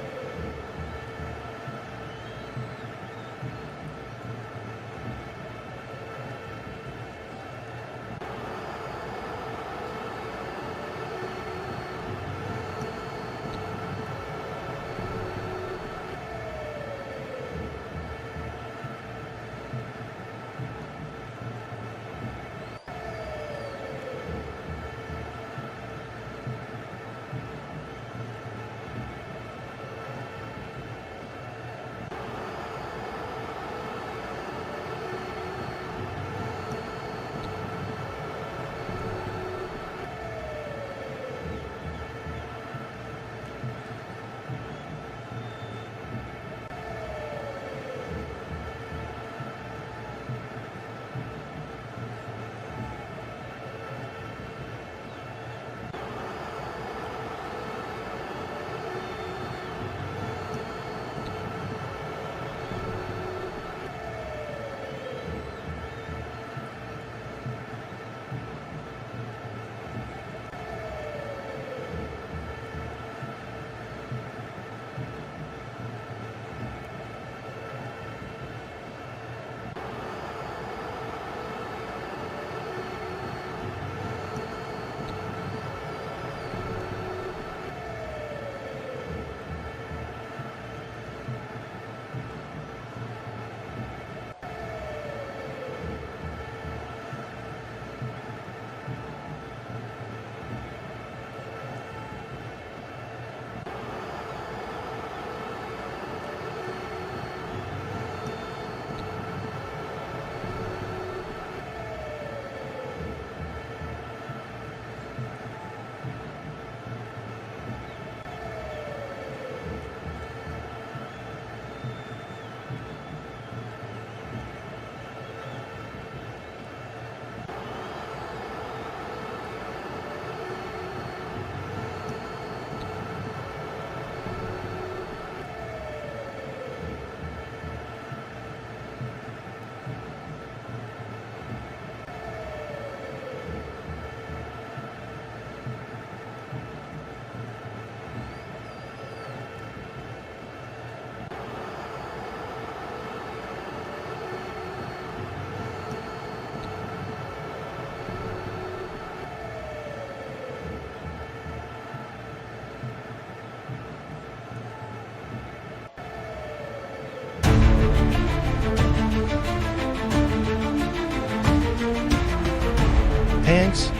Thanks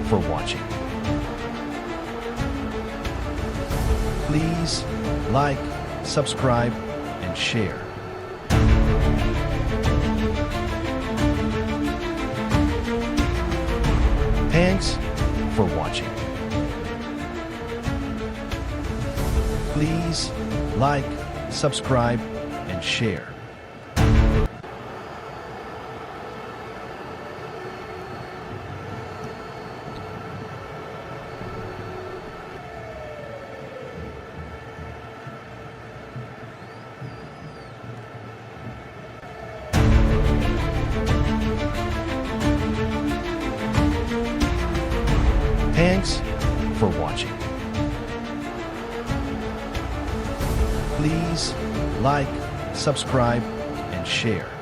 for watching. Please like, subscribe, and share. Thanks for watching. Please like, subscribe, and share. for watching. Please like, subscribe, and share.